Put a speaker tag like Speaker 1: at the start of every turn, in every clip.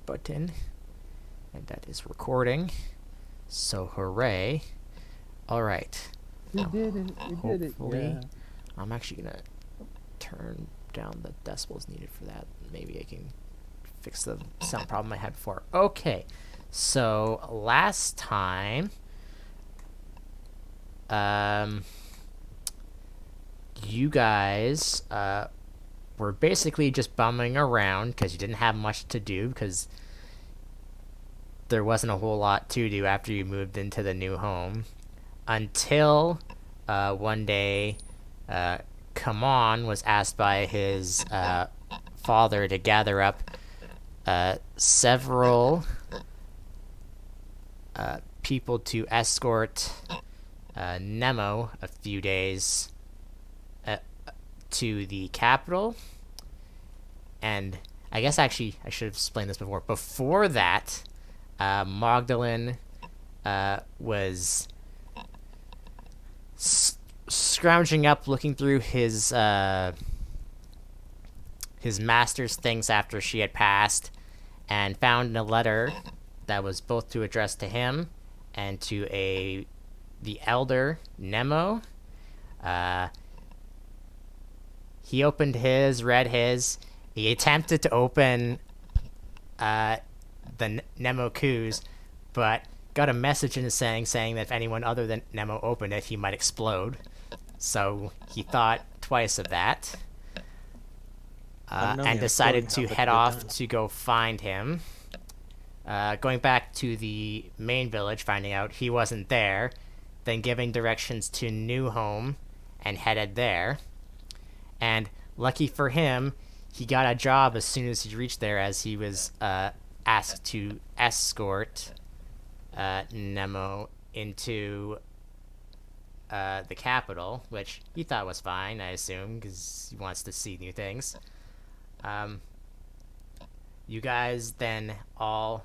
Speaker 1: button, and that is recording. So hooray! All right.
Speaker 2: We did it. We did it.
Speaker 1: Hopefully,
Speaker 2: Yeah.
Speaker 1: I'm actually gonna turn down the decibels needed for that. Maybe I can fix the sound problem I had before. Okay. So last time, you guys were basically just bumming around because you didn't have much to do because there wasn't a whole lot to do after you moved into the new home until one day Come On was asked by his father to gather up several people to escort Nemo a few days to the capital. And I guess actually I should have explained this before. Before that, Magdalene was scrounging up, looking through his master's things after she had passed, and found a letter that was both to address to him and to the elder Nemo. He opened his, read his. He attempted to open the Nemo Q's, but got a message in his saying that if anyone other than Nemo opened it, he might explode. So he thought twice of that, and decided to head off to go find him. Going back to the main village, finding out he wasn't there, then giving directions to new home, and headed there. And lucky for him, he got a job as soon as he reached there, as he was asked to escort Nemo into the capital, which he thought was fine, I assume, because he wants to see new things. You guys then all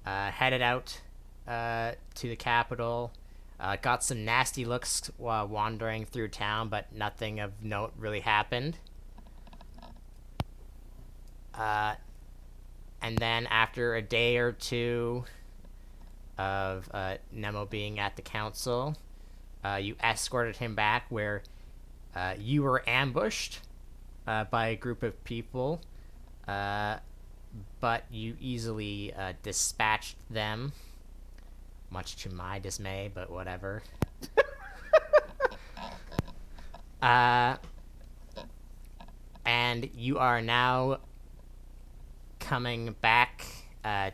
Speaker 1: headed out to the capital. Got some nasty looks while wandering through town, but nothing of note really happened. And then after a day or two of Nemo being at the council, you escorted him back where you were ambushed by a group of people, but you easily dispatched them, much to my dismay, but whatever. And you are now coming back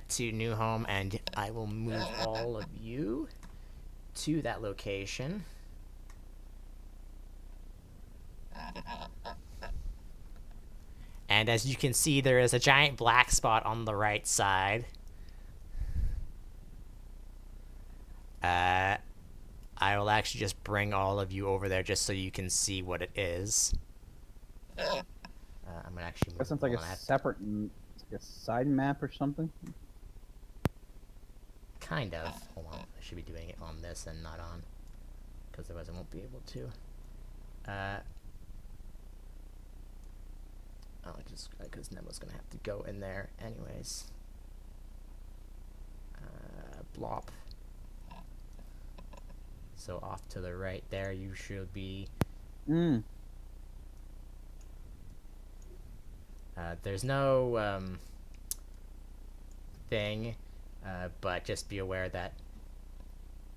Speaker 1: to New Home, and I will move all of you to that location. And as you can see, there is a giant black spot on the right side. I will actually just bring all of you over there just so you can see what it is. I'm gonna actually move.
Speaker 2: That sounds like a separate, like a side map or something.
Speaker 1: Kind of. Hold on. I should be doing it on this and not on, because otherwise I won't be able to. Just because Nemo's gonna have to go in there anyways. Blop. So off to the right there, you should be. There's no thing, but just be aware that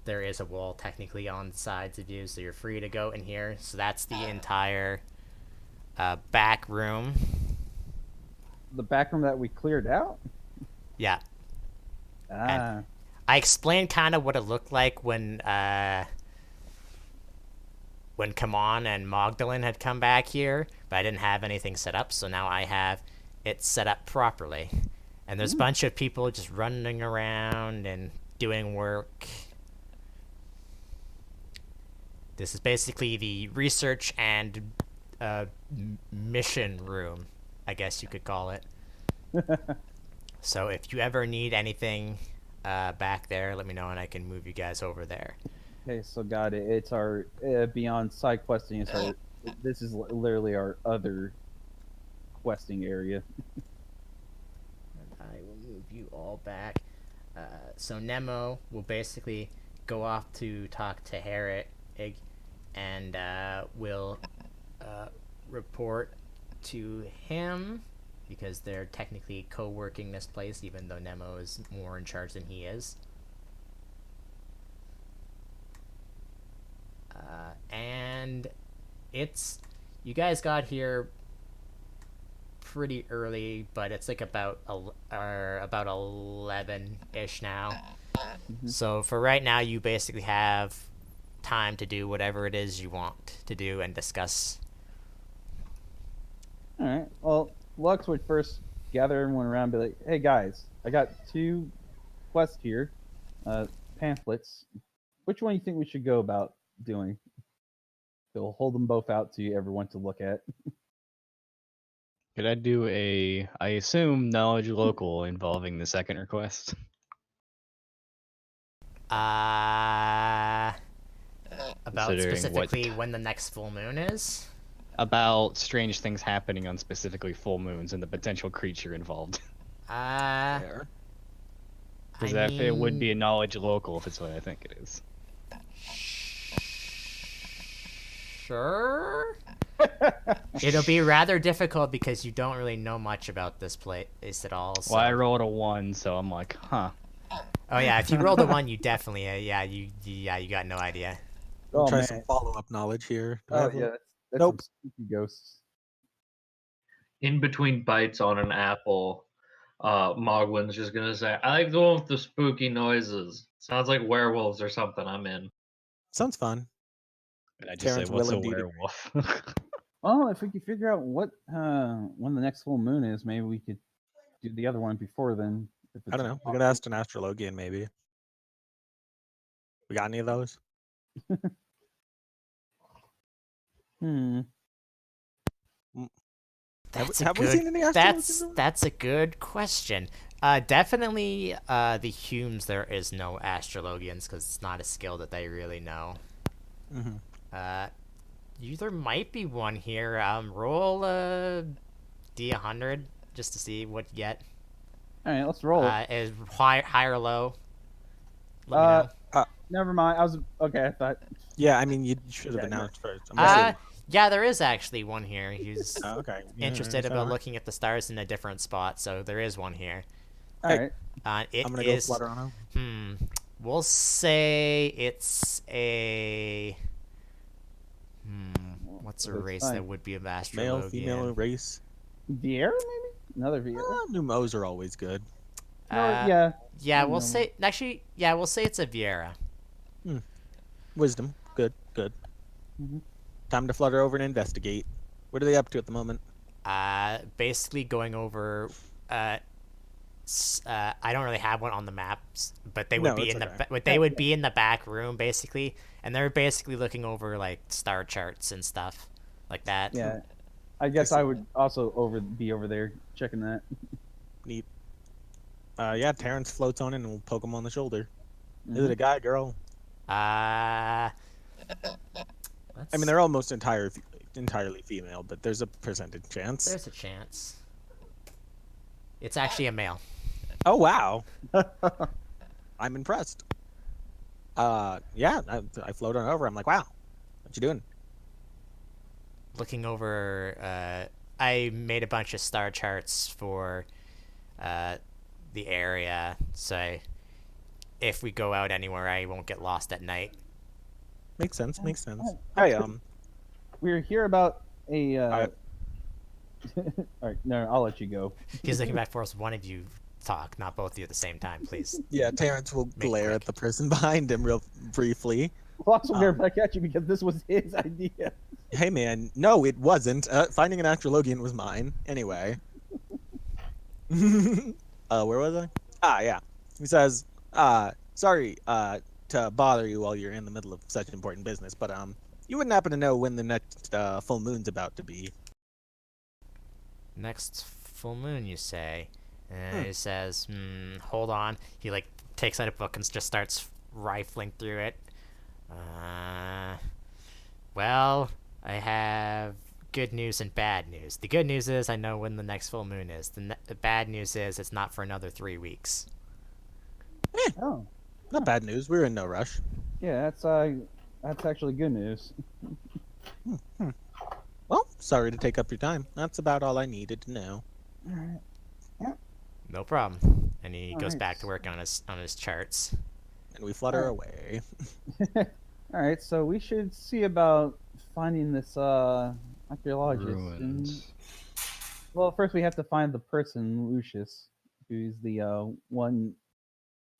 Speaker 1: there is a wall technically on the sides of you, so you're free to go in here. So that's the entire back room.
Speaker 2: The back room that we cleared out?
Speaker 1: Yeah. And I explained kind of what it looked like when Come On and Magdalene had come back here, but I didn't have anything set up, so now I have it set up properly. And there's a bunch of people just running around and doing work. This is basically the research and mission room, I guess you could call it. So if you ever need anything back there, let me know and I can move you guys over there.
Speaker 2: Okay, so got it. It's our beyond side questing. It's our. This is literally our other questing area.
Speaker 1: And I will move you all back. So Nemo will basically go off to talk to Harriet and will report to him because they're technically co-working this place, even though Nemo is more in charge than he is. And it's you guys got here pretty early, but it's like about 11-ish now.
Speaker 2: Mm-hmm.
Speaker 1: So for right now, you basically have time to do whatever it is you want to do and discuss.
Speaker 2: All right. Well, Lux would first gather everyone around, and be like, "Hey guys, I got 2 quests here, pamphlets. Which one do you think we should go about doing?" They'll hold them both out to everyone to look at.
Speaker 3: Could I do I assume, knowledge local involving the second request?
Speaker 1: About
Speaker 3: Considering
Speaker 1: specifically when the next full moon is?
Speaker 3: About strange things happening on specifically full moons and the potential creature involved.
Speaker 1: Fair.
Speaker 3: Because it would be a knowledge local if it's what I think it is.
Speaker 1: Sure. It'll be rather difficult because you don't really know much about this place at all. So.
Speaker 3: Well, I rolled a 1, so I'm like, huh.
Speaker 1: Oh yeah, if you rolled a 1, you definitely you got no idea.
Speaker 4: We'll try some follow-up knowledge here.
Speaker 2: Oh yeah, that's
Speaker 4: Nope.
Speaker 2: some spooky ghosts.
Speaker 5: In between bites on an apple, Mogwin's just gonna say, "I like the one with the spooky noises. Sounds like werewolves or something." I'm in.
Speaker 4: Sounds fun.
Speaker 3: And I just
Speaker 4: Terrence
Speaker 3: say, what's
Speaker 4: will
Speaker 3: a
Speaker 4: indeed agree.
Speaker 3: werewolf?
Speaker 2: Well, if we could figure out what when the next full moon is, maybe we could do the other one before then.
Speaker 4: I don't know. We could ask an astrologian maybe. We got any of those?
Speaker 2: Hmm.
Speaker 4: Have we seen any astrologians?
Speaker 1: That's a good question. Definitely the Humes, there is no astrologians because it's not a skill that they really know.
Speaker 4: Mm-hmm.
Speaker 1: There might be one here. Roll D100 just to see what you get.
Speaker 2: All right, let's roll.
Speaker 1: Is high or low? Let me know.
Speaker 2: Never mind. I was okay. I thought.
Speaker 4: Yeah, I mean, you should have announced first.
Speaker 1: Yeah, there is actually one here. He's
Speaker 4: okay.
Speaker 1: interested about looking at the stars in a different spot, so there is one here.
Speaker 2: All right.
Speaker 1: It
Speaker 4: I'm gonna
Speaker 1: is.
Speaker 4: go flutter on him.
Speaker 1: We'll say it's a. What's a race that would be of astrologian?
Speaker 4: Male, female, race.
Speaker 2: Viera, maybe another Viera.
Speaker 4: Numos are always good.
Speaker 2: Yeah.
Speaker 1: Yeah, we'll say we'll say it's a Viera.
Speaker 4: Wisdom, good.
Speaker 2: Mm-hmm.
Speaker 4: Time to flutter over and investigate. What are they up to at the moment?
Speaker 1: Basically going over. I don't really have one on the maps, but they would be in they would be in the back room basically, and they're basically looking over like star charts and stuff like that.
Speaker 2: Yeah, I guess I would also be over there checking that.
Speaker 4: Neat. Yeah, Terrence floats on in and we'll poke him on the shoulder.
Speaker 2: Mm-hmm.
Speaker 4: Is it a guy, girl? I mean, they're almost entirely female, but there's a percentage chance.
Speaker 1: There's a chance. It's actually a male.
Speaker 4: Oh wow! I'm impressed. Yeah, I float on over. I'm like, wow, what you doing?
Speaker 1: Looking over. I made a bunch of star charts for the area, so if we go out anywhere, I won't get lost at night.
Speaker 4: Makes sense. Hey,
Speaker 2: we're here about a. All right, no, I'll let you go.
Speaker 1: He's looking back for us. One of you talk, not both of you at the same time, please.
Speaker 4: Yeah, Terrence will glare at the person behind him real briefly.
Speaker 2: Fox will glare back at you because this was his idea.
Speaker 4: Hey man, no, it wasn't. Finding an astrologian was mine. Anyway. Where was I? Yeah. He says, sorry, to bother you while you're in the middle of such important business, but you wouldn't happen to know when the next full moon's about to be.
Speaker 1: Next full moon, you say? And he says, hold on. He like takes out a book and just starts rifling through it. Well, I have good news and bad news. The good news is I know when the next full moon is. The bad news is it's not for another 3 weeks.
Speaker 2: Oh,
Speaker 4: Not bad news. We're in no rush.
Speaker 2: yeah, that's actually good news.
Speaker 4: Well, sorry to take up your time. That's about all I needed to know.
Speaker 2: All right.
Speaker 1: No problem. And he goes
Speaker 2: Alright.
Speaker 1: back to work on his charts.
Speaker 4: And we flutter
Speaker 2: Alright.
Speaker 4: away.
Speaker 2: All right, so we should see about finding this archaeologist.
Speaker 3: Ruins.
Speaker 2: Well, first we have to find the person, Lucius, who's the one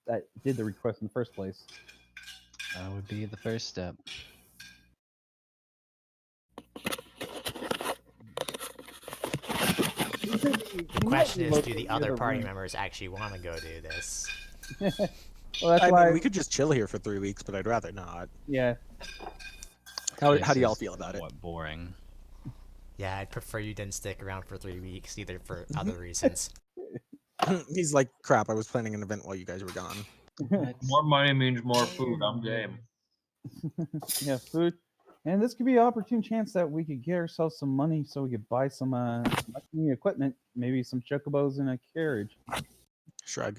Speaker 2: that did the request in the first place.
Speaker 3: That would be the first step.
Speaker 1: The question is, do the other party members actually want to go do this?
Speaker 2: Well, that's
Speaker 4: I
Speaker 2: why.
Speaker 4: mean, we could just chill here for 3 weeks, but I'd rather not.
Speaker 2: Yeah.
Speaker 4: How
Speaker 3: This
Speaker 4: do y'all
Speaker 3: is
Speaker 4: feel about it?
Speaker 3: somewhat boring.
Speaker 1: Yeah, I'd prefer you didn't stick around for 3 weeks, either for other reasons.
Speaker 4: He's like, crap, I was planning an event while you guys were gone.
Speaker 5: More money means more food. I'm game.
Speaker 2: Yeah, food. And this could be an opportune chance that we could get ourselves some money so we could buy some new equipment, maybe some chocobos and a carriage.
Speaker 4: Shrug.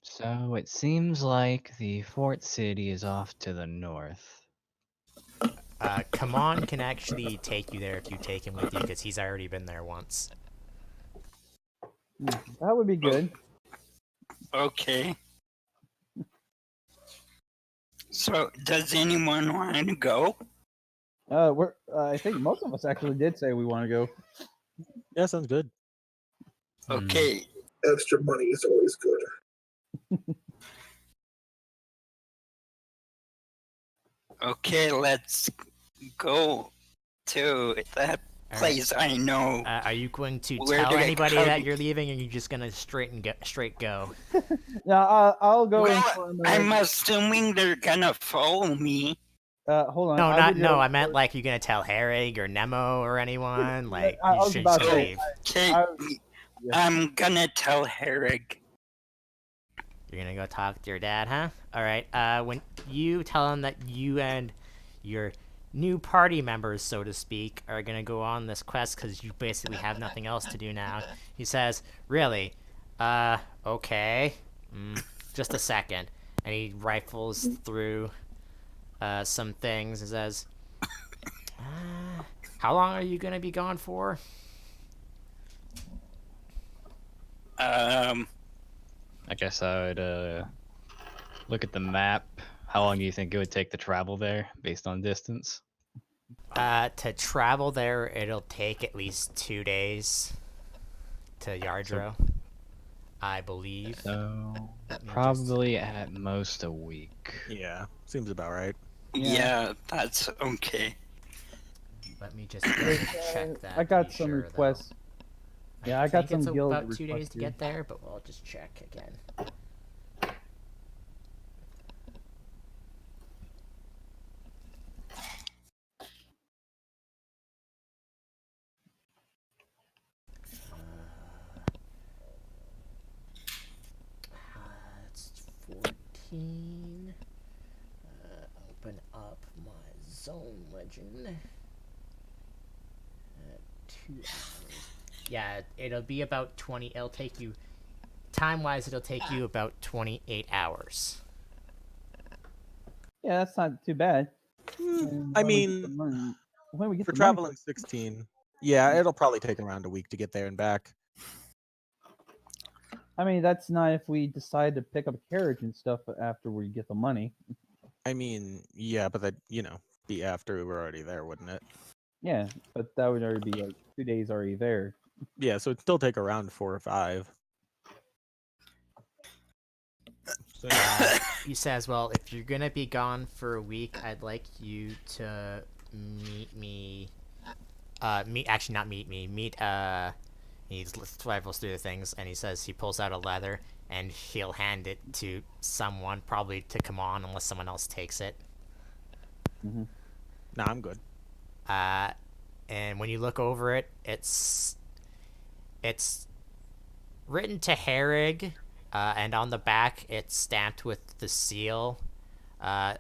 Speaker 3: So it seems like the fort city is off to the north.
Speaker 1: Come on can actually take you there if you take him with you, because he's already been there once.
Speaker 2: That would be good.
Speaker 6: Okay. So, does anyone want to go?
Speaker 2: I think most of us actually did say we want to go.
Speaker 4: Yeah, sounds good.
Speaker 6: Okay.
Speaker 7: Extra money is always good.
Speaker 6: Okay, let's go to that place I know.
Speaker 1: Are you going to
Speaker 6: Where
Speaker 1: tell
Speaker 6: did it
Speaker 1: anybody
Speaker 6: come-
Speaker 1: that you're leaving, or are you just gonna straight go?
Speaker 2: Yeah, I'll go.
Speaker 6: Well,
Speaker 2: inform,
Speaker 6: I'm assuming they're gonna follow me.
Speaker 2: hold on.
Speaker 1: No,
Speaker 2: I'll give you a-
Speaker 1: I meant like you're gonna tell Herrig or Nemo or anyone. Like
Speaker 2: I
Speaker 1: you
Speaker 2: was
Speaker 1: should
Speaker 2: about
Speaker 1: just
Speaker 2: to-
Speaker 1: leave.
Speaker 6: Okay,
Speaker 2: I-
Speaker 6: I'm gonna tell Herrig.
Speaker 1: You're gonna go talk to your dad, huh? All right. When you tell him that you and your new party members, so to speak, are gonna go on this quest because you basically have nothing else to do now, he says, "Really? Okay. Just a second." And he rifles through some things and says, "How long are you gonna be gone for?"
Speaker 3: I guess I would look at the map. How long do you think it would take to travel there, based on distance?
Speaker 1: To travel there, it'll take at least 2 days to Yardro, I believe.
Speaker 3: So
Speaker 1: Let me
Speaker 3: probably at most a week.
Speaker 4: Yeah, seems about right.
Speaker 6: Yeah, that's okay.
Speaker 1: Let me just go and check that.
Speaker 2: I
Speaker 1: to
Speaker 2: got
Speaker 1: be
Speaker 2: some
Speaker 1: sure,
Speaker 2: requests.
Speaker 1: though.
Speaker 2: Yeah, I got
Speaker 1: think
Speaker 2: some
Speaker 1: it's
Speaker 2: guild
Speaker 1: about 2 days
Speaker 2: requests
Speaker 1: to
Speaker 2: here.
Speaker 1: get there, but we'll just check again. It's 14. Open up my zone legend. 2 hours. Yeah, it'll be about 20. It'll take you, time-wise, it'll take you about 28 hours.
Speaker 2: Yeah, that's not too bad.
Speaker 4: I mean,
Speaker 2: when we get
Speaker 4: for
Speaker 2: the money
Speaker 4: traveling 16, yeah, it'll probably take around a week to get there and back.
Speaker 2: I mean, that's not if we decide to pick up a carriage and stuff after we get the money.
Speaker 4: I mean, yeah, but that, be after we were already there, wouldn't it?
Speaker 2: Yeah, but that would already be like 2 days already there.
Speaker 4: Yeah, so it'd still take around 4 or 5. So,
Speaker 1: He says, well, if you're gonna be gone for a week, I'd like you to meet me. Actually, not meet me. He rifles through the things, and he says he pulls out a leather, and he'll hand it to someone, probably to come on, unless someone else takes it.
Speaker 2: Mm-hmm.
Speaker 4: nah, I'm good.
Speaker 1: And when you look over it, it's written to Herrig, and on the back it's stamped with the seal,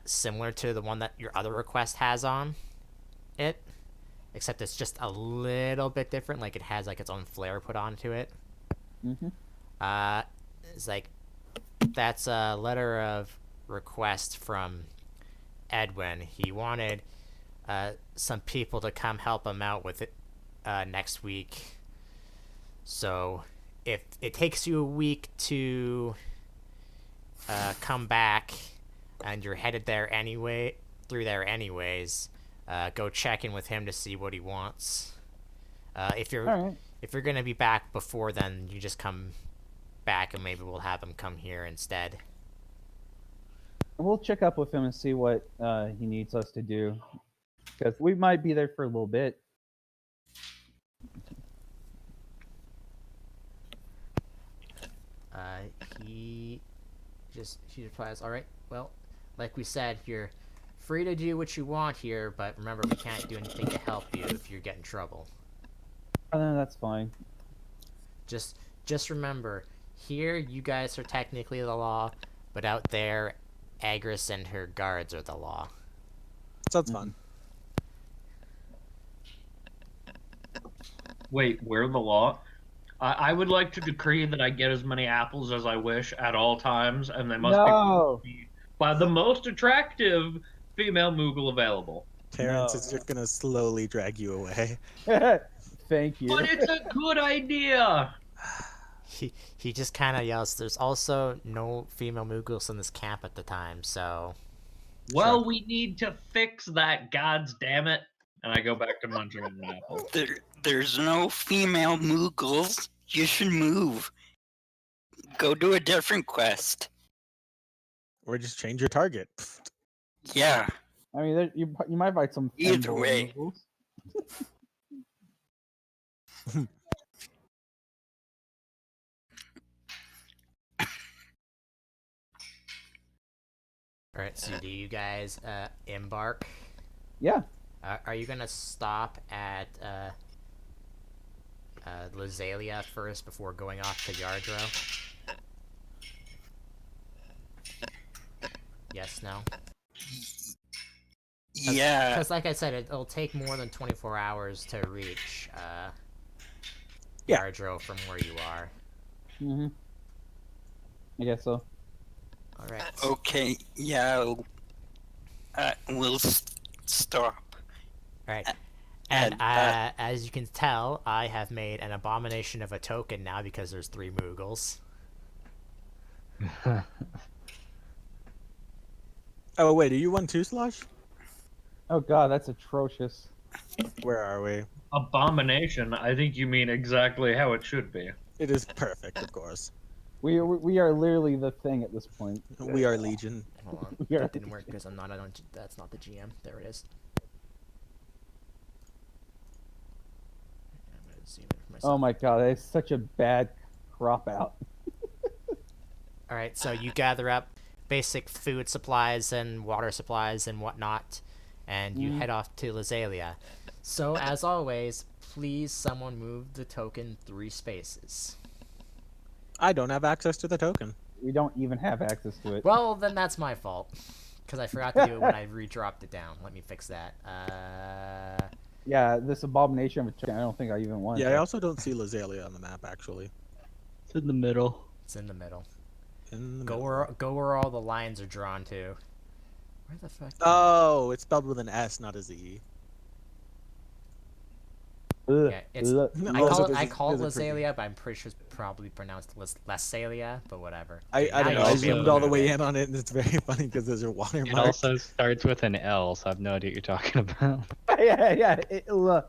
Speaker 1: similar to the one that your other request has on it. except it's just a little bit different. Like it has like its own flair put onto it. It's like that's a letter of request from Edwin. He wanted some people to come help him out with it next week. So if it takes you a week to come back and you're headed there anyway, through there anyways, go check in with him to see what he wants. If you're gonna be back before then, you just come back and maybe we'll have him come here instead.
Speaker 2: We'll check up with him and see what he needs us to do, because we might be there for a little bit.
Speaker 1: He replies, all right, well, like we said, you're free to do what you want here, but remember, we can't do anything to help you if you get in trouble.
Speaker 2: No, that's fine.
Speaker 1: Just remember, here you guys are technically the law, but out there, Agris and her guards are the law.
Speaker 4: Sounds fun.
Speaker 5: Wait, we're the law? I would like to decree that I get as many apples as I wish at all times, and they must be by the most attractive female Moogle available.
Speaker 4: Terrence is just gonna slowly drag you away.
Speaker 2: Thank you.
Speaker 5: But it's a good idea!
Speaker 1: He just kind of yells, there's also no female Moogles in this camp at the time, so...
Speaker 5: Well, we need to fix that, gods damn it. And I go back to munching on an apple.
Speaker 6: There's no female Moogles. You should move. Go do a different quest.
Speaker 4: Or just change your target.
Speaker 6: Yeah.
Speaker 2: I mean, you might find some.
Speaker 6: Either way.
Speaker 1: Alright, so do you guys embark?
Speaker 2: Yeah.
Speaker 1: Are you gonna stop at Lazalia first before going off to Yardro? Yes, no?
Speaker 6: Yeah.
Speaker 1: Because like I said, it'll take more than 24 hours to reach
Speaker 4: Yeah.
Speaker 1: Yardro from where you are.
Speaker 2: I guess so.
Speaker 1: Alright.
Speaker 6: Okay. Yeah. We'll stop.
Speaker 1: Alright. And as you can tell, I have made an abomination of a token now because there's 3 Moogles.
Speaker 4: Oh wait, are you 1-2 Slosh?
Speaker 2: Oh god, that's atrocious.
Speaker 4: Where are we?
Speaker 5: Abomination, I think you mean exactly how it should be.
Speaker 4: It is perfect, of course.
Speaker 2: We are literally the thing at this point.
Speaker 4: We are Legion.
Speaker 1: Hold on.
Speaker 2: Yeah.
Speaker 1: That didn't work because that's not the GM. There it is. I'm gonna zoom in for myself.
Speaker 2: Oh my god, that is such a bad crop out.
Speaker 1: Alright, so you gather up basic food supplies and water supplies and whatnot, and you head off to Lazalia. So, as always, please someone move the token 3 spaces.
Speaker 4: I don't have access to the token.
Speaker 2: We don't even have access to it.
Speaker 1: Well, then that's my fault. Because I forgot to do it when I re-dropped it down. Let me fix that.
Speaker 2: Yeah, this abomination of a chicken, I don't think I even want.
Speaker 4: Yeah, I also don't see Lazalia on the map, actually.
Speaker 3: It's in the middle.
Speaker 1: It's in the middle.
Speaker 4: In the
Speaker 1: Go
Speaker 4: middle.
Speaker 1: where all the lines are drawn to. Where the fuck?
Speaker 4: Oh, it's spelled with an S, not a Z.
Speaker 1: Yeah, it's.
Speaker 4: Also,
Speaker 1: I call it
Speaker 4: there's a pretty-
Speaker 1: Lazalia, but I'm pretty sure it's probably pronounced Lasalia, but whatever.
Speaker 4: I don't know.
Speaker 1: Now
Speaker 4: I
Speaker 1: you
Speaker 4: zoomed
Speaker 1: know.
Speaker 4: all the way in on it, and it's very funny because there's a
Speaker 3: It
Speaker 4: watermark.
Speaker 3: also starts with an L, so I have no idea what you're talking about.
Speaker 2: yeah. I
Speaker 4: What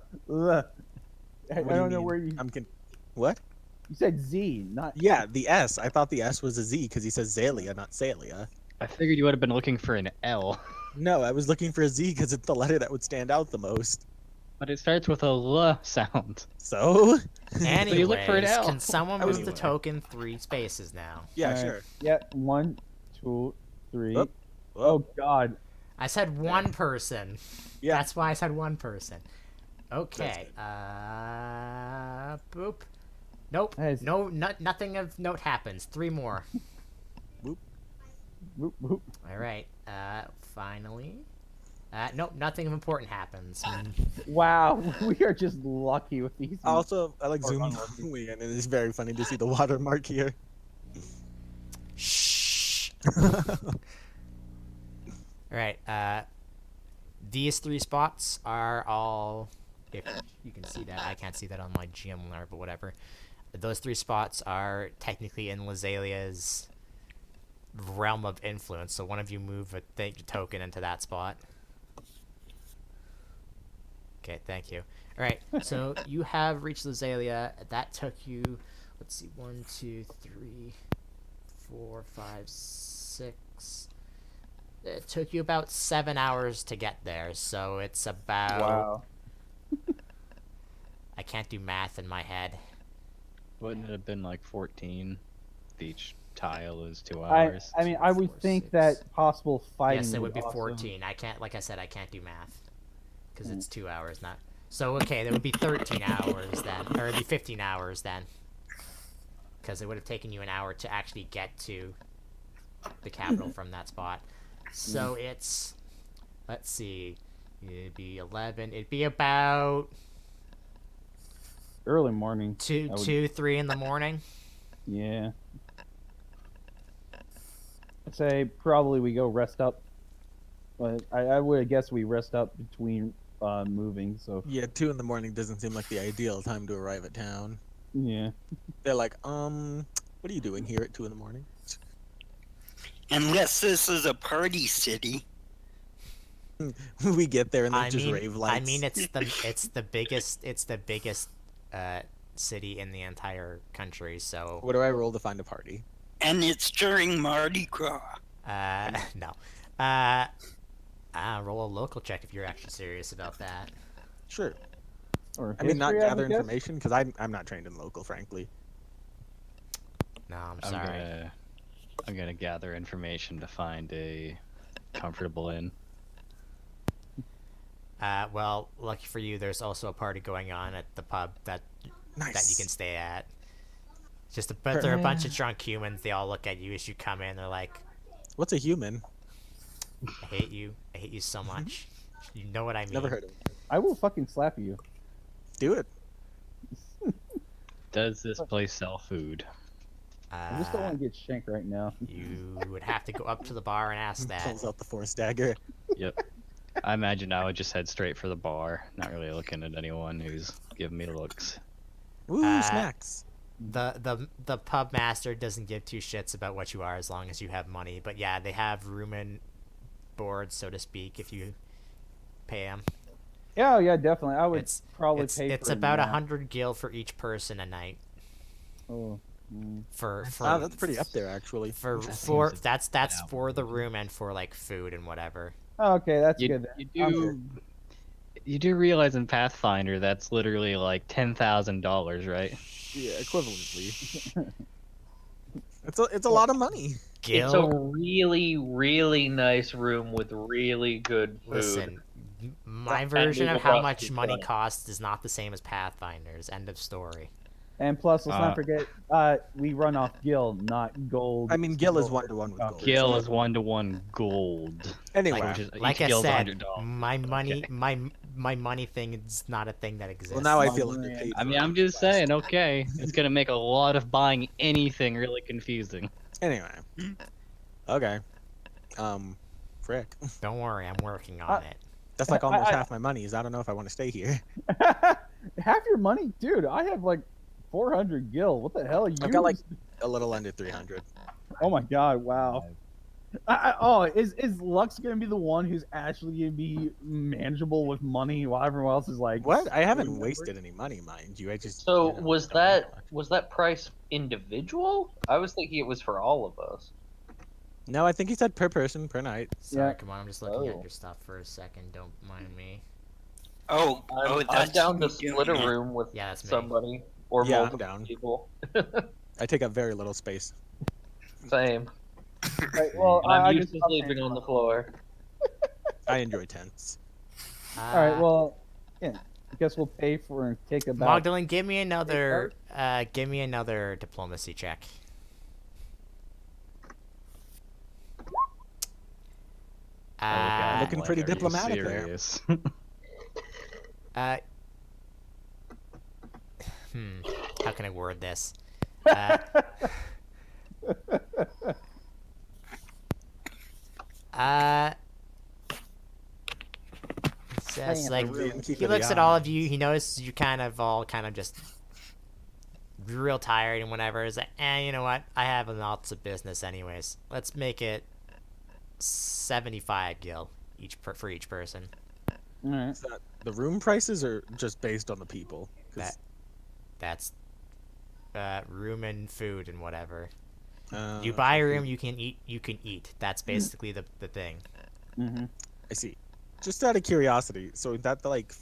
Speaker 4: do
Speaker 2: don't know
Speaker 4: mean?
Speaker 2: where you.
Speaker 4: What?
Speaker 2: You said Z, not.
Speaker 4: Yeah, the S. I thought the S was a Z because he says Zalia, not Salia.
Speaker 3: I figured you would have been looking for an L,
Speaker 4: No, I was looking for a Z because it's the letter that would stand out the most.
Speaker 3: but it starts with a L sound.
Speaker 4: So?
Speaker 1: Anyways,
Speaker 3: you look for an L.
Speaker 1: can someone
Speaker 4: I was
Speaker 1: move the
Speaker 4: anyway.
Speaker 1: token 3 spaces now?
Speaker 4: Yeah,
Speaker 2: Alright.
Speaker 4: sure.
Speaker 2: Yeah, 1, 2, 3.
Speaker 4: Whoop.
Speaker 2: Oh god.
Speaker 1: I said one person.
Speaker 4: Yeah.
Speaker 1: That's why I said one person. Okay.
Speaker 4: good.
Speaker 1: Boop. Nope.
Speaker 2: That is-
Speaker 1: Nothing of note happens. 3 more.
Speaker 2: Whoop, whoop.
Speaker 1: All right. Finally. Nope, nothing of important happens.
Speaker 2: Wow, we are just lucky with these.
Speaker 4: Also, I like
Speaker 2: Or
Speaker 4: zooming
Speaker 2: unlucky.
Speaker 4: in, and it's very funny to see the watermark here.
Speaker 1: Shh. Alright, these 3 spots are all, if you can see that, I can't see that on my GM learn, but whatever. Those 3 spots are technically in Lazalia's realm of influence, so one of you move a token into that spot. Okay, thank you. Alright, so you have reached Lazalia. That took you, let's see, 1, 2, 3, 4, 5, 6. It took you about 7 hours to get there, so it's about...
Speaker 2: Wow.
Speaker 1: I can't do math in my head.
Speaker 3: Wouldn't it have been like 14? Each tile is 2
Speaker 2: I
Speaker 3: hours.
Speaker 2: mean, I would
Speaker 1: 4,
Speaker 2: think
Speaker 1: 6.
Speaker 2: that possible fighting.
Speaker 1: Yes, it would be
Speaker 2: also-
Speaker 1: 14. I can't, like I said, I can't do math. Because it's 2 hours, not... So, okay, there would be 13 hours then. Or it'd be 15 hours then. Because it would have taken you an hour to actually get to the capital from that spot. So it's... Let's see. It'd be 11. It'd be about...
Speaker 2: Early morning.
Speaker 1: 2, 3 in the morning.
Speaker 2: Yeah. I'd say probably we go rest up. But I would guess we rest up between moving, so
Speaker 4: Yeah, 2 in the morning doesn't seem like the ideal time to arrive at town.
Speaker 2: yeah.
Speaker 4: They're like, what are you doing here at 2 in the morning?
Speaker 6: Unless this is a party city.
Speaker 4: We get there and
Speaker 1: I
Speaker 4: there's just
Speaker 1: mean,
Speaker 4: rave lights.
Speaker 1: I mean, it's the biggest city in the entire country. So
Speaker 4: What do I roll to find a party?
Speaker 6: And it's during Mardi Gras.
Speaker 1: no. Roll a local check if you're actually serious about that.
Speaker 4: Sure.
Speaker 2: Or
Speaker 4: I mean, not
Speaker 2: history, I
Speaker 4: gather
Speaker 2: would guess?
Speaker 4: information, because I'm not trained in local, frankly.
Speaker 1: No, I'm
Speaker 3: I'm
Speaker 1: sorry.
Speaker 3: gonna gather information to find a comfortable inn.
Speaker 1: Well, lucky for you, there's also a party going on at the pub that
Speaker 4: Nice.
Speaker 1: you can stay at. But they're a bunch of drunk humans. They all look at you as you come in. They're like,
Speaker 4: What's a human?
Speaker 1: "I hate you. I hate you so much." You know what I mean?
Speaker 4: Never heard of it.
Speaker 2: I will fucking slap you.
Speaker 4: Do it.
Speaker 3: Does this place sell food?
Speaker 2: I just don't want to get shanked right now.
Speaker 1: You would have to go up to the bar and ask that.
Speaker 4: Pulls out the force dagger.
Speaker 3: Yep. I imagine I would just head straight for the bar, not really looking at anyone who's giving me looks.
Speaker 4: Ooh, snacks.
Speaker 1: The pub master doesn't give 2 shits about what you are as long as you have money. But yeah, they have room and board, so to speak, if you pay them.
Speaker 2: Yeah, yeah, definitely. I would
Speaker 1: It's
Speaker 2: probably
Speaker 1: it's,
Speaker 2: pay
Speaker 1: it's
Speaker 2: for
Speaker 1: about
Speaker 2: that.
Speaker 1: 100 gil for each person a night.
Speaker 2: Oh.
Speaker 1: For
Speaker 4: Oh, that's pretty up there, actually.
Speaker 1: for
Speaker 3: That
Speaker 1: for
Speaker 3: seems a
Speaker 1: that's
Speaker 3: bit
Speaker 1: for the room and for like food and whatever.
Speaker 2: Oh, okay, that's
Speaker 3: You,
Speaker 2: good.
Speaker 3: you
Speaker 2: then. I'm good.
Speaker 3: you do realize in Pathfinder that's literally like $10,000, right?
Speaker 4: Yeah, equivalently. It's a lot of money.
Speaker 1: Gil,
Speaker 5: It's a really, really nice room with really good food.
Speaker 1: listen, my
Speaker 5: And
Speaker 1: version
Speaker 5: we
Speaker 1: of
Speaker 5: will
Speaker 1: how
Speaker 5: not
Speaker 1: much
Speaker 5: keep
Speaker 1: money
Speaker 5: going.
Speaker 1: costs is not the same as Pathfinder's. End of story.
Speaker 2: And plus, let's
Speaker 3: Uh,
Speaker 2: not forget, we run off gil, not gold.
Speaker 4: I mean, Gil is
Speaker 2: silver.
Speaker 4: 1-to-1 with
Speaker 2: Oh,
Speaker 4: gold.
Speaker 3: Gil is 1-to-1 gold.
Speaker 4: Anyway,
Speaker 1: Like,
Speaker 3: which is,
Speaker 1: like
Speaker 3: each
Speaker 1: I
Speaker 3: gil's
Speaker 1: said,
Speaker 3: $100.
Speaker 1: my money,
Speaker 3: Okay.
Speaker 1: my money thing is not a thing that exists.
Speaker 4: well, now I
Speaker 2: my
Speaker 4: feel
Speaker 2: man.
Speaker 4: underpaid.
Speaker 3: I
Speaker 4: for
Speaker 3: mean, I'm
Speaker 4: it.
Speaker 3: just saying, okay, it's gonna make a lot of buying anything really confusing.
Speaker 4: Anyway. Okay. Frick.
Speaker 1: Don't worry, I'm working on it.
Speaker 4: That's like almost
Speaker 2: I-
Speaker 4: half my money, so I don't know if I want to stay here.
Speaker 2: Half your money, dude. I have like 400 gil. What the hell?
Speaker 4: I've got like a little under 300.
Speaker 2: Oh my god! Wow. Is Lux gonna be the one who's actually gonna be manageable with money while everyone else is like?
Speaker 4: What? I haven't
Speaker 2: Remember?
Speaker 4: wasted any money, mind you. I just.
Speaker 5: So
Speaker 4: you know,
Speaker 5: was
Speaker 4: don't have
Speaker 5: that
Speaker 4: much.
Speaker 5: price individual? I was thinking it was for all of us.
Speaker 4: No, I think he said per person per night.
Speaker 1: Sorry,
Speaker 2: Yeah.
Speaker 1: come on, I'm just looking at
Speaker 5: Oh.
Speaker 1: your stuff for a second. Don't mind me.
Speaker 5: I'm
Speaker 6: That's
Speaker 5: down to
Speaker 6: you
Speaker 5: split a
Speaker 6: doing it.
Speaker 5: room with
Speaker 1: Yeah, that's me.
Speaker 5: somebody or
Speaker 4: Yeah, I'm
Speaker 5: multiple
Speaker 4: down.
Speaker 5: people.
Speaker 4: I take up very little space.
Speaker 5: Same.
Speaker 2: Right, well,
Speaker 5: And I'm
Speaker 2: I
Speaker 5: used
Speaker 2: just
Speaker 5: to sleeping on the floor.
Speaker 4: I enjoy tents.
Speaker 2: All right. Well, yeah. I guess we'll pay for and take about.
Speaker 1: Magdalene, give me another diplomacy check.
Speaker 3: I look at
Speaker 4: Looking
Speaker 3: Like,
Speaker 4: pretty
Speaker 3: are you
Speaker 4: diplomatic there.
Speaker 3: serious?
Speaker 1: uh, how can I word this? Uh, uh, says
Speaker 2: Hang
Speaker 1: like
Speaker 2: on,
Speaker 4: room, keep
Speaker 1: he
Speaker 4: it
Speaker 1: looks at
Speaker 4: young.
Speaker 1: all of you. He notices you kind of all kind of just real tired and whatever. Is like, you know what? I have lots of business anyways. Let's make it 75 gil for each person.
Speaker 2: All right.
Speaker 4: Is that the room prices or just based on the people? 'Cause,
Speaker 1: That's room and food and whatever.
Speaker 4: uh,
Speaker 1: You buy a room, you can eat. You can eat. That's basically the thing.
Speaker 2: Mm-hmm.
Speaker 4: I see. Just out of curiosity, so is that the like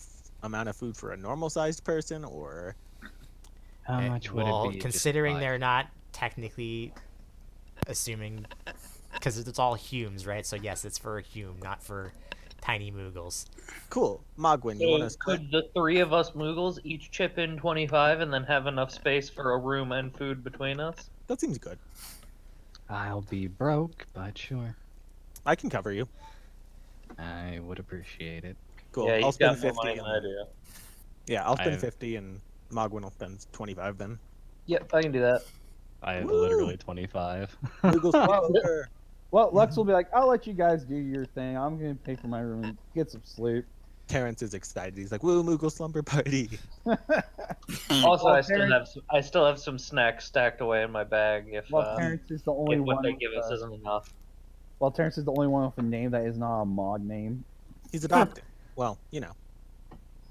Speaker 4: amount of food for a normal sized person, or
Speaker 3: How much would
Speaker 1: well,
Speaker 3: it be? just
Speaker 1: considering
Speaker 3: buy-
Speaker 1: they're not technically assuming, because it's all Humes, right? So yes, it's for a Hume, not for tiny Moogles.
Speaker 4: cool? Mogwin, you want to
Speaker 5: So
Speaker 4: start?
Speaker 5: could the three of us Moogles each chip in 25 and then have enough space for a room and food between us?
Speaker 4: That seems good.
Speaker 3: I'll be broke, but sure.
Speaker 4: I can cover you.
Speaker 3: I would appreciate it.
Speaker 4: Cool.
Speaker 5: Yeah,
Speaker 4: I'll
Speaker 5: he's
Speaker 4: spend
Speaker 5: got more
Speaker 4: 50.
Speaker 5: money than I do.
Speaker 4: Yeah, I'll spend
Speaker 3: I've-
Speaker 4: 50, and Mogwin will spend 25 then.
Speaker 5: Yep, I can do that.
Speaker 3: I have
Speaker 4: Woo!
Speaker 3: literally 25.
Speaker 4: Moogle slumber.
Speaker 2: Well, Lux will be like, I'll let you guys do your thing. I'm gonna pay for my room and get some sleep.
Speaker 4: Terrence is excited. He's like, "Woo, Moogle slumber party!"
Speaker 5: Also,
Speaker 2: Well,
Speaker 5: I still have some snacks stacked away in my bag if
Speaker 2: Well, Terrence is the only
Speaker 5: if what
Speaker 2: one.
Speaker 5: they give us isn't enough.
Speaker 2: Well, Terrence is the only one with a name that is not a mod name.
Speaker 4: He's adopted. Well, you know,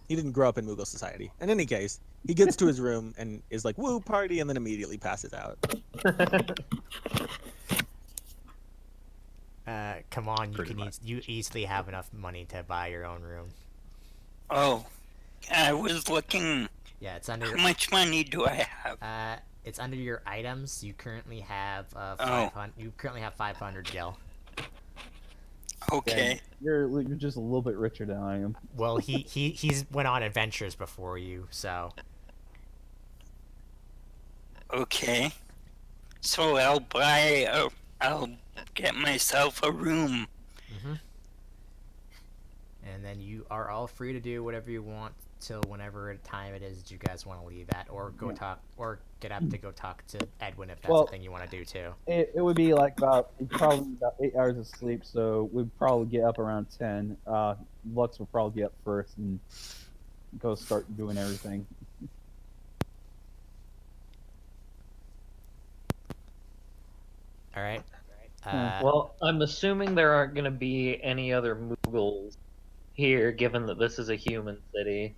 Speaker 4: he didn't grow up in Moogle society. In any case, he gets to his room and is like, "Woo, party!" and then immediately passes out.
Speaker 1: Come on,
Speaker 3: Pretty
Speaker 1: you easily have enough money to buy your own room.
Speaker 6: Oh, I was looking.
Speaker 1: Yeah, it's under.
Speaker 6: How much money do I have?
Speaker 1: It's under your items. You currently have 500. You currently have 500 gil.
Speaker 6: Okay.
Speaker 2: You're just a little bit richer than I am.
Speaker 1: Well, he's went on adventures before you, so
Speaker 6: Okay. So I'll get myself a room.
Speaker 1: and then you are all free to do whatever you want till whenever time it is that you guys want to leave at, or go talk, or get up to go talk to Edwin if that's
Speaker 2: Well,
Speaker 1: the thing you want to do too.
Speaker 2: It would be like probably about 8 hours of sleep, so we'd probably get up around 10. Lux would probably get up first and go start doing everything.
Speaker 1: All right.
Speaker 5: Well, I'm assuming there aren't going to be any other Moogles here, given that this is a human city.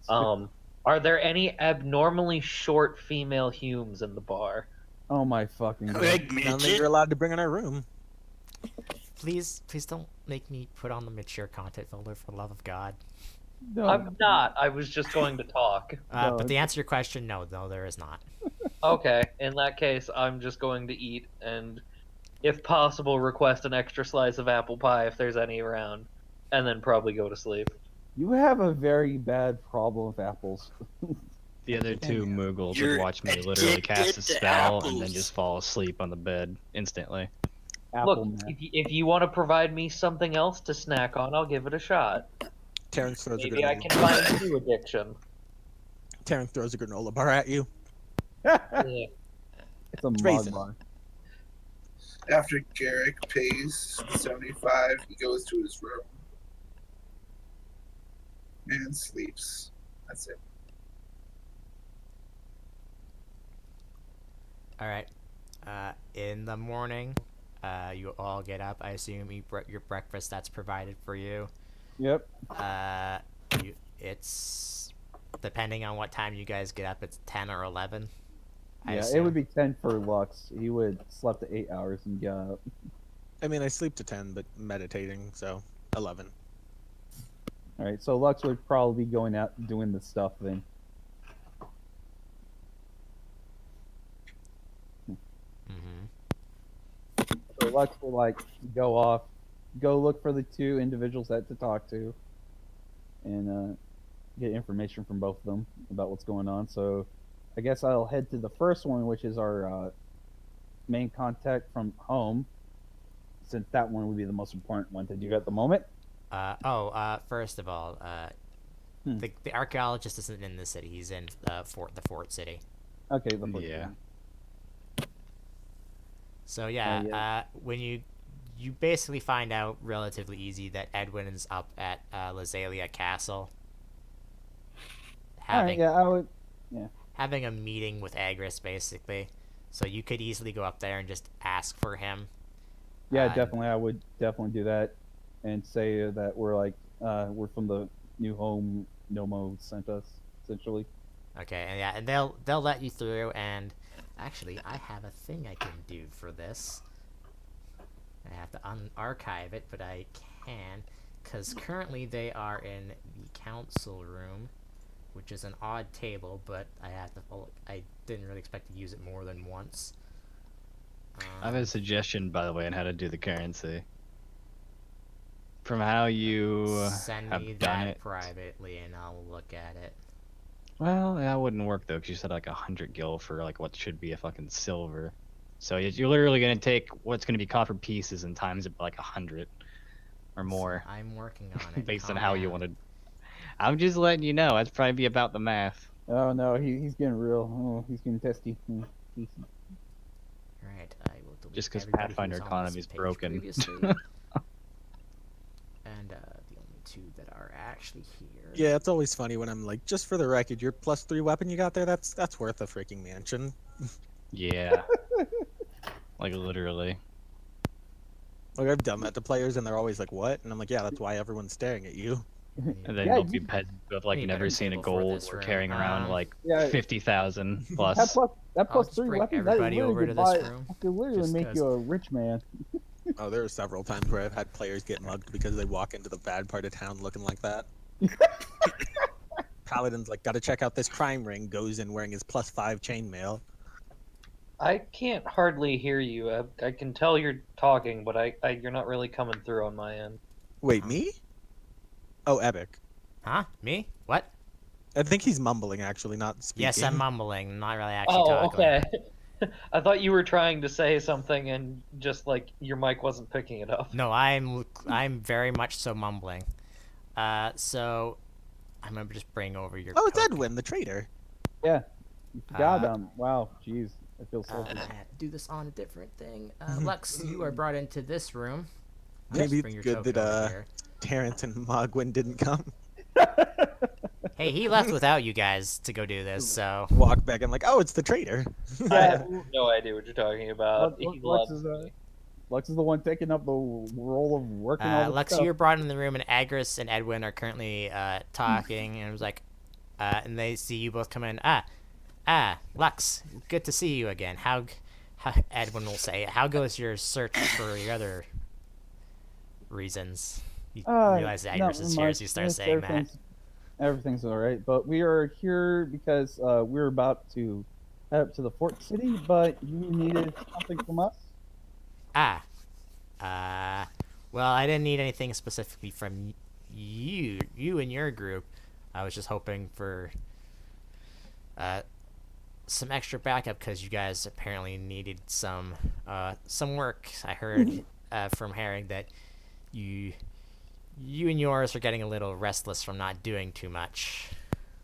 Speaker 5: Are there any abnormally short female Humes in the bar?
Speaker 2: Oh my fucking god.
Speaker 6: Like
Speaker 4: None that
Speaker 6: midget?
Speaker 4: you're allowed to bring in our room.
Speaker 1: please don't make me put on the mature content filter for the love of God.
Speaker 2: No,
Speaker 5: I'm not. I was just going to talk.
Speaker 2: No,
Speaker 1: But to answer your question, no, there is not.
Speaker 5: Okay, in that case, I'm just going to eat and, if possible, request an extra slice of apple pie if there's any around, and then probably go to sleep.
Speaker 2: you have a very bad problem with apples.
Speaker 3: The other two Moogles
Speaker 6: You're
Speaker 3: would watch me literally cast a
Speaker 6: addicted to
Speaker 3: spell and then
Speaker 6: apples.
Speaker 3: just fall asleep on the bed instantly.
Speaker 2: Apple
Speaker 5: Look,
Speaker 2: man.
Speaker 5: if you want to provide me something else to snack on, I'll give it a shot.
Speaker 4: Terrence throws a
Speaker 5: Maybe I
Speaker 4: granola.
Speaker 5: can find a new addiction.
Speaker 4: Terrence throws a granola bar at you.
Speaker 5: Yeah.
Speaker 2: It's a mod
Speaker 4: Raisin.
Speaker 2: bar.
Speaker 7: After Garrick pays 75, he goes to his room and sleeps. That's it.
Speaker 1: All right. In the morning, you all get up. I assume eat your breakfast that's provided for you.
Speaker 2: Yep.
Speaker 1: It's depending on what time you guys get up. It's 10 or 11. I
Speaker 2: Yeah, it
Speaker 1: assume.
Speaker 2: would be 10 for Lux. He would slept to 8 hours and get up.
Speaker 4: I mean, I sleep to 10, but meditating, so 11.
Speaker 2: All right, so Lux would probably be going out and doing the stuff then. So Lux will like go off, go look for the two individuals that to talk to, and get information from both of them about what's going on. So I guess I'll head to the first one, which is our main contact from home. since that one would be the most important one to do at the moment.
Speaker 1: First of all, the archaeologist isn't in the city. He's in the fort city.
Speaker 2: Okay, the first
Speaker 3: Yeah.
Speaker 2: one.
Speaker 1: So yeah,
Speaker 2: yeah.
Speaker 1: when you basically find out relatively easy that Edwin is up at Lazalia Castle,
Speaker 2: All right, yeah, I would.
Speaker 1: having a meeting with Agris basically. So you could easily go up there and just ask for him.
Speaker 2: Yeah, definitely. I would definitely do that, and say that we're from the new home. Nemo sent us, essentially.
Speaker 1: Okay, and yeah, and they'll let you through. And actually, I have a thing I can do for this. I have to unarchive it, but I can, because currently they are in the council room, which is an odd table, but I didn't really expect to use it more than once.
Speaker 3: I have a suggestion, by the way, on how to do the currency. From how you
Speaker 1: Send
Speaker 3: have
Speaker 1: me
Speaker 3: done
Speaker 1: that
Speaker 3: it.
Speaker 1: privately, and I'll look at it.
Speaker 3: Well, that wouldn't work though, because you said like 100 gil for like what should be a fucking silver. So you're literally gonna take what's gonna be copper pieces and times it by like 100 or more,
Speaker 1: I'm working on it.
Speaker 3: based on
Speaker 1: Calm
Speaker 3: how you
Speaker 1: down.
Speaker 3: want to. I'm just letting you know. That's probably be about the math.
Speaker 2: Oh no, he's getting real. Oh, he's getting testy. He's-
Speaker 1: Right, I will delete
Speaker 3: Just 'cause
Speaker 1: everybody who
Speaker 3: Pathfinder
Speaker 1: was on
Speaker 3: economy
Speaker 1: this
Speaker 3: is
Speaker 1: page
Speaker 3: broken.
Speaker 1: previously. And the only two that are actually here.
Speaker 4: Yeah, it's always funny when I'm like, just for the record, your +3 weapon you got there, that's worth a freaking mansion.
Speaker 3: Yeah. Like literally.
Speaker 4: Like I've done that to players and they're always like, "What?" And I'm like, "Yeah, that's why everyone's staring at you."
Speaker 3: And then
Speaker 2: Yeah,
Speaker 3: they'll be
Speaker 2: you-
Speaker 3: peasants who have
Speaker 1: I
Speaker 3: like
Speaker 1: need a
Speaker 3: never
Speaker 1: better
Speaker 3: seen a
Speaker 1: table for
Speaker 3: gold
Speaker 1: this
Speaker 3: or
Speaker 1: room.
Speaker 3: carrying around like
Speaker 2: Yeah.
Speaker 3: 50,000
Speaker 2: that
Speaker 3: plus.
Speaker 2: plus that
Speaker 1: I'll
Speaker 2: plus
Speaker 1: just
Speaker 2: 3
Speaker 1: bring
Speaker 2: weapons. That
Speaker 1: everybody
Speaker 2: literally
Speaker 1: over to
Speaker 2: could buy.
Speaker 1: this room,
Speaker 2: That could literally
Speaker 1: just
Speaker 2: make
Speaker 1: 'cause.
Speaker 2: you a rich man.
Speaker 4: Oh, there are several times where I've had players get mugged because they walk into the bad part of town looking like that. Paladin's like, "Gotta check out this crime ring." Goes in wearing his +5 chainmail.
Speaker 5: I can't hardly hear you. I can tell you're talking, but you're not really coming through on my end.
Speaker 4: Wait,
Speaker 1: Huh?
Speaker 4: me? Oh, Epic.
Speaker 1: Huh? Me? What?
Speaker 4: I think he's mumbling actually, not speaking.
Speaker 1: Yes, I'm mumbling, not really actually
Speaker 5: Oh,
Speaker 1: talking.
Speaker 5: okay. I thought you were trying to say something and just like your mic wasn't picking it up.
Speaker 1: No, I'm very much so mumbling. So I'm gonna just bring over your.
Speaker 4: Oh, it's
Speaker 1: token.
Speaker 4: Edwin, the traitor.
Speaker 2: Yeah. You forgot
Speaker 1: Uh,
Speaker 2: Wow. Jeez. I feel salty.
Speaker 1: I have to do this on a different thing. Lux, you are brought into this room.
Speaker 4: Maybe
Speaker 1: Bring your
Speaker 4: it's good
Speaker 1: token over
Speaker 4: that
Speaker 1: here.
Speaker 4: Terrence and Mogwin didn't come.
Speaker 1: Hey, he left without you guys to go do this, so.
Speaker 4: Walk back and like, "Oh, it's the traitor."
Speaker 5: I have no idea what you're talking about.
Speaker 2: Lux,
Speaker 5: He
Speaker 2: Lux
Speaker 5: loves
Speaker 2: is,
Speaker 5: me.
Speaker 2: Lux is the one taking up the role of working all the
Speaker 1: Lux,
Speaker 2: stuff.
Speaker 1: you're brought in the room, and Agris and Edwin are currently talking, and it was like, and they see you both come in. Lux, good to see you again. How Edwin will say, how goes your search for your other reasons? You realize that Agris is here, so you start saying that.
Speaker 2: Everything's all right, but we are here because we're about to head up to the fort city, but you needed something from us.
Speaker 1: Well, I didn't need anything specifically from you and your group. I was just hoping for some extra backup because you guys apparently needed some work. I heard from Herring that you and yours are getting a little restless from not doing too much.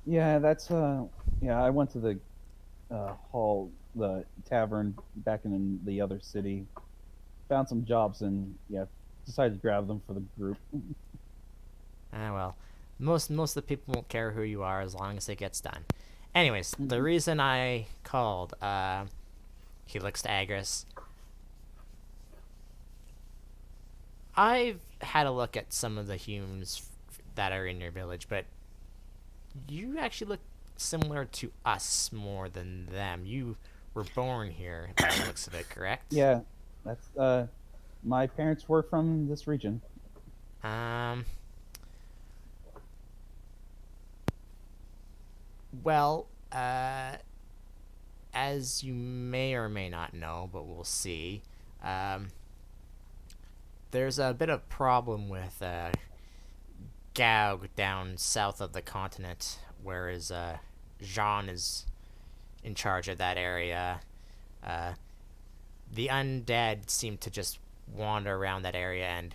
Speaker 2: Yeah, that's yeah. I went to the hall, the tavern back in the other city, found some jobs, and yeah, decided to grab them for the group.
Speaker 1: Well, most of the people won't care who you are as long as it gets done. Anyways, the reason I called, he looks to Agris. I've had a look at some of the humans that are in your village, but you actually look similar to us more than them. You were born here, by the looks of it, correct?
Speaker 2: Yeah, that's my parents were from this region.
Speaker 1: Well, as you may or may not know, but we'll see, there's a bit of problem with Gaug down south of the continent, whereas Jean is in charge of that area. The undead seem to just wander around that area, and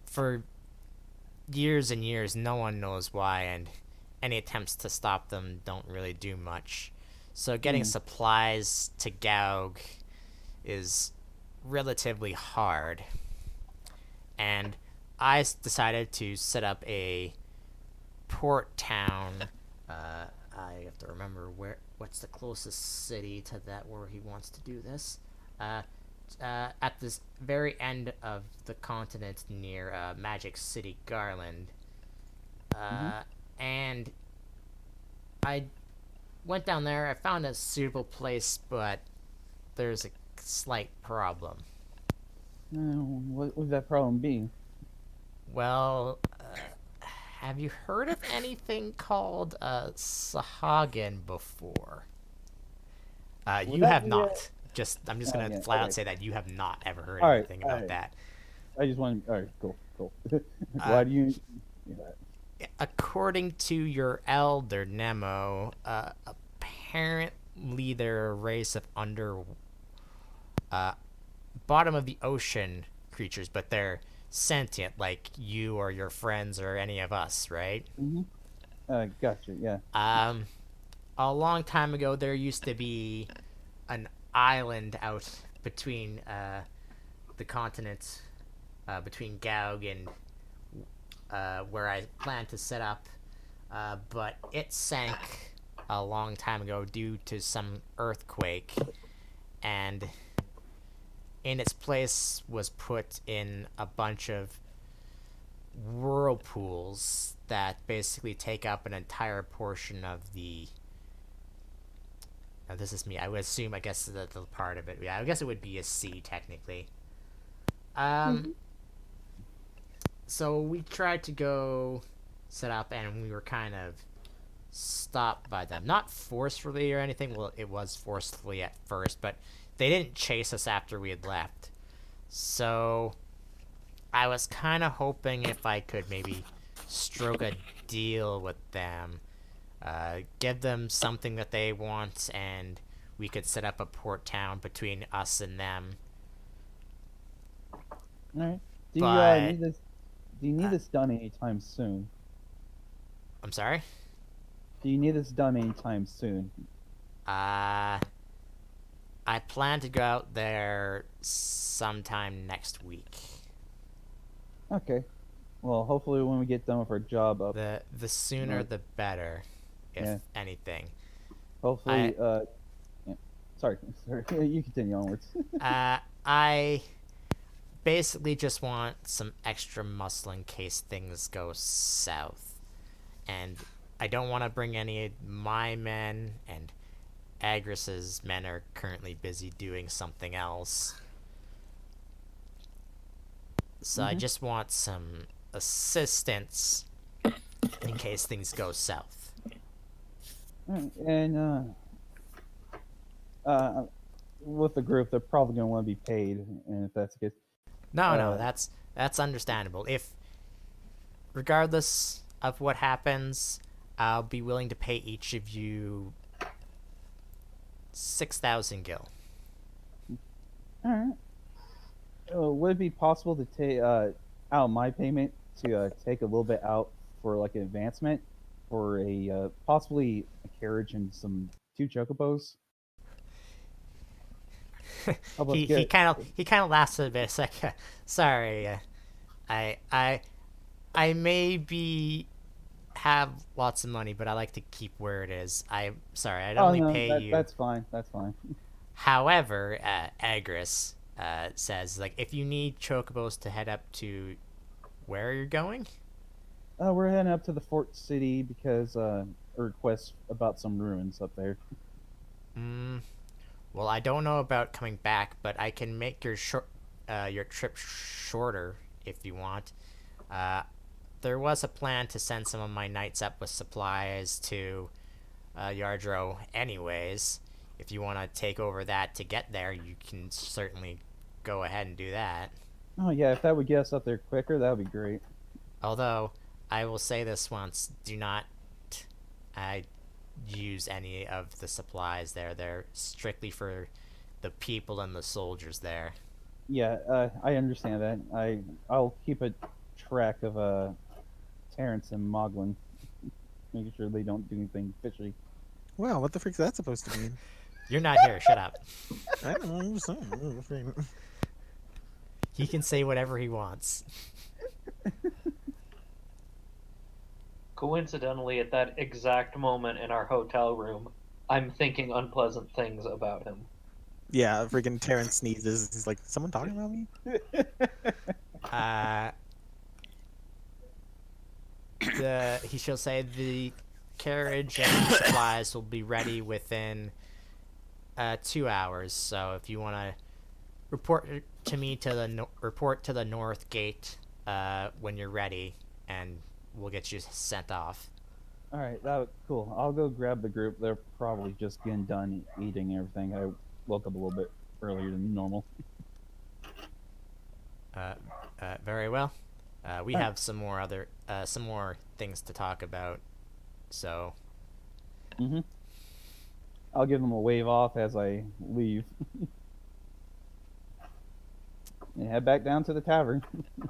Speaker 1: for years and years, no one knows why, and any attempts to stop them don't really do much. So getting supplies to Gaug is relatively hard. And I decided to set up a port town. I have to remember what's the closest city to that where he wants to do this. At this very end of the continent near Magic City Garland. And I went down there. I found a suitable place, but there's a slight problem.
Speaker 2: What would that problem be?
Speaker 1: Well, have you heard of anything called Sahagin before? You
Speaker 2: that
Speaker 1: have
Speaker 2: be
Speaker 1: not. I'm just gonna
Speaker 2: yeah,
Speaker 1: flat out
Speaker 2: okay.
Speaker 1: say that you have not ever heard
Speaker 2: All right,
Speaker 1: anything about
Speaker 2: all right.
Speaker 1: that.
Speaker 2: I just want. All right, cool. Why do you?
Speaker 1: According to your elder Nemo, apparently they're a race of bottom of the ocean creatures, but they're sentient, like you or your friends or any of us, right?
Speaker 2: Gotcha. Yeah.
Speaker 1: A long time ago, there used to be an island out between the continents, between Gaug and where I planned to set up, but it sank a long time ago due to some earthquake, and in its place was put in a bunch of whirlpools that basically take up an entire portion of the. Now, this is me. I would assume, I guess, the part of it. Yeah, I guess it would be a sea, technically. So we tried to go set up, and we were kind of stopped by them. Not forcefully or anything. Well, it was forcefully at first, but they didn't chase us after we had left. So I was kind of hoping if I could maybe stroke a deal with them, give them something that they want, and we could set up a port town between us and them.
Speaker 2: All right. Do
Speaker 1: But-
Speaker 2: you need this? Do you need this done anytime soon?
Speaker 1: I'm sorry?
Speaker 2: Do you need this done anytime soon?
Speaker 1: I plan to go out there sometime next week.
Speaker 2: Okay. Well, hopefully when we get done with our job up,
Speaker 1: The sooner
Speaker 2: Right.
Speaker 1: the better, if
Speaker 2: Yeah.
Speaker 1: anything.
Speaker 2: hopefully. Yeah. Sorry. You continue onwards.
Speaker 1: I basically just want some extra muscle in case things go south. And I don't want to bring any of my men, and Agris's men are currently busy doing something else. So I just want some assistance in case things go south.
Speaker 2: Alright, and with the group, they're probably gonna want to be paid, and if that's the case,
Speaker 1: No, that's understandable. If, regardless of what happens, I'll be willing to pay each of you 6,000 gil.
Speaker 2: all right. Would it be possible to take out of my payment to take a little bit out for like an advancement for a possibly a carriage and some 2 chocobos? How about
Speaker 1: He
Speaker 2: get-
Speaker 1: kind of laughs a bit. It's like, sorry, I maybe have lots of money, but I like to keep where it is. I'm sorry, I'd only pay you.
Speaker 2: That's fine. That's fine.
Speaker 1: However, Agris says, like, if you need chocobos to head up to where you're going,
Speaker 2: We're heading up to the fort city because a request about some ruins up there.
Speaker 1: well, I don't know about coming back, but I can make your trip shorter if you want. There was a plan to send some of my knights up with supplies to Yardro anyways. If you want to take over that to get there, you can certainly go ahead and do that.
Speaker 2: Oh yeah, if that would get us up there quicker, that would be great.
Speaker 1: Although, I will say this once, do not use any of the supplies there. They're strictly for the people and the soldiers there.
Speaker 2: Yeah, I understand that. I'll keep a track of Terrence and Moglin, making sure they don't do anything fishy.
Speaker 4: Wow, what the frick's that supposed to mean?
Speaker 1: You're not here. Shut up.
Speaker 4: I don't know. I'm just saying.
Speaker 1: He can say whatever he wants.
Speaker 5: Coincidentally, at that exact moment in our hotel room, I'm thinking unpleasant things about him.
Speaker 4: Yeah, freaking Terrence sneezes. He's like, someone talking about me?
Speaker 1: He shall say the carriage and supplies will be ready within 2 hours. So if you want to report to me report to the north gate when you're ready, and we'll get you sent off.
Speaker 2: All right, cool. I'll go grab the group. They're probably just getting done eating everything. I woke up a little bit earlier than normal.
Speaker 1: Very well. We have some more things to talk about. So.
Speaker 2: Mm-hmm. I'll give them a wave off as I leave. And head back down to the tavern.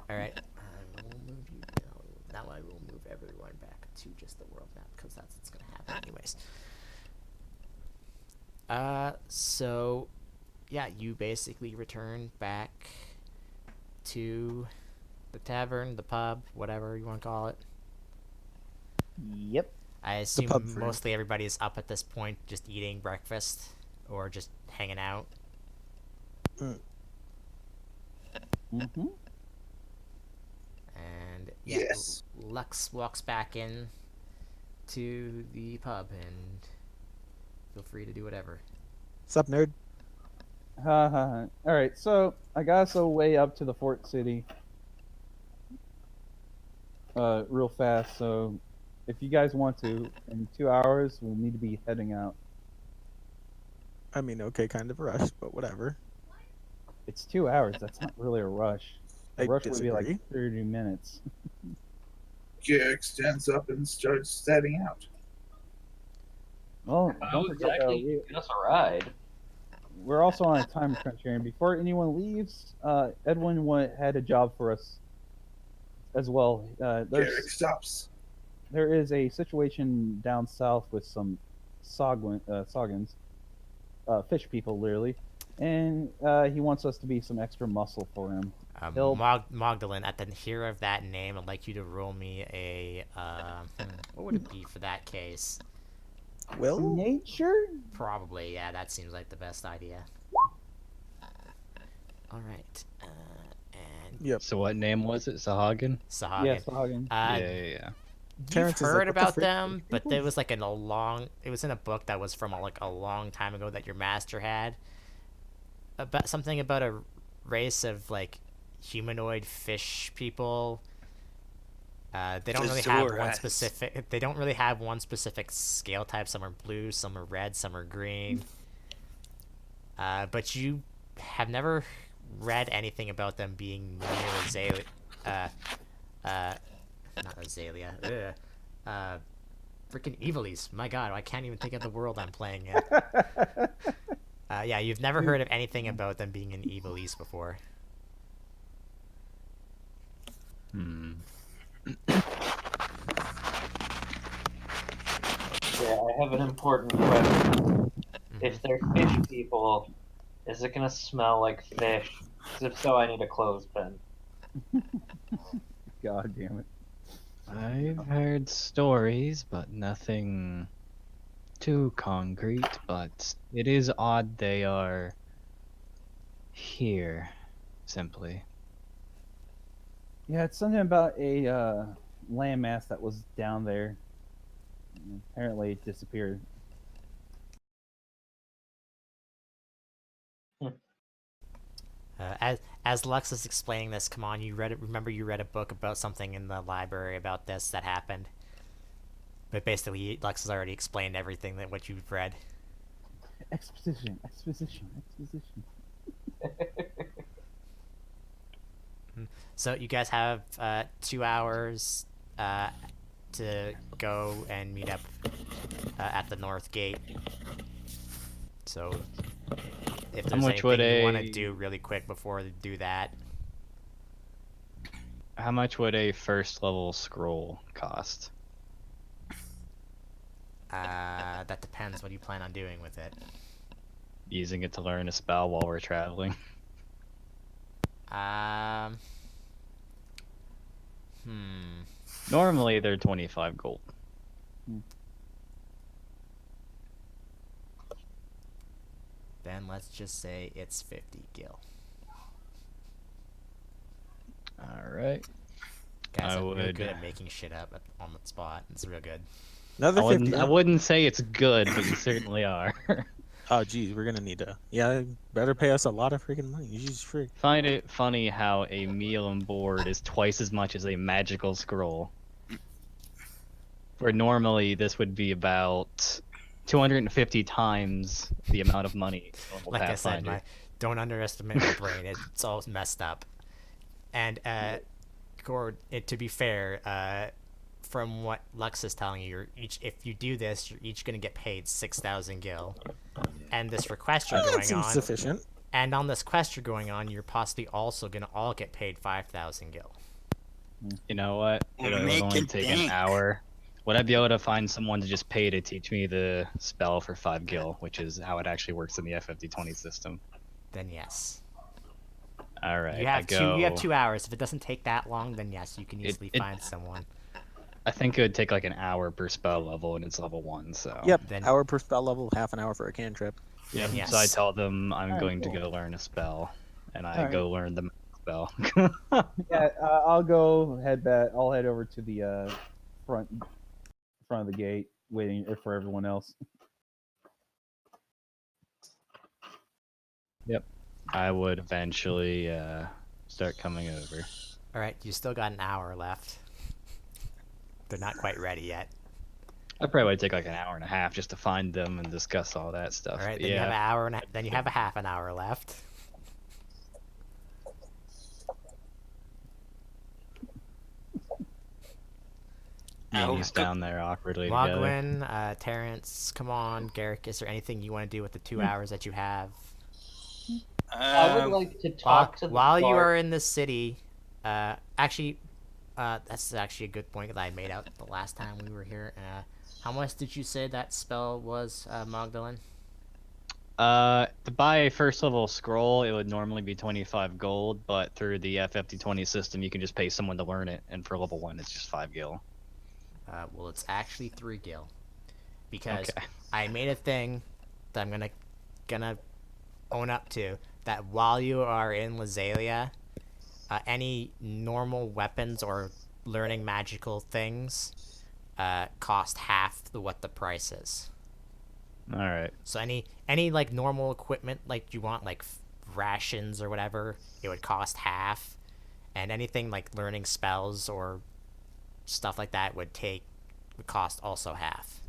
Speaker 1: All right. I will move you. Now I will move everyone back to just the world map because that's what's gonna happen anyways. So, yeah, you basically return back to the tavern, the pub, whatever you want to call it.
Speaker 2: Yep.
Speaker 1: I assume
Speaker 4: pub for
Speaker 1: mostly everybody's up at this point, just eating breakfast or just hanging out.
Speaker 2: Mm-hmm.
Speaker 1: And yeah,
Speaker 7: Yes.
Speaker 1: Lux walks back in to the pub and feel free to do whatever.
Speaker 4: Sup, nerd?
Speaker 2: All right, so I got us way up to the fort city real fast. So if you guys want to, in 2 hours, we'll need to be heading out.
Speaker 4: I mean, okay, kind of a rush, but whatever.
Speaker 2: It's 2 hours. That's not really a rush. A
Speaker 4: I
Speaker 2: rush would be like
Speaker 4: disagree.
Speaker 2: 30 minutes.
Speaker 7: Garrick stands up and starts setting out.
Speaker 2: Well,
Speaker 5: How
Speaker 2: don't forget though,
Speaker 5: exactly give us a ride?
Speaker 2: we're also on a time crunch here. And before anyone leaves, Edwin had a job for us as well.
Speaker 7: Garrick stops.
Speaker 2: There is a situation down south with some Soggins, fish people, literally, and he wants us to be some extra muscle for him.
Speaker 1: Magdalene, at the hear of that name, I'd like you to roll me a what would it be for that case?
Speaker 4: Will?
Speaker 2: Nature?
Speaker 1: Probably, yeah. That seems like the best idea. All right, and
Speaker 4: Yep.
Speaker 3: So what name was it? Sahagin?
Speaker 1: Sahagin.
Speaker 2: Yes, Soggins.
Speaker 3: Yeah.
Speaker 1: You've
Speaker 4: Terrence is like,
Speaker 1: heard
Speaker 4: "What the
Speaker 1: about
Speaker 4: frick,
Speaker 1: them,
Speaker 4: fish
Speaker 1: but
Speaker 4: people?"
Speaker 1: it was like it was in a book that was from like a long time ago that your master had. About something about a race of like humanoid fish people. They don't really have one
Speaker 6: Zoras.
Speaker 1: specific. They don't really have one specific scale type. Some are blue, some are red, some are green. But you have never read anything about them being near Azalea. Not Azalea. Freaking Evilies. My God, I can't even think of the world I'm playing in. Yeah, you've never heard of anything about them being in Evilies before.
Speaker 5: Yeah, I have an important question. If they're fish people, is it gonna smell like fish? 'Cause if so, I need a clothespin.
Speaker 2: God damn it.
Speaker 3: I've heard stories, but nothing too concrete. But it is odd they are here, simply.
Speaker 2: Yeah, it's something about a landmass that was down there. Apparently, it disappeared.
Speaker 1: As Lux is explaining this, come on, you read it. Remember, you read a book about something in the library about this that happened. But basically, Lux has already explained everything that what you've read.
Speaker 2: Exposition.
Speaker 1: So you guys have 2 hours to go and meet up at the North Gate. So If
Speaker 3: How
Speaker 1: there's
Speaker 3: much would
Speaker 1: anything you want to
Speaker 3: a-
Speaker 1: do really quick before you do that.
Speaker 3: How much would a first level scroll cost?
Speaker 1: That depends. What do you plan on doing with it?
Speaker 3: Using it to learn a spell while we're traveling.
Speaker 1: Um.
Speaker 3: Normally they're 25 gold.
Speaker 1: Then let's just say it's 50 gil.
Speaker 3: Alright.
Speaker 1: Guys,
Speaker 3: I
Speaker 1: I'm real
Speaker 3: would-
Speaker 1: good at making shit up on the spot. It's real good.
Speaker 4: Another 50.
Speaker 3: I wouldn't say it's good, but you certainly are.
Speaker 4: Oh, geez, we're gonna need to. Yeah, better pay us a lot of freaking money. Jesus freak.
Speaker 3: Find it funny how a meal and board is twice as much as a magical scroll. Where normally this would be about 250 times the amount of money. a normal
Speaker 1: Like I said,
Speaker 3: Pathfinder.
Speaker 1: don't underestimate my brain. It's all messed up. And Gord, to be fair, from what Lux is telling you, if you do this, you're each gonna get paid 6,000 gil. And this request you're
Speaker 4: That
Speaker 1: going
Speaker 4: seems
Speaker 1: on,
Speaker 4: sufficient.
Speaker 1: and on this quest you're going on, you're possibly also gonna all get paid 5,000 gil.
Speaker 3: You know what?
Speaker 6: We're
Speaker 3: It would only
Speaker 6: making
Speaker 3: take an
Speaker 6: bank.
Speaker 3: hour. Would I be able to find someone to just pay to teach me the spell for 5 gil, which is how it actually works in the FFD20 system?
Speaker 1: Then yes.
Speaker 3: Alright,
Speaker 1: You have you have 2 hours. If it doesn't take that long, then yes, you can easily find someone.
Speaker 3: I think it would take like an hour per spell level, and it's level 1, so...
Speaker 4: Yep,
Speaker 1: Then-
Speaker 4: hour per spell level, half an hour for a cantrip.
Speaker 3: Yeah,
Speaker 1: Yes.
Speaker 3: so I tell them I'm
Speaker 2: Alright,
Speaker 3: going
Speaker 2: cool.
Speaker 3: to go learn a spell, and I
Speaker 2: Alright.
Speaker 3: go learn the spell.
Speaker 2: Yeah, I'll go head back. I'll head over to the front of the gate, waiting for everyone else.
Speaker 3: I would eventually start coming over.
Speaker 1: Alright, you still got an hour left. They're not quite ready yet.
Speaker 3: I probably would take like an hour and a half just to find them and discuss all that stuff.
Speaker 1: Alright,
Speaker 3: but
Speaker 1: then you have an
Speaker 3: yeah,
Speaker 1: hour and then you have a half an hour left.
Speaker 3: Mimi's down there awkwardly together.
Speaker 1: Logwin, Terrence, come on, Garrick, is there anything you want to do with the 2 hours that you have?
Speaker 5: I would like to talk to the
Speaker 1: While you
Speaker 5: bar-
Speaker 1: are in the city, actually, that's actually a good point that I made out the last time we were here. How much did you say that spell was, Magdalene?
Speaker 3: To buy a first level scroll, it would normally be 25 gold, but through the FFD20 system, you can just pay someone to learn it, and for level 1, it's just 5 gil.
Speaker 1: Well, it's actually 3 gil. Because
Speaker 3: Okay.
Speaker 1: I made a thing that I'm gonna own up to, that while you are in Lazalia, any normal weapons or learning magical things cost half what the price is.
Speaker 3: Alright.
Speaker 1: So any like normal equipment like you want, like rations or whatever, it would cost half, and anything like learning spells or stuff like that would cost also half.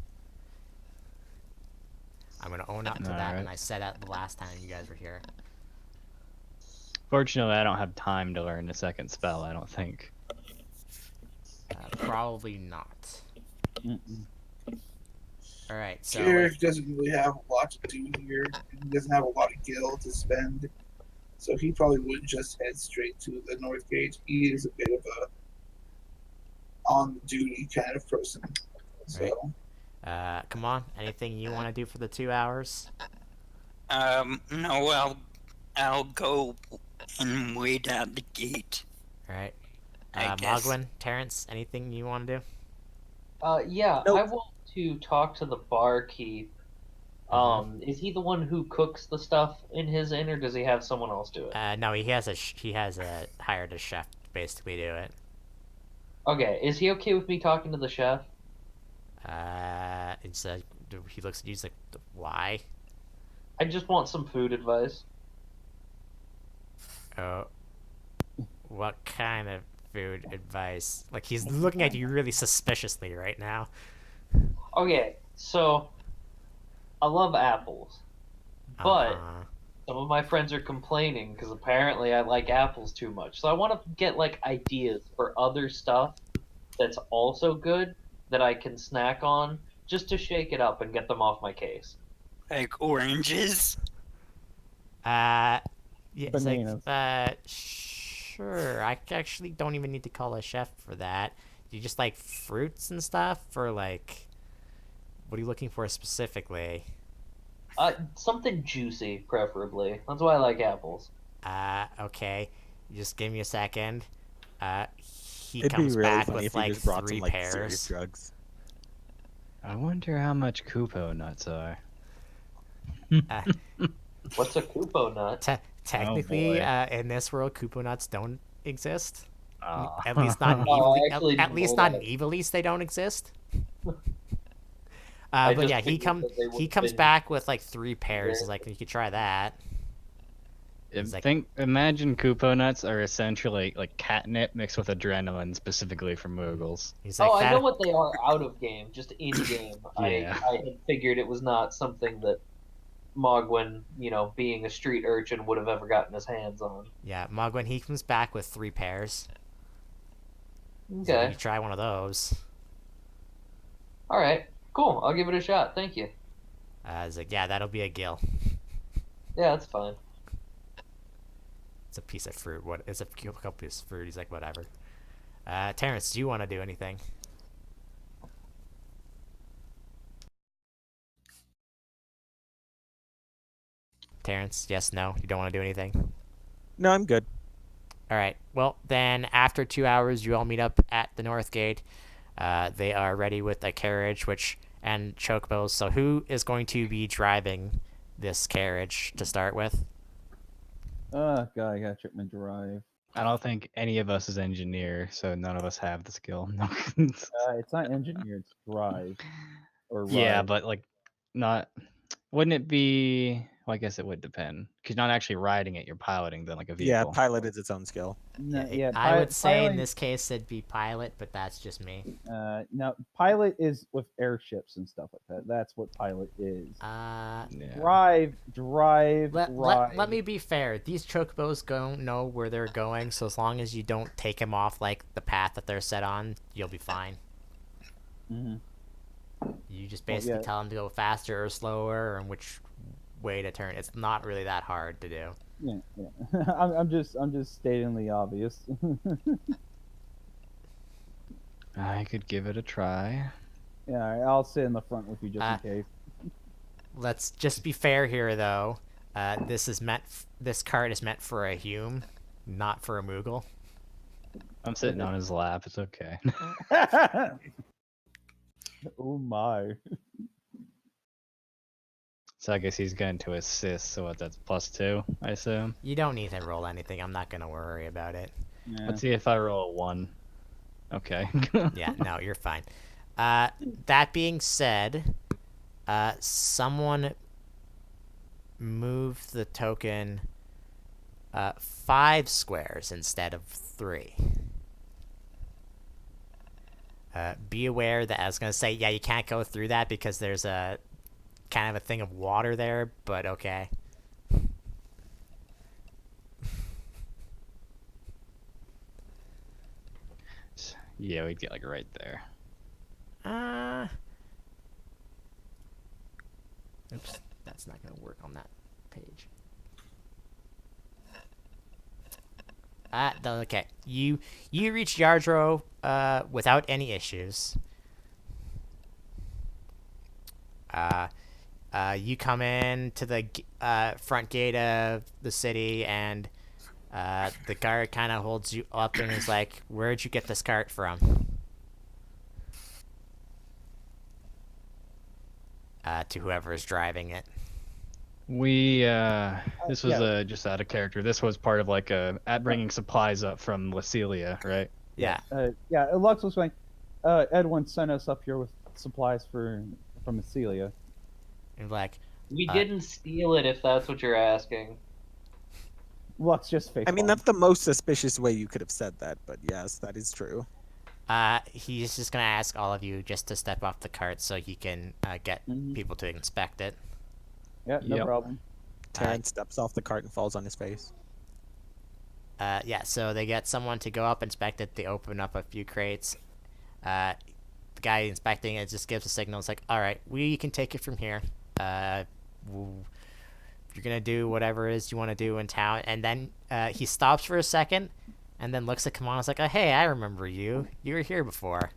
Speaker 1: I'm gonna own up to that,
Speaker 3: Alright.
Speaker 1: and I said that the last time you guys were here.
Speaker 3: Fortunately, I don't have time to learn a second spell, I don't think.
Speaker 1: Probably not.
Speaker 2: Mm-mm.
Speaker 1: All right, so
Speaker 7: Jarek doesn't really have a lot to do here. He doesn't have a lot of gil to spend. So he probably wouldn't just head straight to the North Gate. He is a bit of a on-duty kind of person. So
Speaker 1: come on, anything you want to do for the 2 hours?
Speaker 6: No, I'll go and wait at the gate.
Speaker 1: All right,
Speaker 6: I guess.
Speaker 1: Mogwin, Terrence, anything you want to do?
Speaker 5: Yeah,
Speaker 4: Nope.
Speaker 5: I want to talk to the barkeep. Is he the one who cooks the stuff in his inn, or does he have someone else do it?
Speaker 1: No, he has hired a chef to basically do it.
Speaker 5: Okay, is he okay with me talking to the chef?
Speaker 1: It's he looks at you, he's like, why?
Speaker 5: I just want some food advice.
Speaker 1: Oh, what kind of food advice? Like, he's looking at you really suspiciously right now.
Speaker 5: Okay, so I love apples, but
Speaker 1: Uh-huh.
Speaker 5: some of my friends are complaining because apparently I like apples too much. So I want to get like ideas for other stuff that's also good that I can snack on just to shake it up and get them off my case.
Speaker 6: Like oranges?
Speaker 1: Yeah, it's like,
Speaker 2: Bananas.
Speaker 1: sure. I actually don't even need to call a chef for that. Do you just like fruits and stuff, or like, what are you looking for specifically?
Speaker 5: Something juicy, preferably. That's why I like apples.
Speaker 1: Okay. You just give me a second. He
Speaker 4: It'd be
Speaker 1: comes
Speaker 4: really
Speaker 1: back
Speaker 4: funny
Speaker 1: with
Speaker 4: if you
Speaker 1: like
Speaker 4: just brought some
Speaker 1: 3
Speaker 4: like serious
Speaker 1: pears.
Speaker 4: drugs.
Speaker 3: I wonder how much Kupo nuts are.
Speaker 1: Uh,
Speaker 5: What's a kupo nut?
Speaker 1: Technically,
Speaker 3: boy.
Speaker 1: in this world, Koopa nuts don't exist.
Speaker 3: Oh.
Speaker 1: At least not in
Speaker 5: Oh, I
Speaker 1: evil.
Speaker 5: actually
Speaker 1: At
Speaker 5: didn't
Speaker 1: least
Speaker 5: know
Speaker 1: not in
Speaker 5: that.
Speaker 1: Evilise, they don't exist.
Speaker 5: I
Speaker 1: But
Speaker 5: just
Speaker 1: yeah,
Speaker 5: figured that they would
Speaker 1: he
Speaker 5: have
Speaker 1: comes
Speaker 5: been
Speaker 1: back with like 3 pears. He's
Speaker 5: rare.
Speaker 1: like, you could try that. He's like,
Speaker 3: Imagine Kupo nuts are essentially like catnip mixed with adrenaline specifically for Moogles.
Speaker 1: he's
Speaker 5: Oh,
Speaker 1: like
Speaker 5: I know
Speaker 1: that.
Speaker 5: what they are out of game, just in game.
Speaker 3: Yeah.
Speaker 5: I had figured it was not something that Mogwin, being a street urchin, would have ever gotten his hands on.
Speaker 1: Yeah, Mogwin, he comes back with 3 pears. He's like, you
Speaker 5: Okay.
Speaker 1: could try one of those.
Speaker 5: All right. Cool. I'll give it a shot. Thank you.
Speaker 1: He's like, yeah, that'll be a gill.
Speaker 5: Yeah, that's fine.
Speaker 1: It's a piece of fruit. What? It's a couple pieces of fruit. He's like, whatever. Terrence, do you want to do anything? Terrence, yes, no, you don't want to do anything.
Speaker 4: No, I'm good.
Speaker 1: All right. Well, then after 2 hours, you all meet up at the North Gate. They are ready with a carriage, and chocobos. So who is going to be driving this carriage to start with?
Speaker 2: God, I gotta check my drive.
Speaker 3: I don't think any of us is engineer, so none of us have the skill.
Speaker 2: It's not engineer, it's drive or
Speaker 3: Yeah,
Speaker 2: ride.
Speaker 3: but like, not. Wouldn't it be? Well, I guess it would depend, because you're not actually riding it; you're piloting then like a
Speaker 4: Yeah,
Speaker 3: vehicle.
Speaker 4: pilot is its own skill.
Speaker 2: No,
Speaker 1: Yeah,
Speaker 2: yeah,
Speaker 1: I would say in
Speaker 2: piloting.
Speaker 1: this case it'd be pilot, but that's just me.
Speaker 2: No, pilot is with airships and stuff like that. That's what pilot is.
Speaker 1: Uh,
Speaker 3: Yeah.
Speaker 2: Drive,
Speaker 1: let
Speaker 2: ride.
Speaker 1: me be fair. These chocobos don't know where they're going, so as long as you don't take them off like the path that they're set on, you'll be fine.
Speaker 2: Mhm.
Speaker 1: You just basically
Speaker 2: yeah.
Speaker 1: tell them to go faster or slower, and which way to turn. It's not really that hard to do.
Speaker 2: Yeah. I'm just stating the obvious.
Speaker 3: I could give it a try.
Speaker 2: Yeah, I'll sit in the front with you just in case.
Speaker 1: Let's just be fair here, though. This cart is meant for a Hume, not for a Moogle.
Speaker 3: I'm sitting on his lap. It's okay.
Speaker 2: Oh my.
Speaker 3: So I guess he's going to assist. So what? That's +2, I assume.
Speaker 1: You don't need to roll anything. I'm not gonna worry about it.
Speaker 2: Yeah.
Speaker 3: Let's see if I roll a 1. Okay.
Speaker 1: Yeah, no, you're fine. That being said, someone move the token 5 squares instead of 3. Be aware that I was gonna say, yeah, you can't go through that because there's a kind of a thing of water there, but okay.
Speaker 3: Yeah, we'd get like right there.
Speaker 1: Oops, that's not gonna work on that page. Okay. You reach Yardro without any issues. You come in to the front gate of the city, and the guard kind of holds you up and is like, "Where'd you get this cart from?" To whoever is driving it.
Speaker 3: We this was
Speaker 2: yeah.
Speaker 3: just out of character. This was part of like at bringing supplies up from Lacelia, right?
Speaker 1: Yeah.
Speaker 2: Yeah. Lux was saying, Edwin sent us up here with supplies from Celia.
Speaker 1: And like,
Speaker 5: We didn't steal it, if that's what you're asking.
Speaker 2: Lux just face.
Speaker 4: I mean, that's the most suspicious way you could have said that, but yes, that is true.
Speaker 1: he's just gonna ask all of you just to step off the cart so he can get people to inspect it.
Speaker 2: Yeah, no
Speaker 3: Yep.
Speaker 2: problem.
Speaker 4: Terrence steps off the cart and falls on his face.
Speaker 1: Yeah, so they get someone to go up, inspect it. They open up a few crates. The guy inspecting it just gives a signal. It's like, all right, we can take it from here. you're gonna do whatever it is you want to do in town. And then he stops for a second, and then looks at Kamana's like, oh, hey, I remember you. You were here before.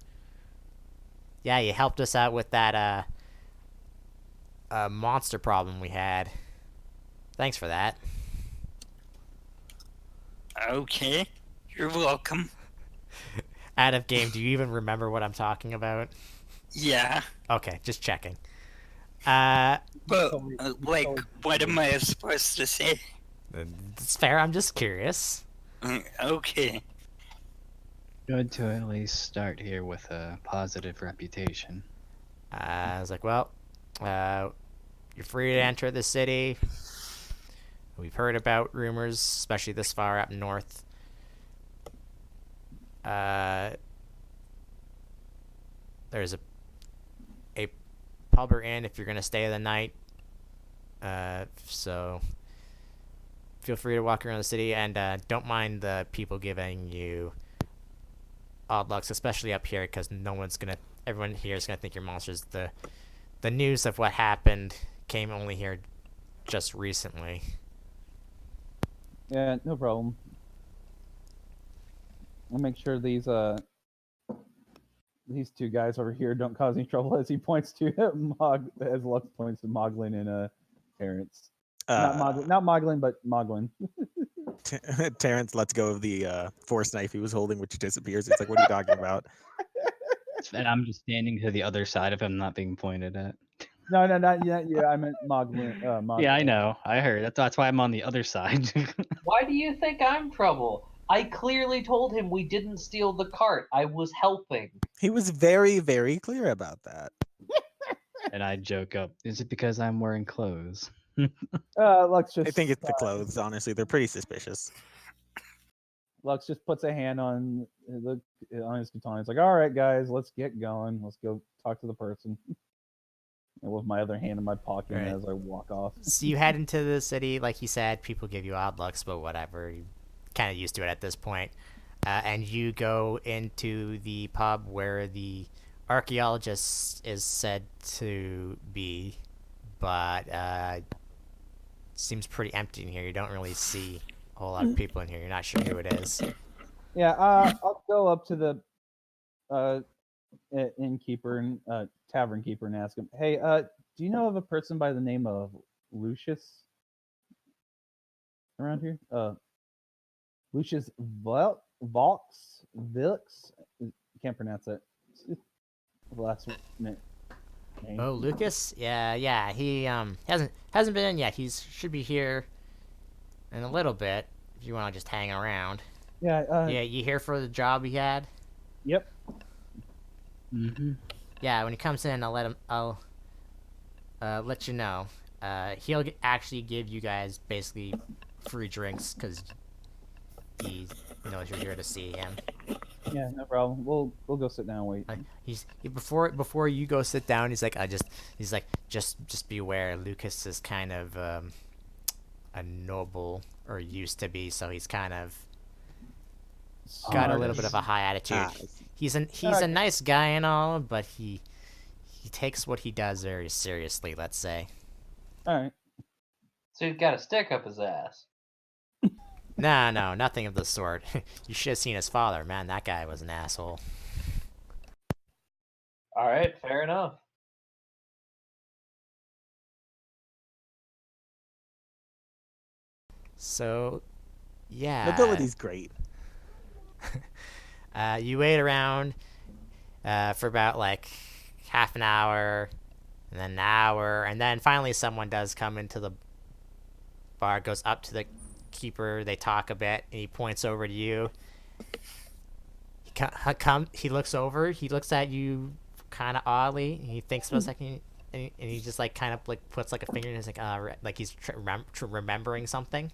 Speaker 1: Yeah, you helped us out with that monster problem we had. Thanks for that.
Speaker 6: Okay, you're welcome.
Speaker 1: Out of game, do you even remember what I'm talking about?
Speaker 6: Yeah,
Speaker 1: Okay, just checking.
Speaker 6: but
Speaker 2: Totally-
Speaker 6: what am I supposed to say?
Speaker 1: It's fair. I'm just curious.
Speaker 6: Okay.
Speaker 3: Good to at least start here with a positive reputation.
Speaker 1: I was like, well, you're free to enter the city. We've heard about rumors, especially this far up north. There's a pub or inn if you're gonna stay the night. So feel free to walk around the city, and don't mind the people giving you odd lucks, especially up here, because everyone here is gonna think you're monsters. The news of what happened came only here just recently.
Speaker 2: Yeah, no problem. I'll make sure these two guys over here don't cause any trouble, as he points to as Lux points to Moglin and Terrence. Not Moglin, but Moglin.
Speaker 4: Terrence lets go of the force knife he was holding, which disappears. It's like, what are you talking about?
Speaker 3: And I'm just standing to the other side of him, not being pointed at.
Speaker 2: No, not yet. Yeah, I meant Moglin.
Speaker 3: Yeah, I know. I heard. That's why I'm on the other side.
Speaker 5: Why do you think I'm trouble? I clearly told him we didn't steal the cart. I was helping.
Speaker 4: He was very, very clear about that.
Speaker 3: And I joke up, is it because I'm wearing clothes?
Speaker 2: Lux just.
Speaker 4: I think it's the clothes. Honestly, they're pretty suspicious.
Speaker 2: Lux just puts a hand on his katana. It's like, all right, guys, let's get going. Let's go talk to the person. And with my other hand in my pocket
Speaker 1: Right.
Speaker 2: as I walk off.
Speaker 1: So you head into the city, like you said. People give you odd lucks, but whatever. You're kind of used to it at this point. And you go into the pub where the archaeologist is said to be, but seems pretty empty in here. You don't really see a whole lot of people in here. You're not sure who it is.
Speaker 2: Yeah, I'll go up to the innkeeper and tavern keeper and ask him, hey, do you know of a person by the name of Lucius around here? Lucius Vilks? Can't pronounce it. The last name.
Speaker 1: Oh, Lucas? Yeah. He hasn't been in yet. Should be here in a little bit. If you want to just hang around.
Speaker 2: Yeah.
Speaker 1: Yeah, you here for the job he had?
Speaker 2: Yep.
Speaker 3: Mm-hmm.
Speaker 1: Yeah, when he comes in, I'll let you know. He'll actually give you guys basically free drinks because he knows you're here to see him.
Speaker 2: Yeah, no problem. We'll go sit down and wait.
Speaker 1: Before you go sit down, he's like, just beware. Lucas is kind of a noble, or used to be, so he's kind of got a little bit of a high attitude. He's a nice guy and all, but he takes what he does very seriously, let's say.
Speaker 2: All right.
Speaker 5: So he's got a stick up his ass.
Speaker 1: No, nothing of the sort. You should have seen his father. Man, that guy was an asshole.
Speaker 5: All right, fair enough.
Speaker 1: So, yeah.
Speaker 4: Nobility's great.
Speaker 1: You wait around for about like half an hour, and then an hour, and then finally someone does come into the bar, goes up to the keeper, they talk a bit, and he points over to you. He looks over, he looks at you kind of oddly, and he thinks for a second, and he just like kind of like puts like a finger in his like he's remembering something.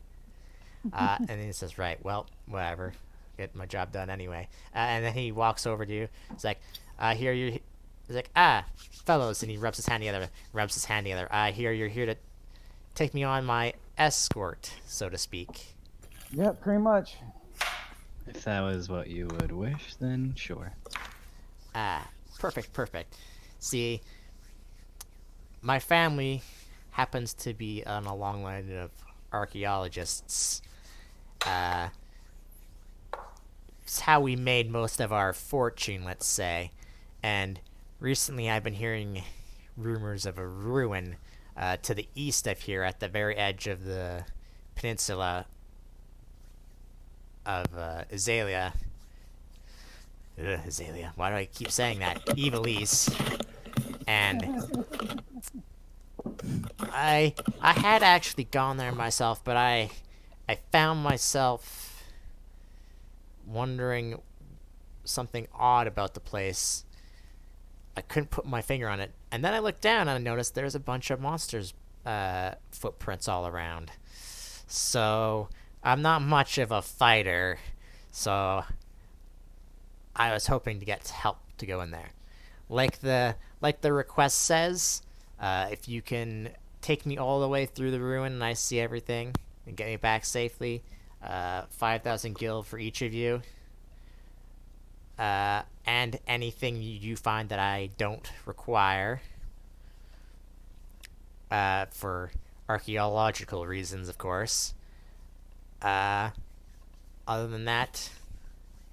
Speaker 1: And then he says, right, well, whatever. Get my job done anyway. And then he walks over to you. He's like, here you. He's like, fellows, and he rubs his hand together. I hear you're here to take me on my escort, so to speak.
Speaker 2: Yeah, pretty much.
Speaker 3: If that was what you would wish, then sure.
Speaker 1: Perfect. See, my family, happens to be on a long line of archaeologists. It's how we made most of our fortune, let's say. And recently I've been hearing rumors of a ruin to the east of here at the very edge of the peninsula of Azalea. Azalea. Why do I keep saying that? Evilise. And I had actually gone there myself, but I found myself wondering something odd about the place. I couldn't put my finger on it. And then I looked down and I noticed there's a bunch of monsters' footprints all around. So I'm not much of a fighter, so I was hoping to get help to go in there. Like the request says, if you can take me all the way through the ruin and I see everything and get me back safely, 5,000 gil for each of you. And anything you find that I don't require, for archaeological reasons, of course. Other than that,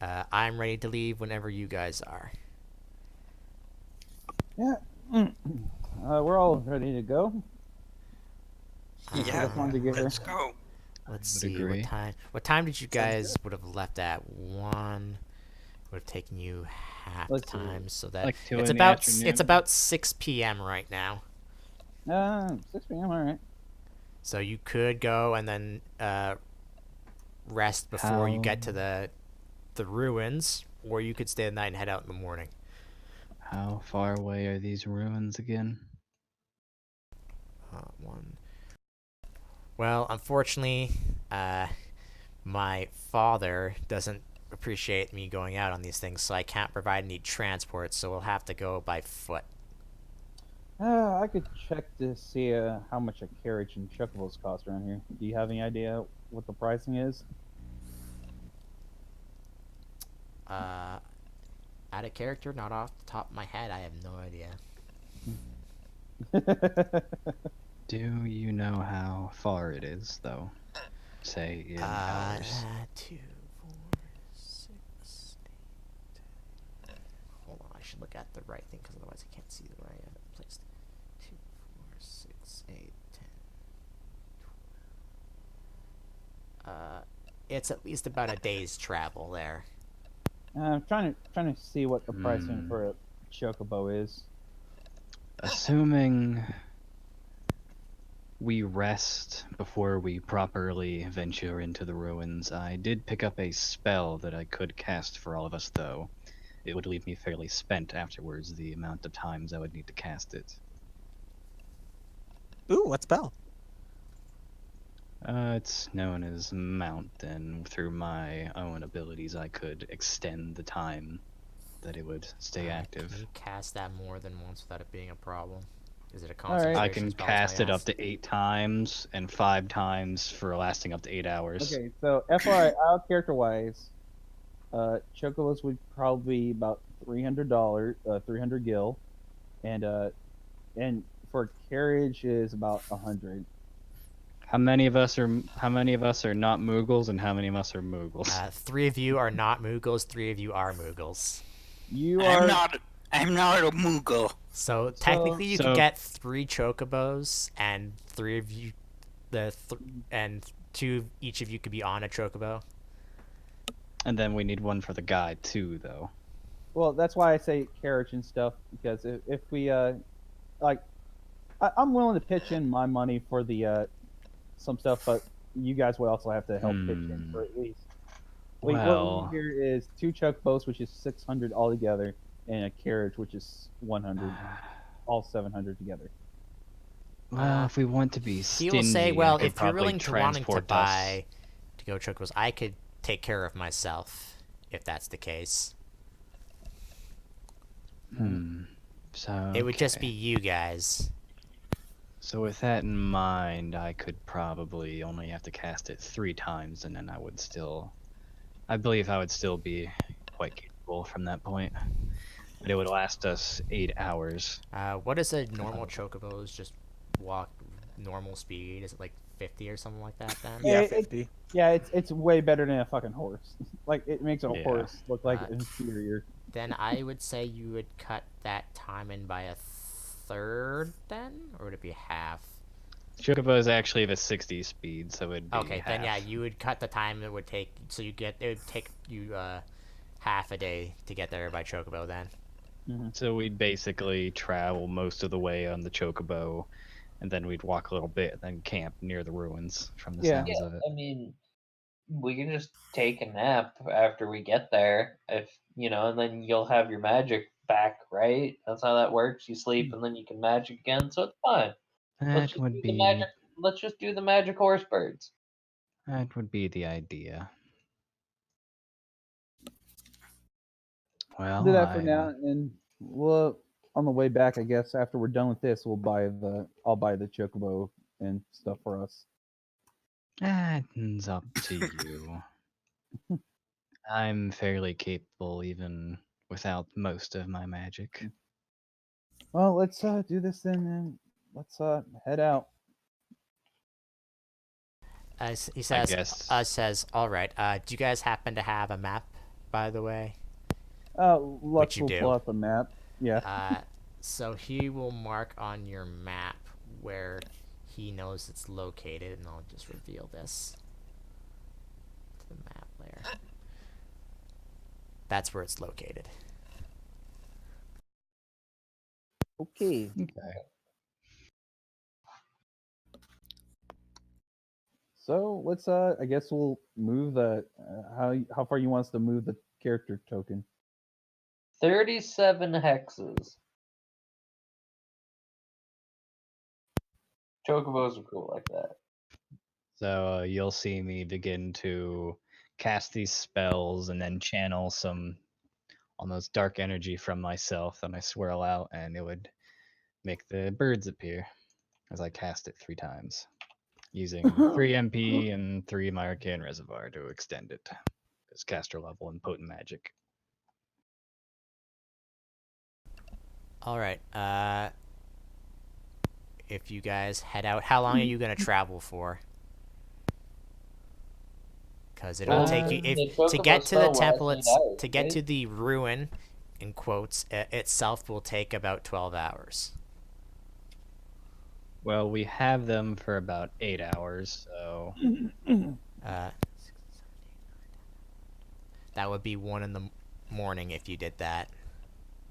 Speaker 1: I'm ready to leave whenever you guys are.
Speaker 2: Yeah. We're all ready to go.
Speaker 6: Yeah,
Speaker 2: One together.
Speaker 6: let's go.
Speaker 1: Let's
Speaker 3: Would
Speaker 1: see,
Speaker 3: agree.
Speaker 1: what time did you guys would have left at? 1 would have taken you half the
Speaker 2: Let's see.
Speaker 1: time, so that
Speaker 3: Like 2
Speaker 1: it's
Speaker 3: in the
Speaker 1: about
Speaker 3: afternoon?
Speaker 1: it's about 6 p.m. right now.
Speaker 2: 6 p.m. All right.
Speaker 1: So you could go and then rest before you get to the ruins, or you could stay the night and head out in the morning.
Speaker 3: How far away are these ruins again?
Speaker 1: One. Well, unfortunately, my father doesn't appreciate me going out on these things, so I can't provide any transport, so we'll have to go by foot.
Speaker 2: I could check to see how much a carriage and chocobos cost around here. Do you have any idea what the pricing is?
Speaker 1: Out of character, not off the top of my head, I have no idea.
Speaker 3: Do you know how far it is, though? Say in hours.
Speaker 1: 2, 4, 6, 8, 10. Hold on, I should look at the right thing, because otherwise I can't see where I have it placed. 2, 4, 6, 8, 10. It's at least about a day's travel there.
Speaker 2: I'm trying to see what the pricing for a chocobo is.
Speaker 3: Assuming we rest before we properly venture into the ruins, I did pick up a spell that I could cast for all of us, though. It would leave me fairly spent afterwards, the amount of times I would need to cast it.
Speaker 4: Ooh, what spell?
Speaker 3: It's known as Mount, and through my own abilities I could extend the time that it would stay active.
Speaker 1: Can you cast that more than once without it being a problem? Is it a
Speaker 2: All right.
Speaker 1: concentration
Speaker 3: I can
Speaker 1: spell,
Speaker 3: cast
Speaker 1: I
Speaker 3: it up
Speaker 1: asked?
Speaker 3: to 8 times, and 5 times for lasting up to 8 hours.
Speaker 2: Okay, so FYI, out character wise, chocobos would probably be about $300, 300 gil, and for carriage is about 100.
Speaker 3: How many of us are not Moogles, and how many of us are Moogles?
Speaker 1: 3 of you are not Moogles, 3 of you are Moogles.
Speaker 2: You are
Speaker 6: I'm not a Moogle.
Speaker 1: So technically, you
Speaker 3: So-
Speaker 1: can get 3 chocobos, and 3 of you, and 2 each of you could be on a chocobo.
Speaker 3: And then we need one for the guy too, though.
Speaker 2: well. That's why I say carriage and stuff, because if we like, I'm willing to pitch in my money for the some stuff, but you guys would also have to help pitch in for at least. What
Speaker 3: Well-
Speaker 2: we need here is 2 chocobos, which is 600 altogether, and a carriage, which is 100, all 700 together.
Speaker 3: Well, if we want to be
Speaker 1: He
Speaker 3: stingy,
Speaker 1: will say,
Speaker 3: I
Speaker 1: "Well,
Speaker 3: could
Speaker 1: if you're
Speaker 3: probably
Speaker 1: willing to wanting to
Speaker 3: transport us.
Speaker 1: buy to go chocobos, I could take care of myself, if that's the case.
Speaker 3: So
Speaker 1: It would just
Speaker 3: okay.
Speaker 1: be you guys."
Speaker 3: So with that in mind, I could probably only have to cast it 3 times, and then I believe I would still be quite capable from that point. But it would last us 8 hours.
Speaker 1: What is a normal chocobo's just walk normal speed? Is it like 50 or something like that then?
Speaker 4: Yeah,
Speaker 2: It-
Speaker 4: 50.
Speaker 2: Yeah, it's way better than a fucking horse. Like it makes a
Speaker 3: Yeah.
Speaker 2: horse look like
Speaker 1: Uh,
Speaker 2: inferior.
Speaker 1: Then I would say you would cut that time in by a third then? Or would it be half?
Speaker 3: Chocobos actually have a 60 speed, so it'd be
Speaker 1: Okay, then yeah,
Speaker 3: half.
Speaker 1: you would cut the time it would take, so it would take you half a day to get there by Chocobo then.
Speaker 3: So we'd basically travel most of the way on the Chocobo, and then we'd walk a little bit, and then camp near the ruins from the
Speaker 2: Yeah.
Speaker 3: sounds of it.
Speaker 5: I mean, we can just take a nap after we get there, if and then you'll have your magic back, right? That's how that works. You sleep and then you can magic again, so it's fine.
Speaker 3: That would
Speaker 5: The
Speaker 3: be
Speaker 5: magic. Let's just do the magic horse birds.
Speaker 3: the idea.
Speaker 2: We'll
Speaker 3: Well,
Speaker 2: do that for now, and we'll on the way back, I guess after we're done with this, I'll buy the chocobo and stuff for us.
Speaker 3: That's up to you. I'm fairly capable even without most of my magic.
Speaker 2: Well, let's do this then, and let's head out.
Speaker 1: He
Speaker 3: I
Speaker 1: says,
Speaker 3: guess.
Speaker 1: all right. Do you guys happen to have a map, by the way?
Speaker 2: Lux
Speaker 1: you
Speaker 2: will
Speaker 1: do.
Speaker 2: pull up a map. Yeah.
Speaker 1: So he will mark on your map where he knows it's located, and I'll just reveal this to the map layer. That's where it's located.
Speaker 2: Okay.
Speaker 3: Okay.
Speaker 2: So let's I guess we'll move the how far you want us to move the character token.
Speaker 5: 37 hexes. Chocobos are cool like that.
Speaker 3: So you'll see me begin to cast these spells and then channel some almost dark energy from myself that I swirl out, and it would make the birds appear as I cast it 3 times, using 3 MP and 3 my Arcane Reservoir to extend it as caster level and potent magic.
Speaker 1: All right. If you guys head out, how long are you gonna travel for? Because it'll take you to get to the temple. To get to the ruin, in quotes, itself will take about 12 hours.
Speaker 3: Well, we have them for about 8 hours, so
Speaker 1: That would be 1 in the morning if you did that.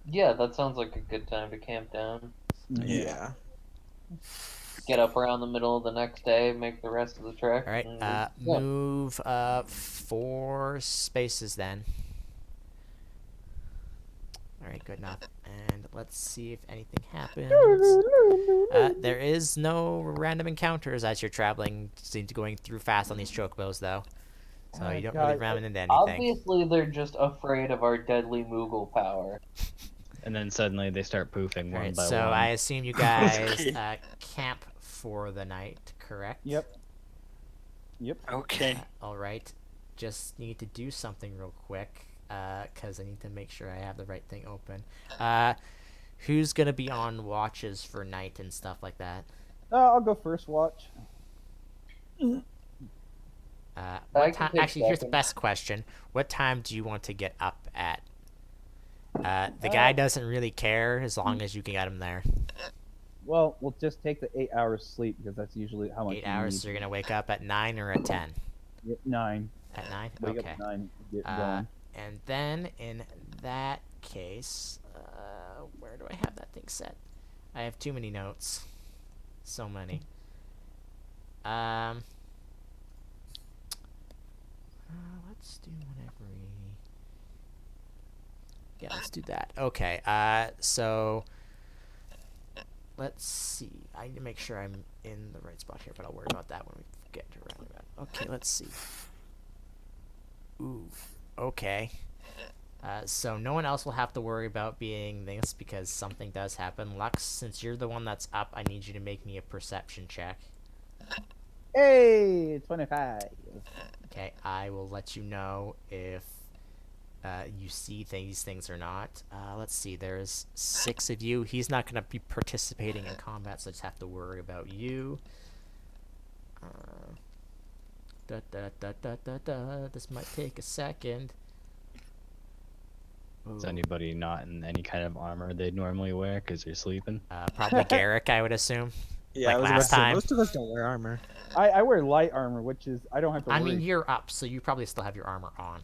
Speaker 5: Yeah, that sounds like a good time to camp down.
Speaker 4: Yeah.
Speaker 5: Get up around the middle of the next day, make the rest of the trek.
Speaker 1: All right. Move 4 spaces then. All right, good enough. And let's see if anything happens. There is no random encounters as you're traveling. Seems to going through fast on these chocobos, though. So you don't really run into anything.
Speaker 5: Obviously, they're just afraid of our deadly Moogle power.
Speaker 3: and then suddenly they start poofing one
Speaker 1: Alright,
Speaker 3: by
Speaker 1: so
Speaker 3: one.
Speaker 1: I assume you guys camp for the night, correct?
Speaker 2: Yep.
Speaker 6: Okay.
Speaker 1: Alright. Just need to do something real quick, because I need to make sure I have the right thing open. Who's gonna be on watches for night and stuff like that?
Speaker 2: I'll go first watch.
Speaker 1: What time? Actually, here's the best question. What time do you want to get up at? The guy doesn't really care as long as you can get him there.
Speaker 2: Well, we'll just take the 8 hours sleep because that's usually how much.
Speaker 1: 8 hours. So you're gonna wake up at 9 or at 10?
Speaker 2: 9.
Speaker 1: At 9.
Speaker 2: Wake
Speaker 1: Okay.
Speaker 2: up at 9. Get going.
Speaker 1: And then in that case, where do I have that thing set? I have too many notes. So many. Let's do whatever. Yeah, let's do that. Okay. So let's see. I need to make sure I'm in the right spot here, but I'll worry about that when we get to roundabout. Okay, let's see. Ooh. Okay. So no one else will have to worry about being this because something does happen. Lux, since you're the one that's up, I need you to make me a perception check.
Speaker 2: Hey, 25.
Speaker 1: Okay, I will let you know if you see these things or not. Let's see, there's 6 of you. He's not going to be participating in combat, so I just have to worry about you. This might take a second.
Speaker 3: Is
Speaker 1: Ooh.
Speaker 3: anybody not in any kind of armor they'd normally wear because they're sleeping?
Speaker 1: Probably Garrick, I would assume.
Speaker 4: Yeah,
Speaker 1: Like
Speaker 4: I was about
Speaker 1: last
Speaker 4: to say,
Speaker 1: time.
Speaker 4: most of us don't wear armor.
Speaker 2: I wear light armor, which is I don't have to worry.
Speaker 1: I mean, you're up, so you probably still have your armor on.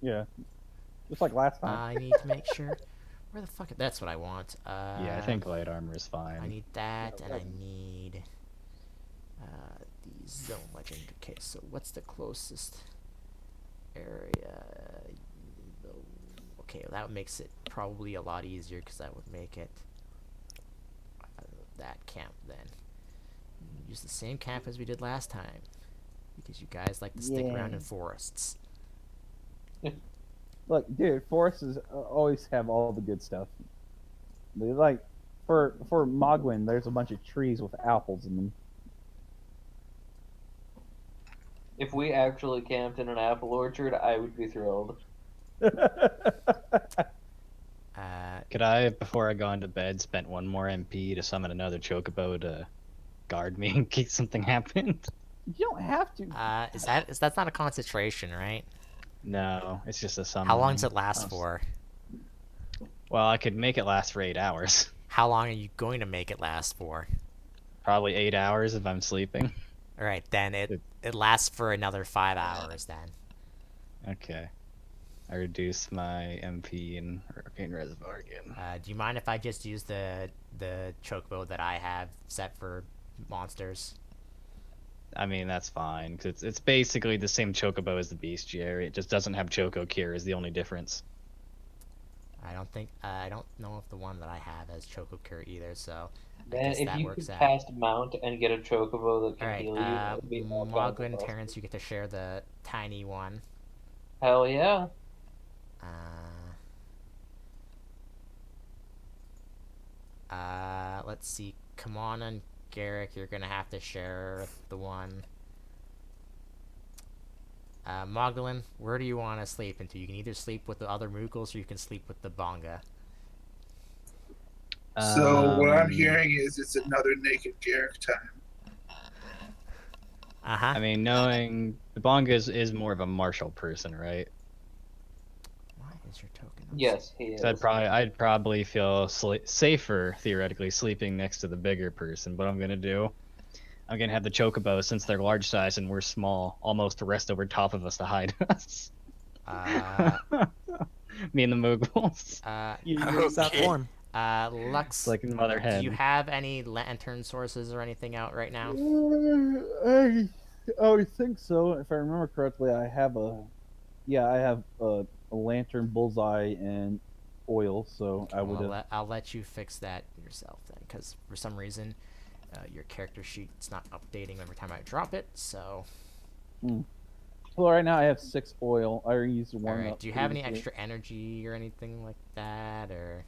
Speaker 2: Yeah, just like last time.
Speaker 1: I need to make sure. Where the fuck? That's what I want.
Speaker 3: Yeah, I think light armor is fine.
Speaker 1: I need that, and I need the zone legend. Okay, so what's the closest area? Okay, well, that makes it probably a lot easier because that would make it that camp then. Use the same camp as we did last time because you guys like to stick around in forests.
Speaker 2: Look, dude, forests always have all the good stuff. They like for Mogwin, there's a bunch of trees with apples in them.
Speaker 5: If we actually camped in an apple orchard, I would be thrilled.
Speaker 3: Could I, before I go into bed, spend one more MP to summon another chocobo to guard me in case something happened?
Speaker 2: You don't have to.
Speaker 1: That's not a concentration, right?
Speaker 3: No, it's just a summon.
Speaker 1: How long does it last for?
Speaker 3: Well, I could make it last for 8 hours.
Speaker 1: How long are you going to make it last for?
Speaker 3: Probably 8 hours if I'm sleeping.
Speaker 1: Alright, then it lasts for another 5 hours then.
Speaker 3: Okay. I reduce my MP in Hurricane Reservoir again.
Speaker 1: Do you mind if I just use the chocobo that I have set for monsters?
Speaker 3: I mean, that's fine, because it's basically the same chocobo as the bestiary. It just doesn't have Choco Cure is the only difference.
Speaker 1: I don't know if the one that I have has Choco Cure either, so I
Speaker 5: Man,
Speaker 1: guess
Speaker 5: if
Speaker 1: that
Speaker 5: you
Speaker 1: works
Speaker 5: could
Speaker 1: out.
Speaker 5: cast Mount and get a chocobo that can
Speaker 1: Alright,
Speaker 5: heal you, that would be all kinds of
Speaker 1: Moglin,
Speaker 5: awesome.
Speaker 1: Terrence, you get to share the tiny one.
Speaker 5: Hell yeah.
Speaker 1: Let's see. Kamana and Garrick, you're gonna have to share the one. Magdalene, where do you want to sleep into? You can either sleep with the other Moogles or you can sleep with the Bonga.
Speaker 7: So what I'm hearing is it's another naked Garrick time.
Speaker 1: Uh-huh.
Speaker 3: I mean, knowing the Bonga is more of a martial person, right?
Speaker 1: Why is your token?
Speaker 5: Yes, he is.
Speaker 3: So I'd probably feel safer theoretically sleeping next to the bigger person. What I'm gonna do, I'm gonna have the chocobo, since they're large size and we're small, almost rest over top of us to hide us. Me and the Moogles.
Speaker 4: You use that form.
Speaker 1: Lux,
Speaker 3: Like in Motherhead.
Speaker 1: do you have any lantern sources or anything out right now?
Speaker 2: I think so. If I remember correctly, I have a lantern, bullseye, and oil. So I would have.
Speaker 1: I'll let you fix that yourself then, because for some reason, your character sheet's not updating every time I drop it. So.
Speaker 2: Well, right now I have 6 oil. I already used 1.
Speaker 1: Alright, do you have any extra energy or anything like that, or?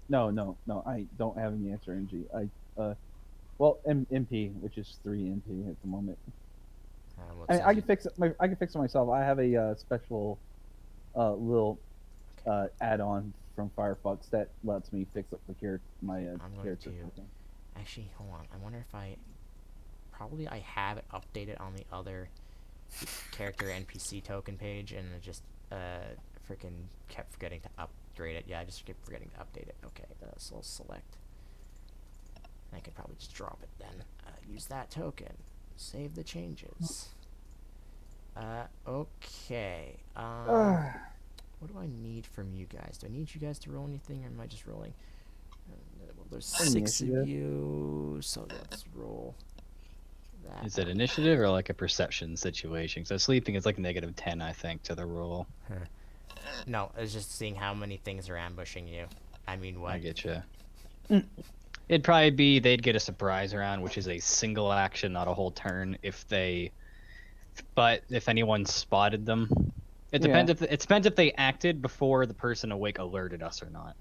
Speaker 2: No. I don't have any extra energy. Well, MP, which is 3 MP at the moment. I can fix it. I can fix it myself. I have a special little add-on from Firefox that lets me fix up the my character.
Speaker 1: Actually, hold on. I wonder if probably I have it updated on the other character NPC token page, and I just freaking kept forgetting to upgrade it. Yeah, I just kept forgetting to update it. Okay, so I'll select. I can probably just drop it then. Use that token. Save the changes. Okay. What do I need from you guys? Do I need you guys to roll anything, or am I just rolling? Well, there's 6 of you, so let's roll that.
Speaker 3: Is it initiative or like a perception situation? So sleeping is like -10, I think, to the roll.
Speaker 1: No, it's just seeing how many things are ambushing you. I mean, what?
Speaker 3: I get you. It'd probably be they'd get a surprise round, which is a single action, not a whole turn. But if anyone spotted them, it depends if they acted before the person awake alerted us or not.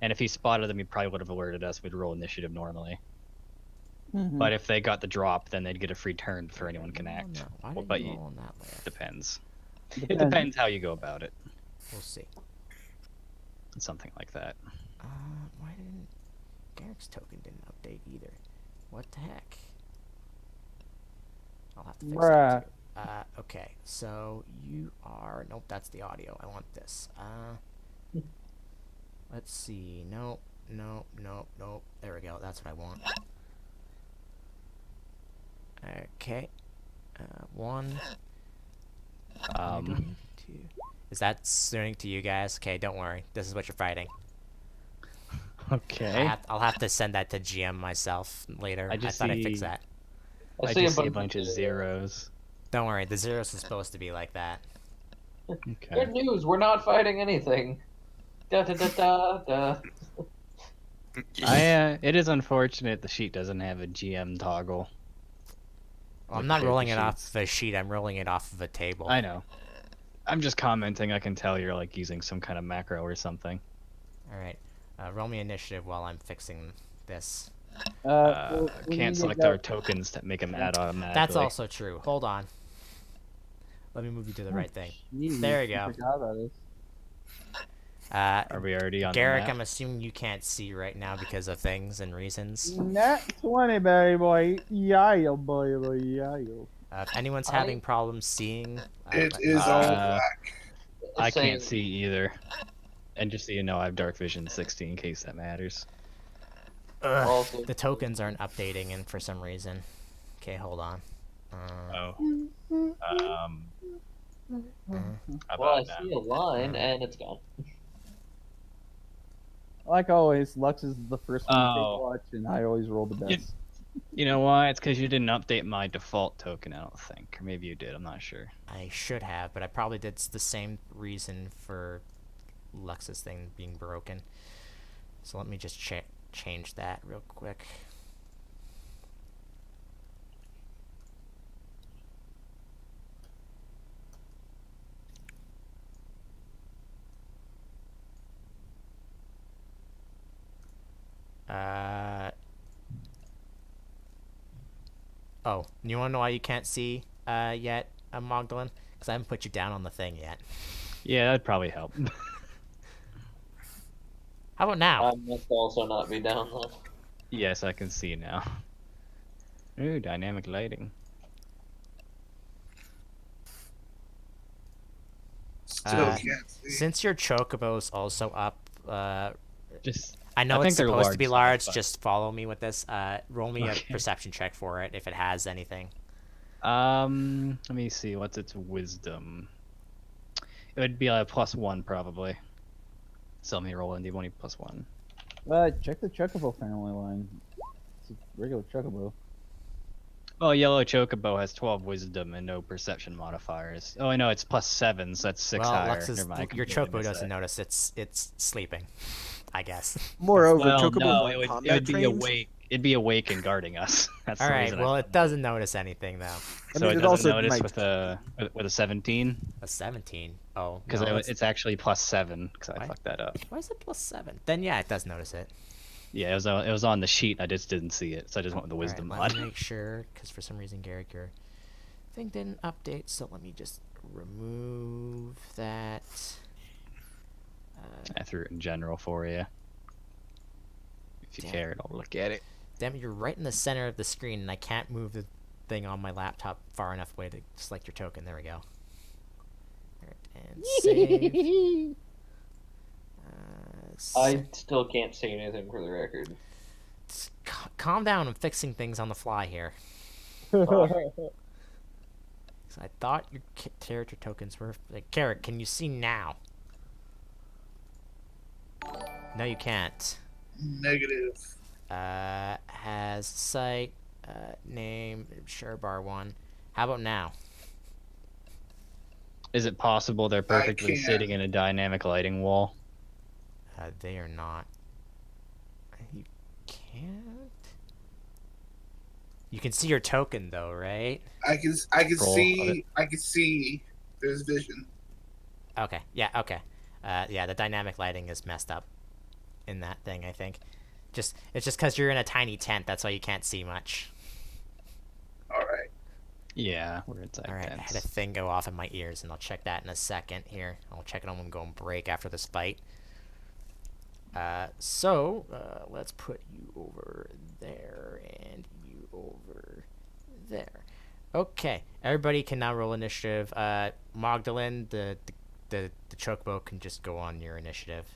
Speaker 3: And if he spotted them, he probably would have alerted us. We'd roll initiative normally. But if they got the drop, then they'd get a free turn before anyone can act. But it depends. It depends how you go about it.
Speaker 1: We'll see.
Speaker 3: Something like that.
Speaker 1: Why didn't Garrick's token didn't update either? What the heck? I'll have to fix
Speaker 2: Bruh.
Speaker 1: that too. Okay, so you are... Nope, that's the audio. I want this. Let's see. Nope, nope, nope, nope. There we go. That's what I want. Okay. One. Two. Is that suiting to you guys? Okay, don't worry. This is what you're fighting.
Speaker 3: Okay.
Speaker 1: I'll have to send that to GM myself later.
Speaker 3: I
Speaker 1: I
Speaker 3: just
Speaker 1: thought I fixed
Speaker 3: see-
Speaker 1: that.
Speaker 3: I just see a bunch of zeros.
Speaker 1: Don't worry, the zeros is supposed to be like that.
Speaker 3: Okay.
Speaker 5: Good news, we're not fighting anything. Da da da da da.
Speaker 3: It is unfortunate the sheet doesn't have a GM toggle.
Speaker 1: Well, I'm
Speaker 3: With
Speaker 1: not
Speaker 3: character
Speaker 1: rolling it off
Speaker 3: sheets.
Speaker 1: of a sheet, I'm rolling it off of a table.
Speaker 3: I know. I'm just commenting. I can tell you're like using some kind of macro or something.
Speaker 1: Alright, roll me initiative while I'm fixing this.
Speaker 3: Can't select our tokens to make them add automatically.
Speaker 1: That's also true. Hold on. Let me move you to the right thing. There you go.
Speaker 2: Forgot about this.
Speaker 3: Are we already on
Speaker 1: Garrick,
Speaker 3: the map?
Speaker 1: I'm assuming you can't see right now because of things and reasons.
Speaker 2: Nat 20, baby boy. Yeah, boy, boy, yeah.
Speaker 1: If anyone's having problems seeing...
Speaker 7: It is all
Speaker 3: Uh,
Speaker 7: black.
Speaker 3: I
Speaker 5: Same.
Speaker 3: can't see either. And just so you know, I have dark vision 60 in case that matters.
Speaker 5: Also,
Speaker 1: The tokens aren't updating and for some reason. Okay, hold on.
Speaker 3: Oh. How
Speaker 5: well, I
Speaker 3: about
Speaker 5: see
Speaker 3: now?
Speaker 5: a line and it's gone.
Speaker 2: Like always, Lux is the first one to take
Speaker 3: Oh.
Speaker 2: watch, and I always roll the
Speaker 3: You-
Speaker 2: best.
Speaker 3: You know why? It's because you didn't update my default token, I don't think. Or maybe you did, I'm not sure.
Speaker 1: I should have, but I probably did the same reason for Lux's thing being broken. So let me just change that real quick. Oh, you wanna know why you can't see yet, Magdalene? Because I haven't put you down on the thing yet.
Speaker 3: Yeah, that'd probably help.
Speaker 1: How about now?
Speaker 5: I must also not be down then.
Speaker 3: Yes, I can see now. Ooh, dynamic lighting.
Speaker 7: Still can't see.
Speaker 1: Since your chocobo's also up,
Speaker 3: Just
Speaker 1: I know
Speaker 3: I
Speaker 1: it's
Speaker 3: think they're
Speaker 1: supposed to be
Speaker 3: large
Speaker 1: large.
Speaker 3: size, but-
Speaker 1: Just follow me with this. Roll me a
Speaker 3: Okay.
Speaker 1: perception check for it if it has anything.
Speaker 3: let me see. What's its wisdom? It would be a +1 probably. So let me roll in d1 +1.
Speaker 2: Check the Chocobo family line. It's a regular Chocobo.
Speaker 3: Oh, yellow chocobo has 12 wisdom and no perception modifiers. Oh, I know it's +7, so that's 6
Speaker 1: Well,
Speaker 3: higher.
Speaker 1: Lux's,
Speaker 3: Never mind, I
Speaker 1: your
Speaker 3: completely
Speaker 1: chocobo
Speaker 3: missed
Speaker 1: doesn't
Speaker 3: that.
Speaker 1: notice. It's sleeping, I guess.
Speaker 4: Moreover,
Speaker 3: Well,
Speaker 4: Chocobo's
Speaker 3: no,
Speaker 4: not
Speaker 3: it would
Speaker 4: combat
Speaker 3: be
Speaker 4: trained.
Speaker 3: awake. It'd be awake and guarding us. That's
Speaker 1: All
Speaker 3: the
Speaker 1: right.
Speaker 3: reason
Speaker 1: Well,
Speaker 3: I
Speaker 1: it doesn't notice anything though.
Speaker 3: So
Speaker 4: mean,
Speaker 3: it
Speaker 4: it
Speaker 3: doesn't
Speaker 4: also
Speaker 3: notice
Speaker 4: might-
Speaker 3: with a 17
Speaker 1: A 17. Oh,
Speaker 3: because
Speaker 1: no,
Speaker 3: it's actually +7 because I
Speaker 1: Why?
Speaker 3: fucked that up.
Speaker 1: why is it +7? Then yeah, it does notice it.
Speaker 3: Yeah, it was on the sheet. I just didn't see it, so I just went with the wisdom
Speaker 1: All right, let
Speaker 3: mod.
Speaker 1: me make sure, because for some reason, Garrick, your thing didn't update. So let me just remove that.
Speaker 3: I threw it in general for you. If you
Speaker 1: Damn.
Speaker 3: care, I'll look at it.
Speaker 1: Damn, you're right in the center of the screen, and I can't move the thing on my laptop far enough away to select your token. There we go. Alright, and save.
Speaker 5: I still can't say anything for the record.
Speaker 1: Calm down, I'm fixing things on the fly here.
Speaker 2: Oh.
Speaker 1: 'Cause I thought your character tokens were... Like, Garrick, can you see now? No, you can't.
Speaker 7: Negative.
Speaker 1: Has sight, name, share bar 1. How about now?
Speaker 3: Is it possible they're perfectly
Speaker 7: can.
Speaker 3: sitting in a dynamic lighting wall?
Speaker 1: They are not. You can't? You can see your token though, right?
Speaker 7: I can
Speaker 3: Roll
Speaker 7: see. I can see. There's vision.
Speaker 1: Okay, yeah, okay. Yeah, the dynamic lighting is messed up in that thing, I think. It's just because you're in a tiny tent, that's why you can't see much.
Speaker 7: All right.
Speaker 3: Yeah, we're inside
Speaker 1: Alright, I had a
Speaker 3: tents.
Speaker 1: thing go off in my ears, and I'll check that in a second here. I'll check it on when we go on break after this fight. Let's put you over there, and you over there. Okay, everybody can now roll initiative. Magdalene, the chocobo can just go on your initiative.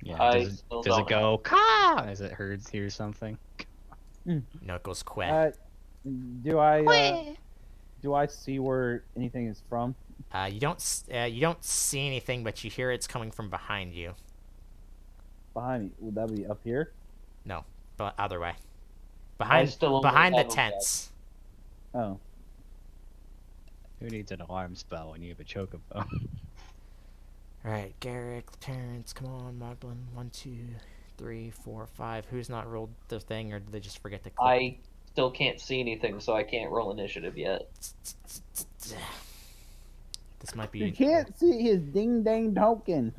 Speaker 3: Yeah.
Speaker 5: I
Speaker 3: Does
Speaker 5: still
Speaker 3: it, does it
Speaker 5: don't
Speaker 3: go caw as it hears something?
Speaker 1: No, it goes quack.
Speaker 2: Do I see where anything is from?
Speaker 1: You don't see anything, but you hear it's coming from behind you.
Speaker 2: Behind me? Would that be up here?
Speaker 1: No, but other way.
Speaker 5: I still only
Speaker 1: Behind the
Speaker 5: have a
Speaker 1: tents.
Speaker 2: Oh.
Speaker 3: Who needs an alarm spell when you have a chocobo?
Speaker 1: All right, Garrick, Terrence, come on, Magdalene. 1, 2, 3, 4, 5. Who's not rolled the thing, or did they just forget to click?
Speaker 5: I still can't see anything, so I can't roll initiative yet.
Speaker 1: This might be.
Speaker 2: You can't see his ding dang token.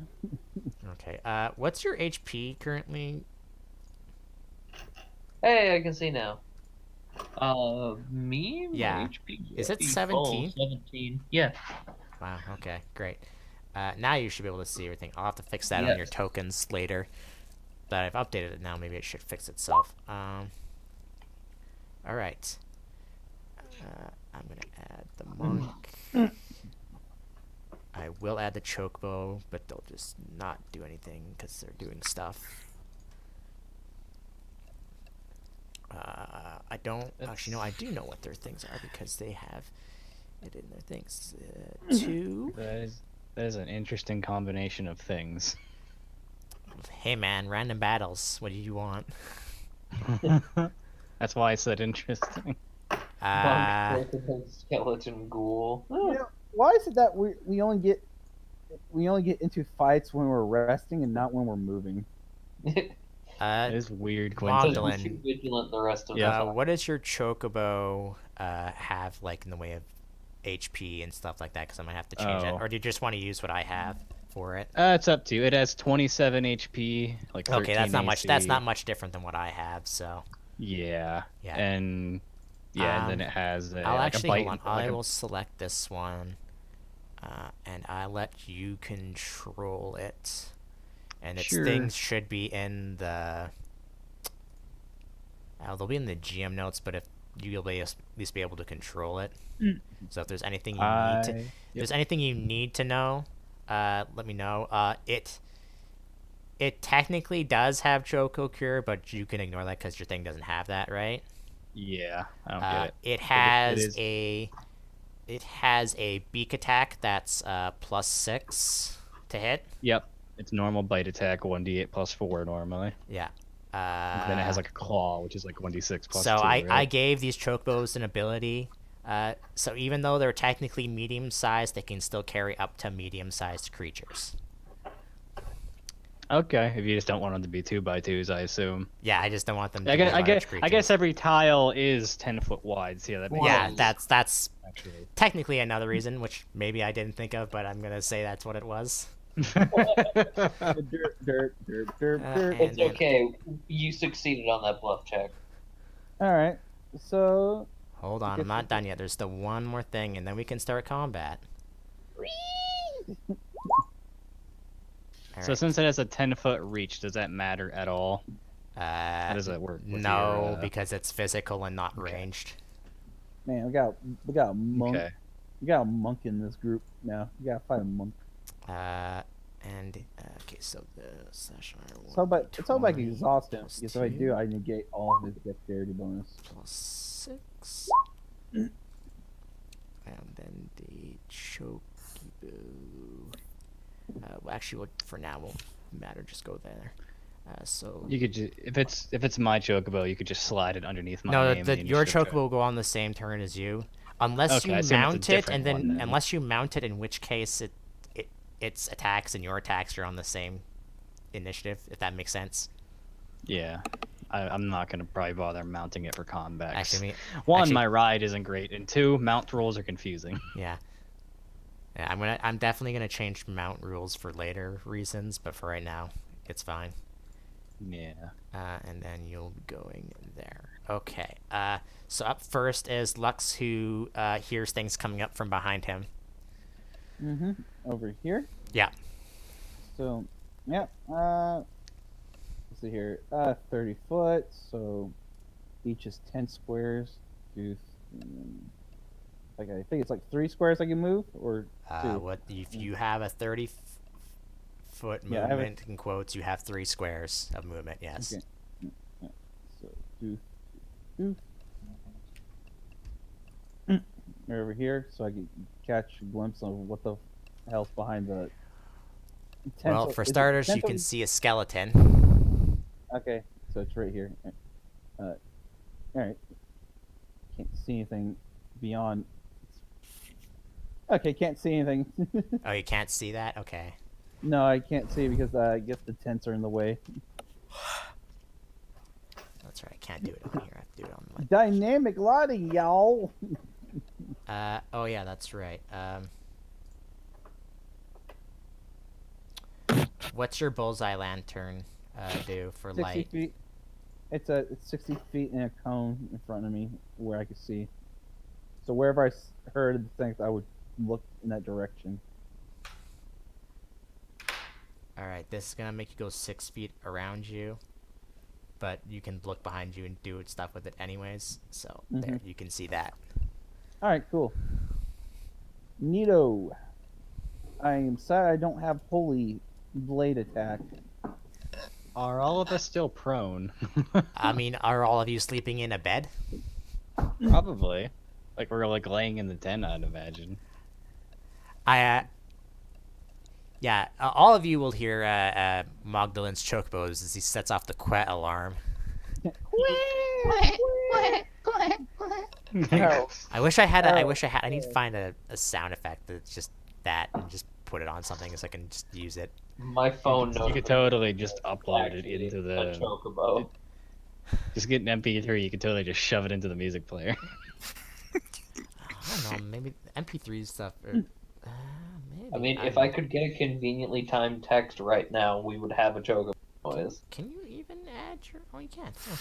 Speaker 1: Okay. What's your HP currently?
Speaker 5: Hey, I can see now. Me? My
Speaker 1: Yeah.
Speaker 5: HP
Speaker 1: Is it
Speaker 5: be
Speaker 1: 17?
Speaker 5: 17. Yeah.
Speaker 1: Wow. Okay. Great. Now you should be able to see everything. I'll have to fix that on your
Speaker 5: Yes.
Speaker 1: tokens later. But I've updated it now. Maybe it should fix itself. All right. I'm gonna add the monk. I will add the chocobo, but they'll just not do anything because they're doing stuff. I don't actually know. I do know what their things are because they have it in their things. 2.
Speaker 3: That is an interesting combination of things.
Speaker 1: Hey man, random battles. What do you want?
Speaker 3: That's why I said interesting.
Speaker 5: Monk, skeleton, ghoul.
Speaker 2: You know, why is it that we only get into fights when we're resting and not when we're moving?
Speaker 3: It is weird
Speaker 5: Because we're
Speaker 1: Magdalene,
Speaker 5: too vigilant the rest of the
Speaker 3: Yeah.
Speaker 5: time.
Speaker 1: what does your chocobo have like in the way of HP and stuff like that? Because I might have to change it.
Speaker 3: Oh.
Speaker 1: Or do you just want to use what I have for it?
Speaker 3: It's up to you. It has 27 HP, like 13
Speaker 1: Okay, that's not much. That's
Speaker 3: AC.
Speaker 1: not much different than what I have. So
Speaker 3: Yeah.
Speaker 1: Yeah.
Speaker 3: And then it has
Speaker 1: I'll
Speaker 3: like
Speaker 1: actually
Speaker 3: a bite.
Speaker 1: hold on.
Speaker 3: Like
Speaker 1: I
Speaker 3: a-
Speaker 1: will select this one, and I let you control it. And its
Speaker 3: Sure.
Speaker 1: things should be in the. They'll be in the GM notes, but if you'll be at least be able to control it. So if there's anything you need to, if there's anything you need to know, let me know. It technically does have Choco Cure, but you can ignore that because your thing doesn't have that, right?
Speaker 3: Yeah, I don't get it.
Speaker 1: It
Speaker 3: But
Speaker 1: has
Speaker 3: is-
Speaker 1: it has a beak attack that's +6 to hit.
Speaker 3: Yep. It's normal bite attack, 1d8 plus 4 normally.
Speaker 1: Yeah.
Speaker 3: Then it has like a claw, which is like 1d6 plus
Speaker 1: So
Speaker 3: 2.
Speaker 1: I
Speaker 3: Right?
Speaker 1: gave these chocobos an ability. So even though they're technically medium-sized, they can still carry up to medium-sized creatures.
Speaker 3: Okay, if you just don't want them to be 2x2s, I assume.
Speaker 1: Yeah, I just don't want them to
Speaker 3: I
Speaker 1: be
Speaker 3: guess,
Speaker 1: large creatures.
Speaker 3: I guess every tile is 10 foot wide. So yeah, that makes
Speaker 1: Yeah,
Speaker 3: sense.
Speaker 1: that's
Speaker 3: Actually.
Speaker 1: technically another reason, which maybe I didn't think of, but I'm gonna say that's what it was.
Speaker 2: Derp, derp, derp, derp, derp.
Speaker 1: And
Speaker 5: It's
Speaker 1: then-
Speaker 5: okay. You succeeded on that bluff check.
Speaker 2: All right. So
Speaker 1: Hold on, I'm not done yet. There's still one more thing, and then we can start combat.
Speaker 3: So since it has a 10-foot reach, does that matter at all? How
Speaker 1: Uh,
Speaker 3: does that work? with
Speaker 1: no,
Speaker 3: your,
Speaker 1: because it's physical and not
Speaker 3: okay.
Speaker 1: ranged.
Speaker 2: man, we got a monk.
Speaker 3: Okay.
Speaker 2: We got a monk in this group now. We gotta fight a monk.
Speaker 1: Okay, so the slash R
Speaker 2: It's all about
Speaker 1: 20
Speaker 2: exhaust him.
Speaker 1: plus
Speaker 2: Because if I
Speaker 1: 2
Speaker 2: do, I negate all of his dexterity bonus.
Speaker 1: +6. And then the chokibo. Well, actually, for now, won't matter. Just go there. So
Speaker 3: You could just, if it's my chocobo, you could just slide it underneath my
Speaker 1: no,
Speaker 3: name. and
Speaker 1: your
Speaker 3: initiative
Speaker 1: chocobo will go on the same turn as you, unless
Speaker 3: Okay, I
Speaker 1: you
Speaker 3: assume it's a
Speaker 1: mount it,
Speaker 3: different
Speaker 1: and then,
Speaker 3: one then.
Speaker 1: unless you mount it, in which case its attacks and your attacks are on the same initiative. If that makes sense.
Speaker 3: Yeah. I'm not gonna probably bother mounting it for combat. 'cause
Speaker 1: Actually,
Speaker 3: one, my ride isn't great, and two, mount rolls are confusing.
Speaker 1: Yeah, I'm definitely gonna change mount rules for later reasons, but for right now, it's fine.
Speaker 3: Yeah.
Speaker 1: And then you'll be going there. Okay. So up first is Lux, who hears things coming up from behind him.
Speaker 2: Mm-hmm. Over here.
Speaker 1: Yeah.
Speaker 2: So, yeah. Let's see here. 30 foot. So each is 10 squares. Do Okay, I think it's like 3 squares I can move, or 2.
Speaker 1: What if you have a 30-foot
Speaker 2: Yeah, I have a-
Speaker 1: movement? In quotes, you have 3 squares of movement. Yes.
Speaker 2: Okay. Yeah. So 2, 2. They're over here, so I can catch a glimpse of what the hell's behind the.
Speaker 1: Well,
Speaker 2: Tensor-
Speaker 1: for
Speaker 2: is it
Speaker 1: starters, you
Speaker 2: tensor-
Speaker 1: can see a skeleton.
Speaker 2: Okay, so it's right here. All right. Can't see anything beyond. Okay, can't see anything.
Speaker 1: Oh, you can't see that? Okay.
Speaker 2: No, I can't see because I guess the tents are in the way.
Speaker 1: That's right. I can't do it on here. I have to do it on my.
Speaker 2: Dynamic lighting, y'all.
Speaker 1: Oh yeah, that's right. What's your bullseye lantern do for
Speaker 2: 60
Speaker 1: light?
Speaker 2: feet. It's 60 feet in a cone in front of me where I can see. So wherever I heard the things, I would look in that direction.
Speaker 1: All right, this is gonna make you go 6 feet around you, but you can look behind you and do stuff with it anyways. So there, you can see that.
Speaker 2: All right, cool. Neato. I am sad I don't have holy blade attack.
Speaker 3: Are all of us still prone?
Speaker 1: I mean, are all of you sleeping in a bed?
Speaker 3: Probably. Like we're like laying in the tent, I'd imagine.
Speaker 1: Yeah, all of you will hear Magdalen's chocobos as he sets off the quet alarm. I wish I had. I need to find a sound effect that's just that, and just put it on something so I can just use it.
Speaker 5: My phone knows.
Speaker 3: You could totally just upload it into
Speaker 5: a
Speaker 3: the.
Speaker 5: chocobo.
Speaker 3: Just get an MP3. You could totally just shove it into the music player.
Speaker 1: I don't know. Maybe MP3 stuff. Or, maybe.
Speaker 5: I mean, if
Speaker 1: don't
Speaker 5: I
Speaker 1: know.
Speaker 5: could get a conveniently timed text right now, we would have a chocobo noise.
Speaker 1: Can you even add your? Oh, you can. Oh.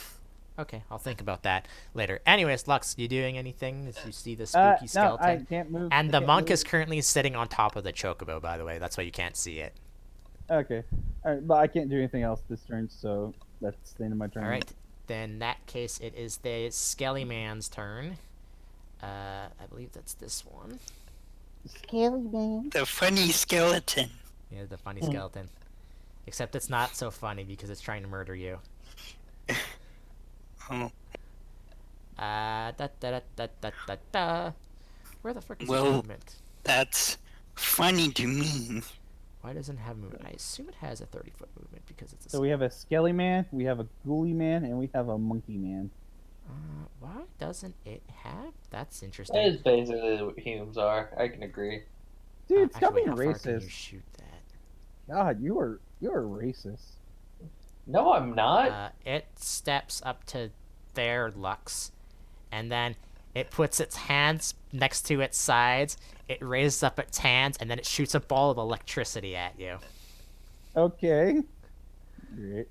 Speaker 1: Okay, I'll think about that later. Anyways, Lux, you doing anything as you see the spooky skeleton?
Speaker 2: No, I can't move.
Speaker 1: And
Speaker 2: I
Speaker 1: the
Speaker 2: can't
Speaker 1: monk
Speaker 2: move.
Speaker 1: is currently sitting on top of the chocobo, by the way. That's why you can't see it.
Speaker 2: Okay. All right, but I can't do anything else this turn, so that's the end of my turn.
Speaker 1: All right. Then in that case, it is the Skelly Man's turn. I believe that's this one.
Speaker 2: Skelly man.
Speaker 6: The funny skeleton.
Speaker 1: Yeah, the funny skeleton. Except it's not so funny because it's trying to murder you.
Speaker 6: Oh,
Speaker 1: Da da da da da da da. Where the frick is
Speaker 6: Well-
Speaker 1: movement?
Speaker 6: that's funny to me.
Speaker 1: Why doesn't it have movement? I assume it has a 30-foot movement because it's a.
Speaker 2: So we have a skelly man, we have a ghoulie man, and we have a monkey man.
Speaker 1: Why doesn't it have? That's
Speaker 5: That
Speaker 1: interesting.
Speaker 5: is basically what humans are. I can agree.
Speaker 2: Dude, stop
Speaker 1: Actually,
Speaker 2: being
Speaker 1: wait, how far can you
Speaker 2: racist.
Speaker 1: shoot that?
Speaker 2: God, you're racist.
Speaker 5: No, I'm not.
Speaker 1: It steps up to there, Lux, and then it puts its hands next to its sides. It raises up its hands, and then it shoots a ball of electricity at you.
Speaker 2: Okay. Great.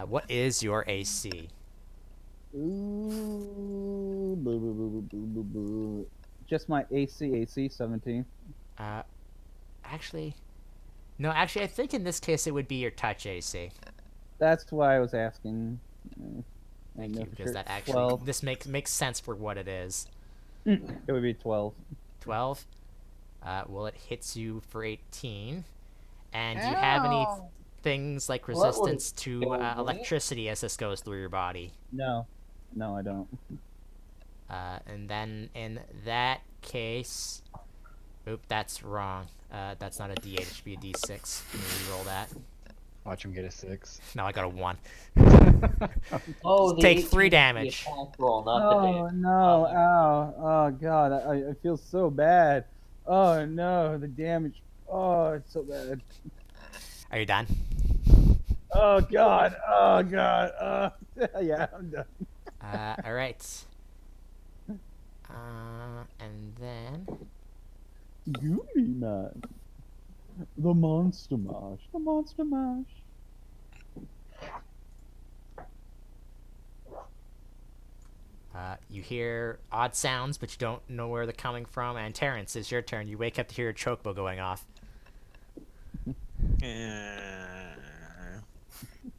Speaker 1: What is your AC?
Speaker 2: Ooh, boo, boo, boo, boo, boo, boo. Just my AC 17.
Speaker 1: Actually, no. Actually, I think in this case it would be your touch AC.
Speaker 2: That's why I was asking.
Speaker 1: Thank
Speaker 2: know
Speaker 1: you,
Speaker 2: for
Speaker 1: because
Speaker 2: sure.
Speaker 1: that actually
Speaker 2: 12.
Speaker 1: this makes sense for what it is.
Speaker 2: It would be 12.
Speaker 1: 12. Well, it hits you for 18. And do you have any things like
Speaker 5: Well, that
Speaker 1: resistance to
Speaker 5: kill me.
Speaker 1: electricity as this goes through your body?
Speaker 2: No, I don't.
Speaker 1: And then in that case, oop, that's wrong. That's not a D8. It should be a D6. Can you re-roll that?
Speaker 3: Watch him get a 6.
Speaker 1: No, I got a 1.
Speaker 5: Oh, the
Speaker 1: Take
Speaker 5: 18
Speaker 1: 3
Speaker 5: is the
Speaker 1: damage.
Speaker 5: attack roll, not the
Speaker 2: Oh
Speaker 5: damage.
Speaker 2: no! Ow! Oh god! I feel so bad. Oh no! The damage. Oh, it's so bad.
Speaker 1: Are you done?
Speaker 2: Oh god! Oh god! Yeah, I'm done.
Speaker 1: All right. And then
Speaker 2: Gooey man. The monster mash. The monster mash.
Speaker 1: you hear odd sounds, but you don't know where they're coming from. And Terrence, it's your turn. You wake up to hear a chocobo going off.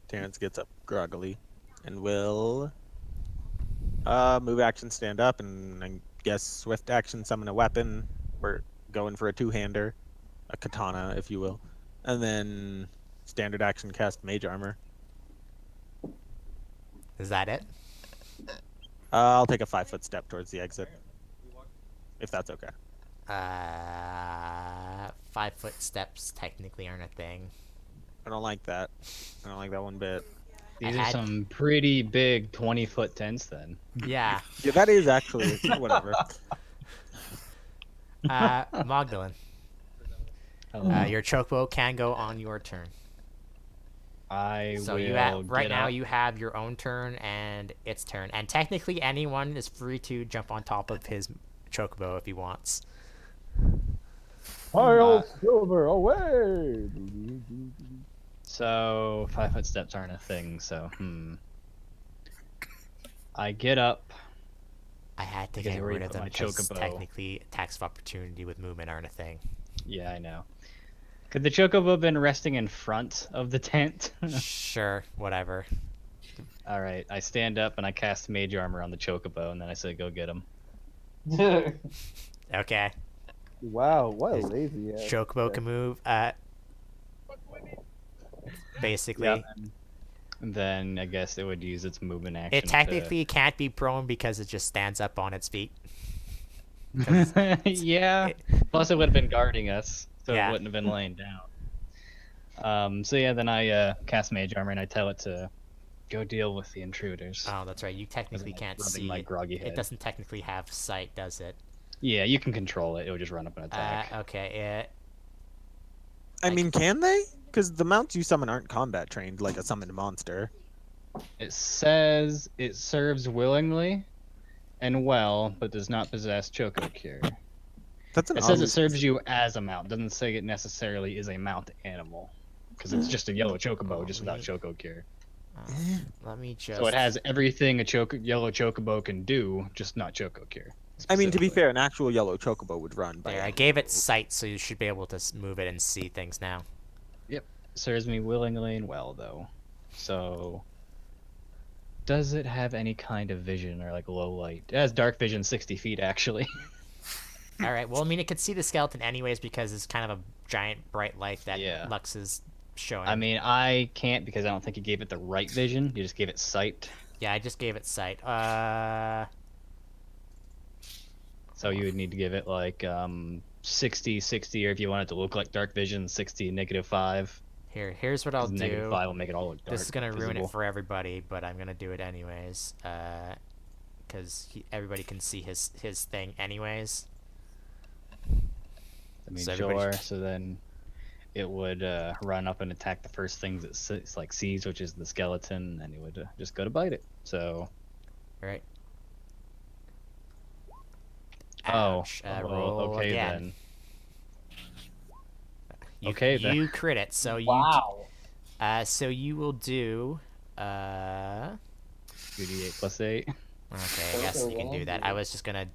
Speaker 4: Terrence gets up groggily and will move action, stand up, and guess swift action summon a weapon. We're going for a two-hander, a katana, if you will, and then standard action cast mage armor.
Speaker 1: Is that it?
Speaker 4: I'll take a 5-foot step towards the exit, if that's okay.
Speaker 1: 5-foot steps technically aren't a thing.
Speaker 4: I don't like that. I don't like that one bit.
Speaker 3: These
Speaker 1: I
Speaker 3: are
Speaker 1: had-
Speaker 3: some pretty big 20-foot tents then.
Speaker 1: Yeah.
Speaker 4: Yeah, that is actually whatever.
Speaker 1: Magdalene,
Speaker 3: Hello.
Speaker 1: your chocobo can go on your turn.
Speaker 3: I
Speaker 1: So
Speaker 3: will
Speaker 1: you have right
Speaker 3: get
Speaker 1: now
Speaker 3: up.
Speaker 1: you have your own turn and its turn, and technically anyone is free to jump on top of his chocobo if he wants.
Speaker 2: Pile silver away.
Speaker 3: So 5-foot steps aren't a thing. So I get up.
Speaker 1: I had to
Speaker 3: Because
Speaker 1: get
Speaker 3: I already
Speaker 1: rid of
Speaker 3: put
Speaker 1: them
Speaker 3: my
Speaker 1: because
Speaker 3: chocobo.
Speaker 1: technically attacks of opportunity with movement aren't a thing.
Speaker 3: Yeah, I know. Could the chocobo have been resting in front of the tent?
Speaker 1: Sure, whatever.
Speaker 3: All right, I stand up and I cast mage armor on the chocobo, and then I say, "Go get him."
Speaker 1: Okay.
Speaker 2: Wow, what a
Speaker 1: His
Speaker 2: lazy ass.
Speaker 1: Chocobo can move. Basically,
Speaker 3: Yeah. And then I guess it would use its movement action.
Speaker 1: it technically can't be prone because it just stands up on its feet.
Speaker 3: Yeah. Plus, it would have been guarding us, so
Speaker 1: Yeah.
Speaker 3: it wouldn't have been laying down. So yeah, then I cast mage armor and I tell it to go deal with the intruders.
Speaker 1: Oh, that's right. You technically
Speaker 3: I'm
Speaker 1: can't
Speaker 3: rubbing
Speaker 1: see
Speaker 3: my
Speaker 1: it.
Speaker 3: groggy
Speaker 1: It
Speaker 3: head.
Speaker 1: doesn't technically have sight, does it?
Speaker 3: Yeah, you can control it. It would just run up and attack.
Speaker 1: Okay.
Speaker 4: I mean, can they? Because the mounts you summon aren't combat trained like a summoned monster.
Speaker 3: It says it serves willingly and well, but does not possess Choco Cure.
Speaker 4: That's an
Speaker 3: It says it
Speaker 4: obvious-
Speaker 3: serves you as a mount. It doesn't say it necessarily is a mount animal. Because it's just a yellow chocobo, just without Choco Cure.
Speaker 1: Let me just.
Speaker 3: So it has everything a yellow chocobo can do, just not Choco Cure.
Speaker 4: I mean, to be
Speaker 3: specifically.
Speaker 4: fair, an actual yellow chocobo would run by.
Speaker 1: There, I gave it sight, so you should be able to move it and see things now.
Speaker 3: Serves me willingly and well, though. So, does it have any kind of vision or like low light? It has dark vision 60 feet, actually.
Speaker 1: All right. Well, I mean, it could see the skeleton anyways because it's kind of a giant bright light that
Speaker 3: Yeah.
Speaker 1: Lux is showing.
Speaker 3: I mean, I can't because I don't think you gave it the right vision. You just gave it sight.
Speaker 1: Yeah, I just gave it sight.
Speaker 3: So you would need to give it like 60, 60, or if you want it to look like dark vision, 60, -5.
Speaker 1: Here's what I'll
Speaker 3: 'Cause
Speaker 1: do.
Speaker 3: -5 will make it all look dark.
Speaker 1: This is gonna ruin
Speaker 3: visible.
Speaker 1: it for everybody, but I'm gonna do it anyways. Because everybody can see his thing anyways.
Speaker 3: I mean,
Speaker 1: So everybody-
Speaker 3: sure. So then it would run up and attack the first thing that sees, which is the skeleton, and it would just go to bite it. So.
Speaker 1: All right.
Speaker 3: Oh,
Speaker 1: Ouch.
Speaker 3: well,
Speaker 1: Roll
Speaker 3: okay
Speaker 1: again.
Speaker 3: then. Okay, then.
Speaker 1: You crit it, so you.
Speaker 5: Wow.
Speaker 1: So you will do.
Speaker 3: 2d8 + 8.
Speaker 1: Okay, I guess you can do that. I was just gonna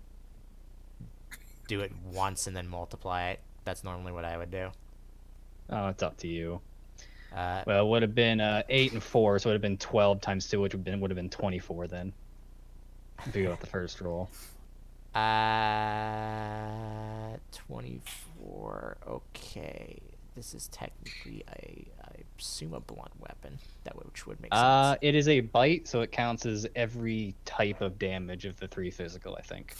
Speaker 1: do it once and then multiply it. That's normally what I would do.
Speaker 3: Oh, it's up to you.
Speaker 1: Uh,
Speaker 3: Well, it would have been 8 and 4, so it would have been 12 times 2, which would have been 24 then. If you go with the first roll.
Speaker 1: 24. Okay, this is technically I assume a blunt weapon. Which would make sense.
Speaker 3: It is a bite, so it counts as every type of damage of the 3 physical, I think.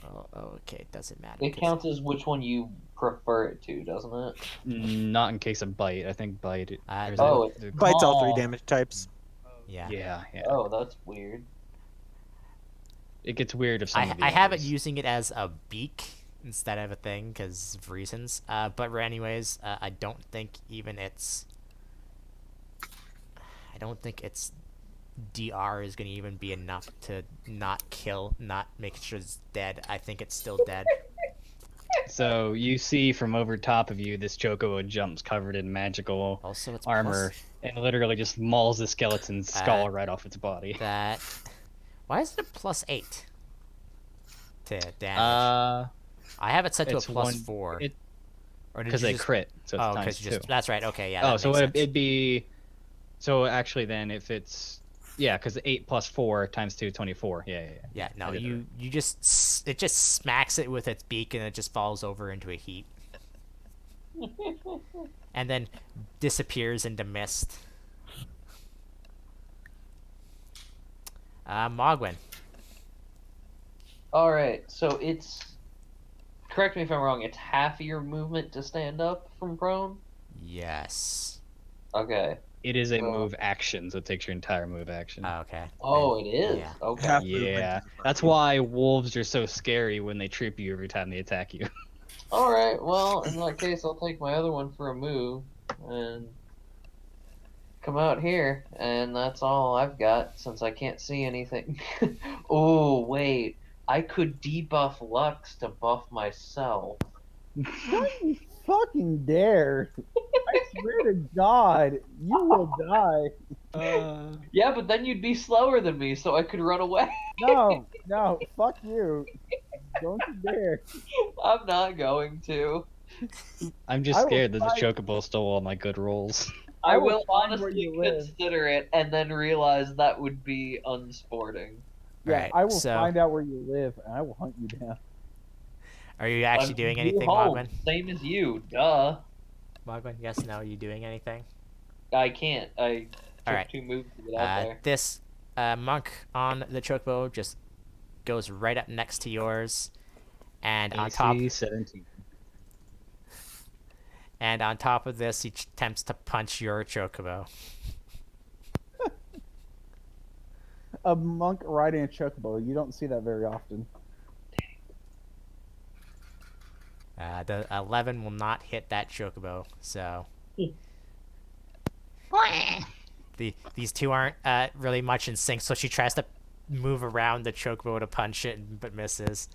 Speaker 1: Oh, okay, it doesn't matter.
Speaker 5: It
Speaker 1: 'cause-
Speaker 5: counts as which one you prefer it to, doesn't it?
Speaker 3: Not in case of bite. I think bite. Or is
Speaker 5: Oh,
Speaker 3: it-
Speaker 5: it's
Speaker 4: Bites all 3
Speaker 5: Oh.
Speaker 4: damage types.
Speaker 1: Yeah.
Speaker 3: Yeah.
Speaker 5: Oh, that's weird.
Speaker 3: It gets weird if some of the
Speaker 1: I have it
Speaker 3: others-
Speaker 1: using it as a beak instead of a thing because of reasons. But anyways, I don't think its DR is going to even be enough to not make sure it's dead. I think it's still dead.
Speaker 3: So you see from over top of you, this chocobo jumps covered in magical
Speaker 1: Also, it's
Speaker 3: armor and literally just mauls the skeleton's skull right off its body.
Speaker 1: That. Why is it a +8 to damage? I have it set to a
Speaker 3: it's one-
Speaker 1: +4.
Speaker 3: it-
Speaker 1: Or did
Speaker 3: Because
Speaker 1: you
Speaker 3: they
Speaker 1: just...
Speaker 3: crit, so it's
Speaker 1: Oh,
Speaker 3: times
Speaker 1: because you just.
Speaker 3: 2.
Speaker 1: That's right. Okay, yeah.
Speaker 3: Oh,
Speaker 1: that
Speaker 3: so
Speaker 1: makes sense.
Speaker 3: it'd be. So actually, then, if it's Yeah, because 8 plus 4 times 2, 24. Yeah.
Speaker 1: Yeah, no,
Speaker 3: I did it
Speaker 1: you just it just smacks it with its beak and it just falls over into a heap, and then disappears into mist. Mogwin.
Speaker 5: All right, so it's. Correct me if I'm wrong. It's half of your movement to stand up from prone.
Speaker 1: Yes.
Speaker 5: Okay.
Speaker 3: It is a move action, so it takes your entire move action.
Speaker 1: Okay.
Speaker 5: Oh, it is.
Speaker 1: Yeah.
Speaker 5: Okay.
Speaker 4: Half movement
Speaker 3: Yeah,
Speaker 4: is a
Speaker 3: that's
Speaker 4: fucking-
Speaker 3: why wolves are so scary when they trip you every time they attack you.
Speaker 5: All right. Well, in that case, I'll take my other one for a move and come out here, and that's all I've got since I can't see anything. Oh, wait. I could debuff Lux to buff myself.
Speaker 2: Don't you fucking dare! I swear to God, you will die.
Speaker 5: Yeah, but then you'd be slower than me, so I could run away.
Speaker 2: No, fuck you! Don't you dare!
Speaker 5: I'm not going to.
Speaker 3: I'm
Speaker 2: I
Speaker 3: just
Speaker 2: will
Speaker 3: scared that the
Speaker 2: fight-
Speaker 3: chocobo stole all my good rolls.
Speaker 5: I
Speaker 2: I will
Speaker 5: will
Speaker 2: find where
Speaker 5: honestly
Speaker 2: you live.
Speaker 5: consider it and then realize that would be unsporting.
Speaker 2: Yeah,
Speaker 1: Right,
Speaker 2: I will
Speaker 1: so-
Speaker 2: find out where you live and I will hunt you down.
Speaker 1: Are you actually
Speaker 5: I'm
Speaker 1: doing
Speaker 5: new
Speaker 1: anything,
Speaker 5: home,
Speaker 1: Mogwin?
Speaker 5: Same as you, duh.
Speaker 1: Mogwin, yes, no, are you doing anything?
Speaker 5: I can't. I took
Speaker 1: Alright.
Speaker 5: 2 moves to get out there.
Speaker 1: This monk on the chocobo just goes right up next to yours, and on top
Speaker 3: AC 17.
Speaker 1: and on top of this, he attempts to punch your chocobo.
Speaker 2: A monk riding a chocobo, you don't see that very often.
Speaker 1: The 11 will not hit that chocobo, so these two aren't really much in sync. So she tries to move around the chocobo to punch it, but misses.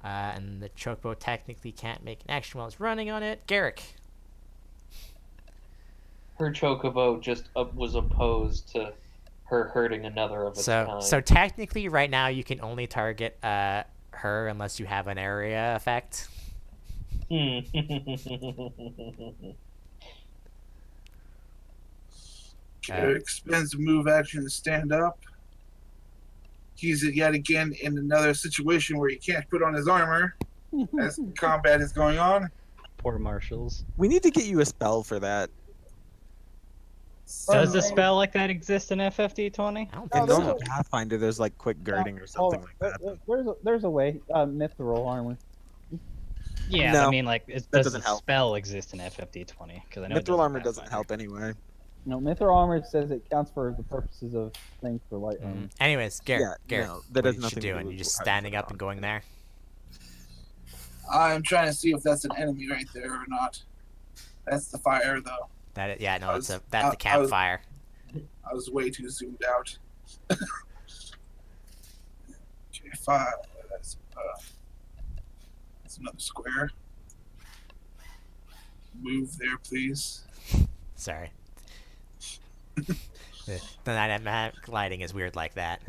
Speaker 1: And the chocobo technically can't make an action while it's running on it. Garrick.
Speaker 5: Her chocobo just was opposed to her hurting another of its kind.
Speaker 1: So technically, right now you can only target her unless you have an area effect.
Speaker 7: Garrick spends a move action to stand up. He's yet again in another situation where he can't put on his armor as combat is going on.
Speaker 3: Poor marshals.
Speaker 4: We need to get you a spell for that.
Speaker 3: Does a spell like that exist in FFD20?
Speaker 1: I don't
Speaker 2: Oh,
Speaker 1: think
Speaker 2: there's
Speaker 1: so.
Speaker 2: a-
Speaker 4: Pathfinder, there's like quick girding or something like that.
Speaker 2: There's a way. Mithril armor.
Speaker 3: Yeah,
Speaker 4: No,
Speaker 3: I mean, like, does
Speaker 4: doesn't
Speaker 3: a
Speaker 4: help.
Speaker 3: spell exist in FFD20? Because I know it
Speaker 4: Mithril
Speaker 3: does in
Speaker 4: armor doesn't
Speaker 3: Pathfinder.
Speaker 4: help anyway.
Speaker 2: No, mithril armor says it counts for the purposes of things for light armor.
Speaker 1: Anyways, Garrick,
Speaker 4: Yeah,
Speaker 1: Garrick,
Speaker 4: no, that
Speaker 1: what
Speaker 4: has
Speaker 1: you
Speaker 4: nothing to do
Speaker 1: doing?
Speaker 4: with
Speaker 1: You just
Speaker 4: having
Speaker 1: standing
Speaker 4: it
Speaker 1: up
Speaker 4: on.
Speaker 1: and going there?
Speaker 7: I'm trying to see if that's an enemy right there or not. That's the fire, though.
Speaker 1: Yeah, no, that's
Speaker 7: I
Speaker 1: the
Speaker 7: was-
Speaker 1: campfire.
Speaker 7: I was way too zoomed out. Okay, 5. That's another square. Move there, please.
Speaker 1: Sorry. The dynamic lighting is weird like that.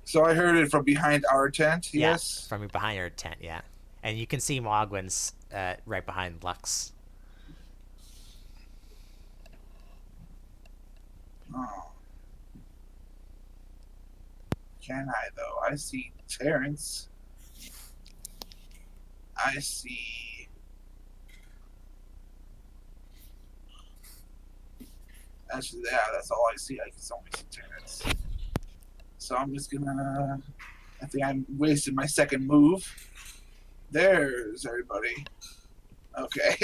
Speaker 7: So I heard it from behind our tent.
Speaker 1: Yeah,
Speaker 7: Yes.
Speaker 1: from behind your tent, yeah. And you can see Mogwin's right behind Lux.
Speaker 7: Oh. Can I though? I see Terrence. I see. Actually, yeah, that's all I see. I can only see Terrence. So I'm just gonna. I think I'm wasting my second move. There's everybody. Okay.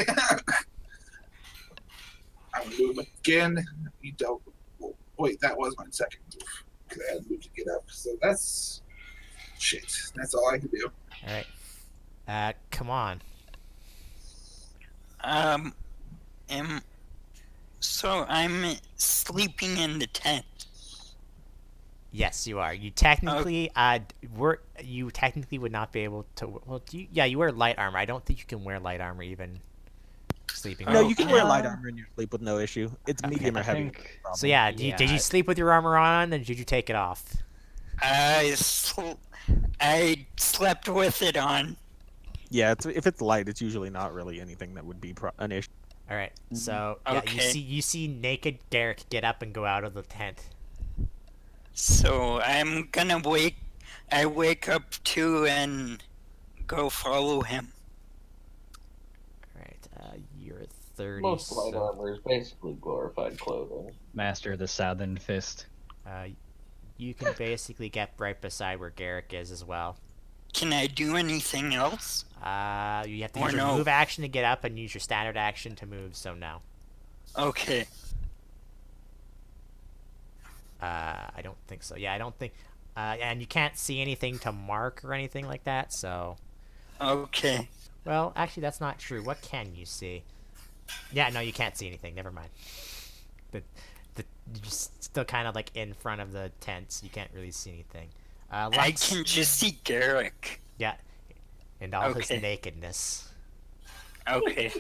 Speaker 7: I'm gonna move again. You don't. Oh, wait, that was my second move. Because I had to move to get up. So that's. Shit. That's all I can do.
Speaker 1: Alright. Come on.
Speaker 6: So I'm sleeping in the tent.
Speaker 1: Yes, you are. You technically, you technically would not be able to. Well, you wear light armor. I don't think you can wear light armor even sleeping.
Speaker 4: No,
Speaker 1: around.
Speaker 4: you can wear light armor in your sleep with no issue. It's
Speaker 1: Okay.
Speaker 4: medium or
Speaker 3: I
Speaker 4: heavy.
Speaker 3: think-
Speaker 4: problem.
Speaker 1: So yeah, did you sleep with your armor on, or did you take it off?
Speaker 6: I slept with it on.
Speaker 4: Yeah, if it's light, it's usually not really anything that would be an issue.
Speaker 1: All right. So yeah,
Speaker 6: Okay.
Speaker 1: you see naked Garrick get up and go out of the tent.
Speaker 6: So I'm gonna wake. I wake up too and go follow him.
Speaker 1: All right. You're 30.
Speaker 5: Most light
Speaker 1: So,
Speaker 5: armor is basically glorified clothing.
Speaker 3: Master of the Southern Fist.
Speaker 1: you can basically get right beside where Garrick is as well.
Speaker 6: Can I do anything else?
Speaker 1: You have to
Speaker 6: Or
Speaker 1: use your
Speaker 6: no.
Speaker 1: move action to get up and use your standard action to move. So no.
Speaker 6: Okay.
Speaker 1: I don't think so. Yeah, I don't think. And you can't see anything to mark or anything like that. So,
Speaker 6: Okay.
Speaker 1: well, actually, that's not true. What can you see? Yeah, no, you can't see anything. Never mind. The you're just still kind of like in front of the tent, so you can't really see anything.
Speaker 6: I
Speaker 1: Lux,
Speaker 6: can just see Garrick.
Speaker 1: yeah, and all his
Speaker 6: Okay.
Speaker 1: nakedness.
Speaker 6: Okay.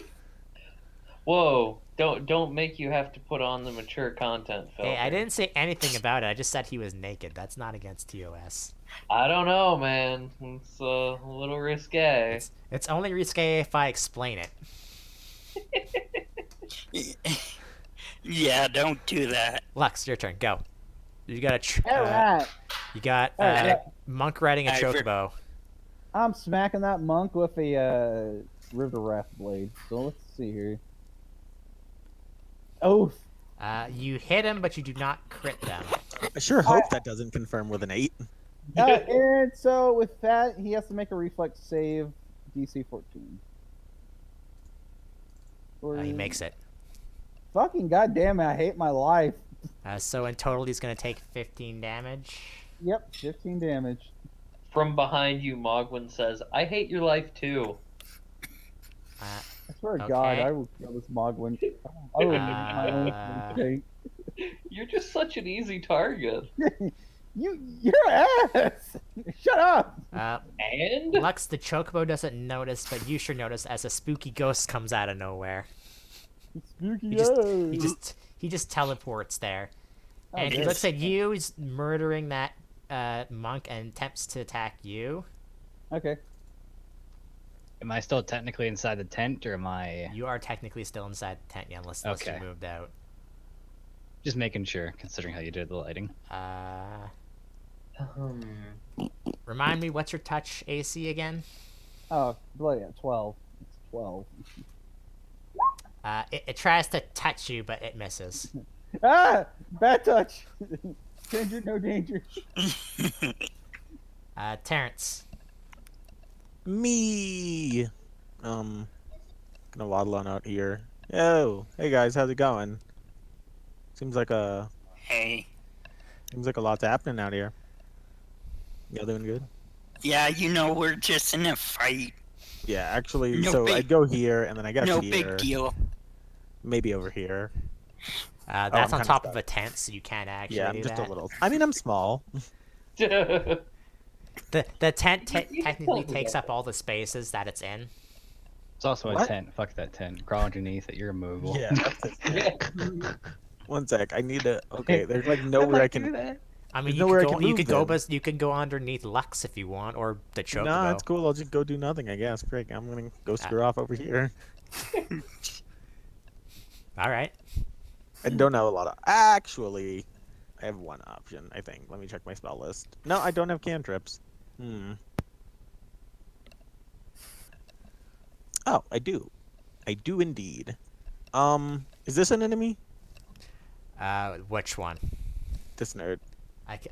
Speaker 5: Whoa! Don't make you have to put on the mature content filter.
Speaker 1: Hey, I didn't say anything about it. I just said he was naked. That's not against TOS.
Speaker 5: I don't know, man. It's a little risque.
Speaker 1: It's only risque if I explain it.
Speaker 6: Yeah, don't do that.
Speaker 1: Lux, your turn. Go. You got
Speaker 2: All right.
Speaker 1: you got
Speaker 2: Alright.
Speaker 1: monk riding a
Speaker 6: I've-
Speaker 1: chocobo.
Speaker 2: I'm smacking that monk with a river raft blade. So let's see here. Oh,
Speaker 1: You hit him, but you do not crit them.
Speaker 4: I sure hope that doesn't confirm with an 8.
Speaker 2: and so with that, he has to make a reflex save, DC 14.
Speaker 1: He makes it.
Speaker 2: Fucking goddamn it! I hate my life.
Speaker 1: So in total, he's gonna take 15 damage.
Speaker 2: Yep, 15 damage.
Speaker 5: From behind you, Mogwin says, "I hate your life too."
Speaker 2: I swear to
Speaker 1: Okay.
Speaker 2: God, I will kill this Mogwin. I will my own mistake.
Speaker 5: You're just such an easy target.
Speaker 2: Your ass! Shut up!
Speaker 5: And
Speaker 1: Lux, the chocobo doesn't notice, but you sure notice as a spooky ghost comes out of nowhere.
Speaker 2: Spooky
Speaker 1: He just teleports there,
Speaker 2: Oh,
Speaker 1: and he
Speaker 2: good.
Speaker 1: looks at you. He's murdering that monk and attempts to attack you.
Speaker 2: Okay.
Speaker 3: Am I still technically inside the tent, or am I
Speaker 1: You are technically still inside the tent, yeah, unless
Speaker 3: Okay.
Speaker 1: you moved out.
Speaker 3: just making sure, considering how you did the lighting?
Speaker 1: Remind me, what's your touch AC again?
Speaker 2: Oh, bloody hell, 12. It's 12.
Speaker 1: It tries to touch you, but it misses.
Speaker 2: Ah! Bad touch! Danger, no danger.
Speaker 1: Terrence.
Speaker 4: Me. Gonna waddle on out here. Yo, hey guys, how's it going? Seems like a lot's happening out here. Y'all doing good?
Speaker 6: Yeah, we're just in a fight.
Speaker 4: Yeah, actually,
Speaker 6: No
Speaker 4: so
Speaker 6: big-
Speaker 4: I'd go here, and then I guess
Speaker 6: No
Speaker 4: here,
Speaker 6: big deal.
Speaker 4: maybe over here.
Speaker 1: That's
Speaker 4: I'm
Speaker 1: on
Speaker 4: kinda
Speaker 1: top
Speaker 4: stuck.
Speaker 1: of a tent, so you can't actually
Speaker 4: Yeah,
Speaker 1: do
Speaker 4: I'm just
Speaker 1: that.
Speaker 4: a little. I mean, I'm small.
Speaker 1: The tent
Speaker 5: You
Speaker 1: technically
Speaker 5: told me
Speaker 1: takes
Speaker 5: that.
Speaker 1: up all the spaces that it's in.
Speaker 3: It's also a
Speaker 4: What?
Speaker 3: tent. Fuck that tent. Crawl underneath it. You're removable.
Speaker 4: Yeah. One sec, I need to. Okay, there's like nowhere I can.
Speaker 1: I mean,
Speaker 4: There's
Speaker 1: you
Speaker 4: nowhere I
Speaker 1: could go,
Speaker 4: can
Speaker 1: you
Speaker 4: move
Speaker 1: could go,
Speaker 4: then.
Speaker 1: you can go underneath Lux if you want, or the chocobo.
Speaker 4: Nah, it's cool. I'll just go do nothing, I guess. Frick, I'm gonna go screw off over here.
Speaker 1: All right.
Speaker 4: I don't have a lot of. Actually, I have one option. I think. Let me check my spell list. No, I don't have cantrips. Oh, I do. I do indeed. Is this an enemy?
Speaker 1: Which one?
Speaker 4: This nerd.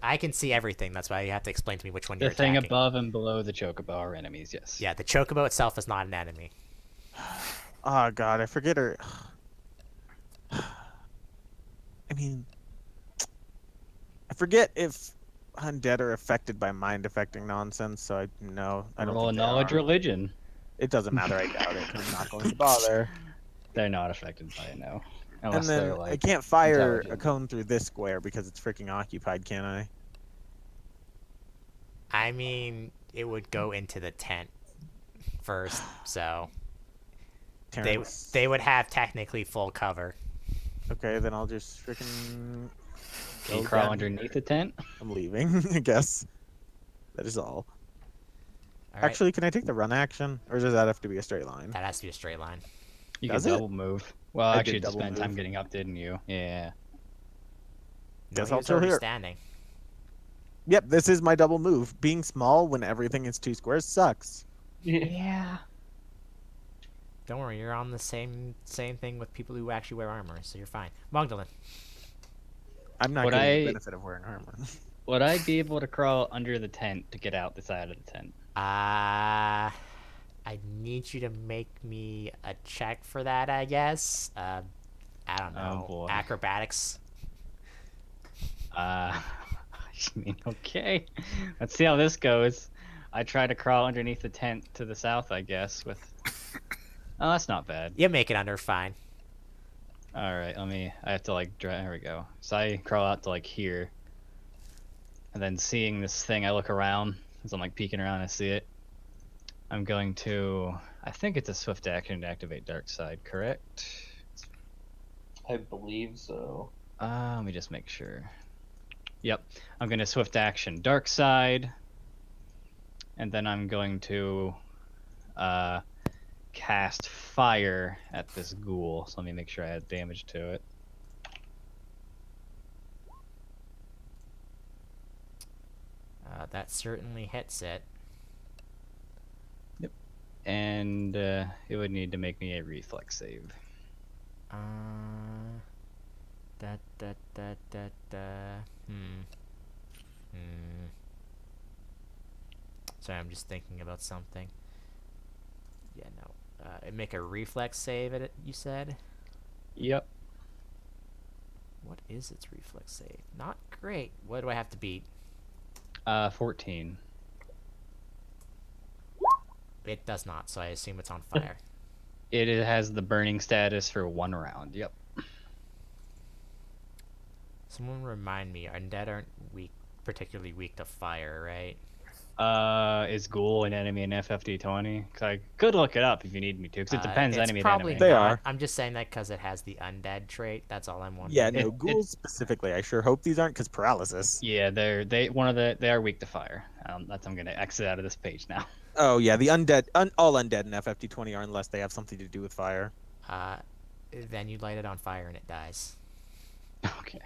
Speaker 1: I can see everything. That's why you have to explain to me which one
Speaker 3: The
Speaker 1: you're
Speaker 3: thing
Speaker 1: attacking.
Speaker 3: above and below the chocobo are enemies, yes.
Speaker 1: Yeah, the chocobo itself is not an enemy.
Speaker 4: Oh god, I forget her. I mean, I forget if undead are affected by mind affecting nonsense. So I don't.
Speaker 3: Roll a
Speaker 4: think they
Speaker 3: knowledge
Speaker 4: are.
Speaker 3: religion.
Speaker 4: It doesn't matter. I doubt it. I'm not going to bother.
Speaker 3: They're not affected by it, no.
Speaker 4: And
Speaker 3: Unless
Speaker 4: then
Speaker 3: they're like
Speaker 4: I can't fire a
Speaker 3: intelligent.
Speaker 4: cone through this square because it's freaking occupied, can I?
Speaker 1: I mean, it would go into the tent first, so
Speaker 4: Terrence.
Speaker 1: they would have technically full cover.
Speaker 4: Okay, then I'll just freaking.
Speaker 3: Can you
Speaker 4: go
Speaker 3: crawl
Speaker 4: down.
Speaker 3: underneath the tent?
Speaker 4: I'm leaving, I guess. That is all.
Speaker 1: All right,
Speaker 4: Actually, can I take the run action? Or does that have to be a straight line?
Speaker 1: that has to be a straight line.
Speaker 3: You
Speaker 4: Does
Speaker 3: can
Speaker 4: it?
Speaker 3: double move. Well,
Speaker 4: I
Speaker 3: actually,
Speaker 4: did
Speaker 3: you just
Speaker 4: double
Speaker 3: spent time
Speaker 4: move.
Speaker 3: getting up, didn't you? Yeah.
Speaker 1: No,
Speaker 4: Guess
Speaker 1: he
Speaker 4: I'll
Speaker 1: was
Speaker 4: chill
Speaker 1: already
Speaker 4: here.
Speaker 1: standing.
Speaker 4: Yep, this is my double move. Being small when everything is 2 squares sucks.
Speaker 3: Yeah.
Speaker 1: Don't worry, you're on the same thing with people who actually wear armor, so you're fine. Magdalene.
Speaker 4: I'm not
Speaker 3: Would
Speaker 4: getting the
Speaker 3: I-
Speaker 4: benefit of wearing armor.
Speaker 3: Would I be able to crawl under the tent to get out the side of the tent?
Speaker 1: I need you to make me a check for that, I guess. I don't
Speaker 3: Oh,
Speaker 1: know.
Speaker 3: boy.
Speaker 1: Acrobatics.
Speaker 3: I mean, okay. Let's see how this goes. I try to crawl underneath the tent to the south, I guess, with... Oh, that's not bad.
Speaker 1: You make it under fine.
Speaker 3: Alright, I have to, like, there we go. So I crawl out to, like, here. And then seeing this thing, I look around. As I'm, like, peeking around, I see it. I'm going to... I think it's a swift action to activate Dark Side, correct?
Speaker 5: I believe so.
Speaker 3: Let me just make sure. Yep. I'm going to swift action Dark Side. And then I'm going to cast Fire at this ghoul. So let me make sure I add damage to it.
Speaker 1: That certainly hits it.
Speaker 3: And it would need to make me a reflex save.
Speaker 1: Da da da da da. Sorry, I'm just thinking about something. Yeah, no. Make a reflex save at it, you said?
Speaker 3: Yep.
Speaker 1: What is its reflex save? Not great. What do I have to beat?
Speaker 3: 14.
Speaker 1: It does not, so I assume it's on fire.
Speaker 3: It has the burning status for 1 round. Yep.
Speaker 1: Someone remind me, undead aren't particularly weak to fire, right?
Speaker 3: Is ghoul an enemy in FFD20? Cause I could look it up if you need me to, because it depends
Speaker 1: It's
Speaker 3: enemy to
Speaker 1: probably
Speaker 3: enemy.
Speaker 4: They
Speaker 1: not.
Speaker 4: are.
Speaker 1: I'm just saying that because it has the undead trait. That's all I'm wondering.
Speaker 4: Yeah, no,
Speaker 3: It-
Speaker 4: ghouls specifically. I sure hope these aren't, because paralysis.
Speaker 3: Yeah, they are weak to fire. I'm gonna exit out of this page now.
Speaker 4: Oh yeah, the undead, all undead in FFD20 are unless they have something to do with fire.
Speaker 1: Then you light it on fire and it dies.
Speaker 3: Okay.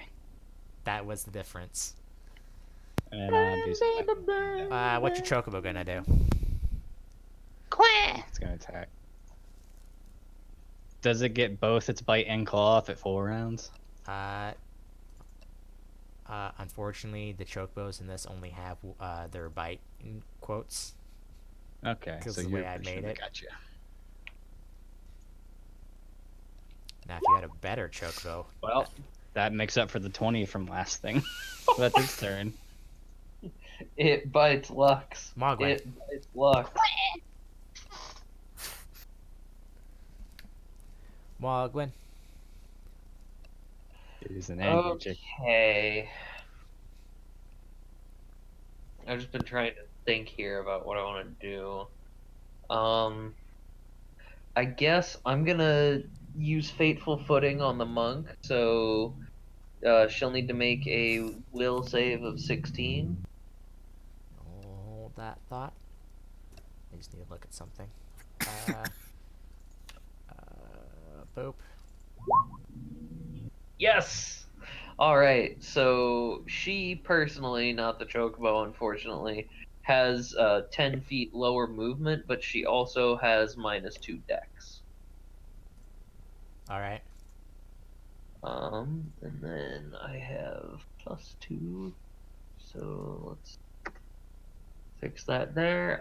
Speaker 1: That was the difference.
Speaker 3: And do some
Speaker 1: What's your chocobo gonna do?
Speaker 3: It's gonna attack. Does it get both its bite and claw if at 4 rounds?
Speaker 1: Unfortunately, the chocobos in this only have their bite in quotes.
Speaker 3: Okay,
Speaker 1: 'Cause
Speaker 3: so
Speaker 1: the
Speaker 3: you're
Speaker 1: way I made it.
Speaker 3: Gotcha.
Speaker 1: Now, if you had a better chocobo,
Speaker 3: Well, that makes up for the 20 from last thing. So that's its turn.
Speaker 5: It bites Lux.
Speaker 1: Mogwai.
Speaker 5: It bites Lux.
Speaker 1: Mogwin.
Speaker 3: It is an angry chick.
Speaker 5: Okay. I've just been trying to think here about what I want to do. I guess I'm gonna use Fateful Footing on the monk, so she'll need to make a will save of 16.
Speaker 1: Hold that thought. I just need to look at something. Boop.
Speaker 5: Yes! Alright, so she personally, not the Chocobo unfortunately, has 10 feet lower movement, but she also has -2 dex.
Speaker 1: Alright.
Speaker 5: And then I have +2, so let's fix that there.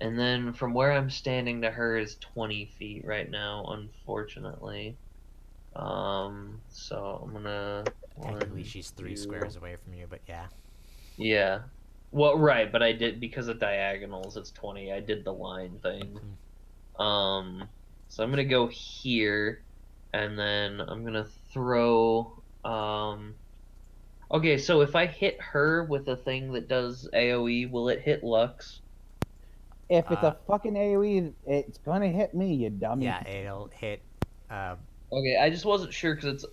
Speaker 5: And then from where I'm standing to her is 20 feet right now, unfortunately. So I'm gonna.
Speaker 1: Technically,
Speaker 5: 1,
Speaker 1: she's 3
Speaker 5: 2.
Speaker 1: squares away from you, but yeah.
Speaker 5: Yeah. Well, right, but I did, because of diagonals, it's 20. I did the line thing. So I'm gonna go here, and then I'm gonna throw. Okay, so if I hit her with a thing that does AOE, will it hit Lux?
Speaker 2: If it's a fucking AoE, it's gonna hit me, you dummy.
Speaker 1: Yeah, it'll hit.
Speaker 5: Okay, I just wasn't sure because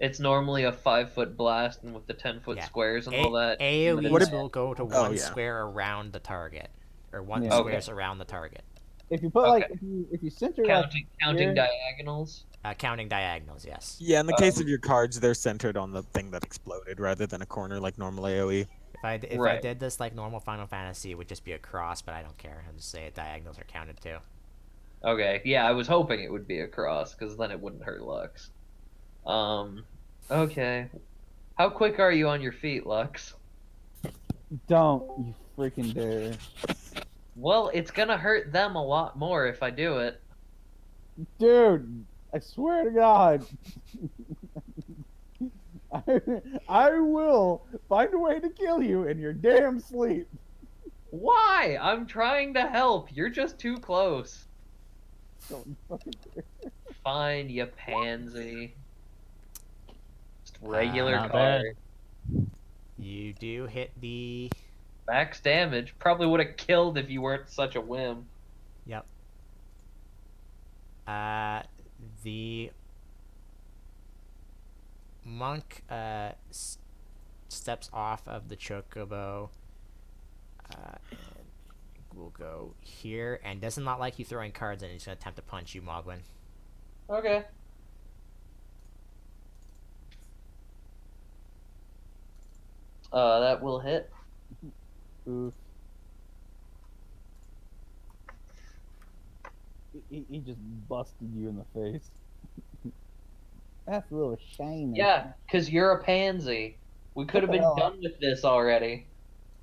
Speaker 5: it's normally a 5-foot blast, and with the 10-foot
Speaker 1: Yeah.
Speaker 5: squares and all that.
Speaker 1: AoEs
Speaker 4: What if-
Speaker 1: will go to
Speaker 4: Oh,
Speaker 1: one
Speaker 4: yeah.
Speaker 1: square around the target, or one
Speaker 2: Yeah.
Speaker 5: Okay.
Speaker 1: squares around the target.
Speaker 2: If you put
Speaker 5: Okay.
Speaker 2: if you center like
Speaker 5: Counting
Speaker 2: here,
Speaker 5: diagonals.
Speaker 1: Counting diagonals, yes.
Speaker 4: Yeah, in the case
Speaker 5: Um,
Speaker 4: of your cards, they're centered on the thing that exploded rather than a corner like normal AoE.
Speaker 1: If I
Speaker 5: Right.
Speaker 1: did this like normal Final Fantasy, it would just be a cross, but I don't care. I'll just say diagonals are counted too.
Speaker 5: Okay, yeah, I was hoping it would be a cross, because then it wouldn't hurt Lux. Okay. How quick are you on your feet, Lux?
Speaker 2: don't you freaking dare.
Speaker 5: Well, it's gonna hurt them a lot more if I do it.
Speaker 2: Dude, I swear to God. I will find a way to kill you in your damn sleep.
Speaker 5: Why? I'm trying to help. You're just too close.
Speaker 2: Don't you fucking dare.
Speaker 5: Fine, you pansy. Just regular
Speaker 3: Not bad.
Speaker 5: card.
Speaker 1: You do hit the.
Speaker 5: Max damage. Probably would have killed if you weren't such a whim.
Speaker 1: Yep. The monk steps off of the chocobo. And we'll go here and doesn't not like you throwing cards, and he's gonna attempt to punch you, Mogwin.
Speaker 5: Okay. That will hit.
Speaker 2: Oof. He just busted you in the face. That's a little shame.
Speaker 5: Yeah, because you're a pansy. We could have
Speaker 2: the
Speaker 5: been
Speaker 2: hell?
Speaker 5: done with this already.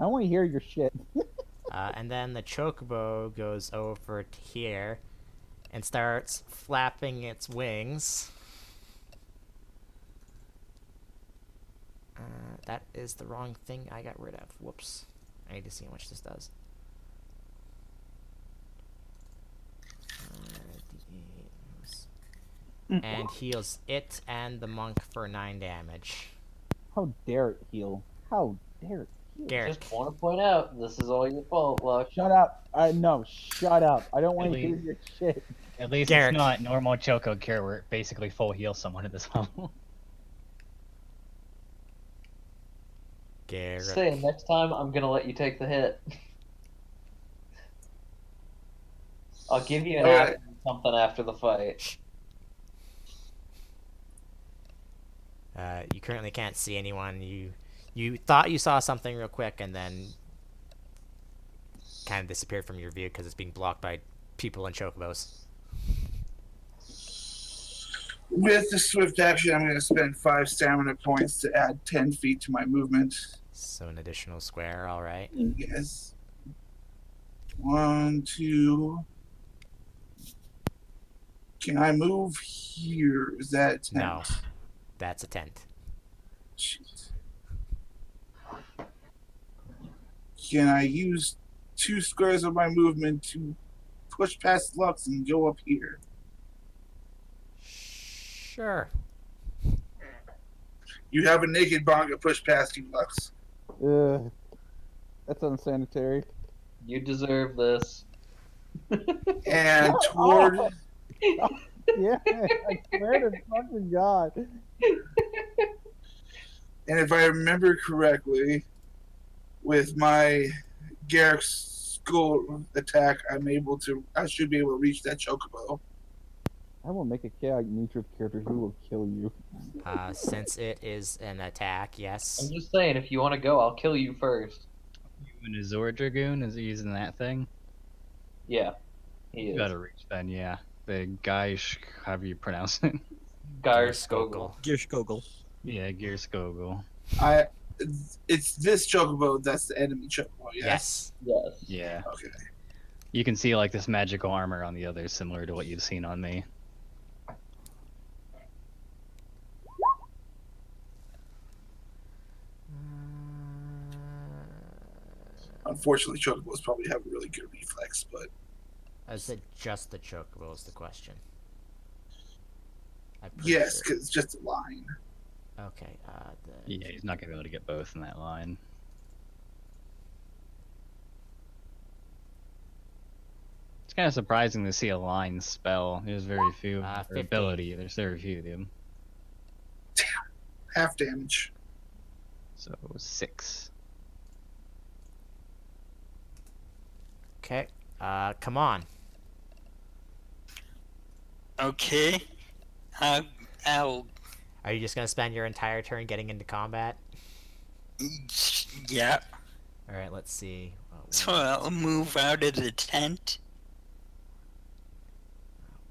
Speaker 2: I want to hear your shit.
Speaker 1: And then the chocobo goes over to here and starts flapping its wings. That is the wrong thing I got rid of. Whoops. I need to see how much this does. And heals it and the monk for 9 damage.
Speaker 2: How dare it heal? How dare it heal?
Speaker 1: Garrick.
Speaker 5: Just want to point out, this is all your fault, Lux.
Speaker 2: Shut up. No, shut up. I don't want to
Speaker 3: Really?
Speaker 2: hear your shit.
Speaker 3: At least
Speaker 1: Garrick.
Speaker 3: it's not normal Choco Cure where it basically full heal someone at this level.
Speaker 1: Garrick.
Speaker 5: Say, next time I'm gonna let you take the hit. I'll give you an
Speaker 7: Alright.
Speaker 5: apple or something after the fight.
Speaker 1: You currently can't see anyone. You thought you saw something real quick and then kind of disappeared from your view because it's being blocked by people and chocobos.
Speaker 7: With the swift action, I'm going to spend 5 stamina points to add 10 feet to my movement.
Speaker 1: So an additional square, all right.
Speaker 7: Yes. 1, 2. Can I move here? Is that a tent?
Speaker 1: No. That's a tent.
Speaker 7: Shit. Can I use 2 squares of my movement to push past Lux and go up here?
Speaker 1: Sure.
Speaker 7: You have a naked bonga push past you, Lux.
Speaker 2: That's unsanitary.
Speaker 5: You deserve this.
Speaker 7: And toward
Speaker 2: Yeah, I swear to fucking God.
Speaker 7: and if I remember correctly, with my Garrick's skull attack, I should be able to reach that chocobo.
Speaker 2: I will make a chaotic neutral character who will kill you.
Speaker 1: Since it is an attack,
Speaker 5: I'm
Speaker 1: yes.
Speaker 5: just saying, if you want to go, I'll kill you first.
Speaker 3: You and Azor Dragoon is he using that thing?
Speaker 5: Yeah, he
Speaker 3: You
Speaker 5: is.
Speaker 3: gotta reach then, yeah. The Gaish, however you pronounce it.
Speaker 5: Geir
Speaker 1: Skogul.
Speaker 5: Skogul.
Speaker 4: Gishkogel.
Speaker 3: Yeah, Gear Skogul.
Speaker 7: It's this chocobo that's the enemy chocobo.
Speaker 1: Yes.
Speaker 5: Yes.
Speaker 3: Yeah.
Speaker 7: Okay.
Speaker 3: You can see like this magical armor on the others, similar to what you've seen on me.
Speaker 7: Unfortunately, chocobos probably have a really good reflex, but
Speaker 1: Is it just the chocobo is the question? I'm pretty
Speaker 7: yes,
Speaker 1: sure.
Speaker 7: because it's just a line.
Speaker 1: Okay,
Speaker 3: Yeah, he's not gonna be able to get both in that line. It's kind of surprising to see a line spell. There's very few. Or
Speaker 1: 50.
Speaker 3: ability, there's very few of them.
Speaker 7: Half damage.
Speaker 3: So 6.
Speaker 1: Okay, come on.
Speaker 6: Okay. I'll.
Speaker 1: Are you just gonna spend your entire turn getting into combat?
Speaker 6: Yeah.
Speaker 1: All right, let's see.
Speaker 6: So I'll move out of the tent.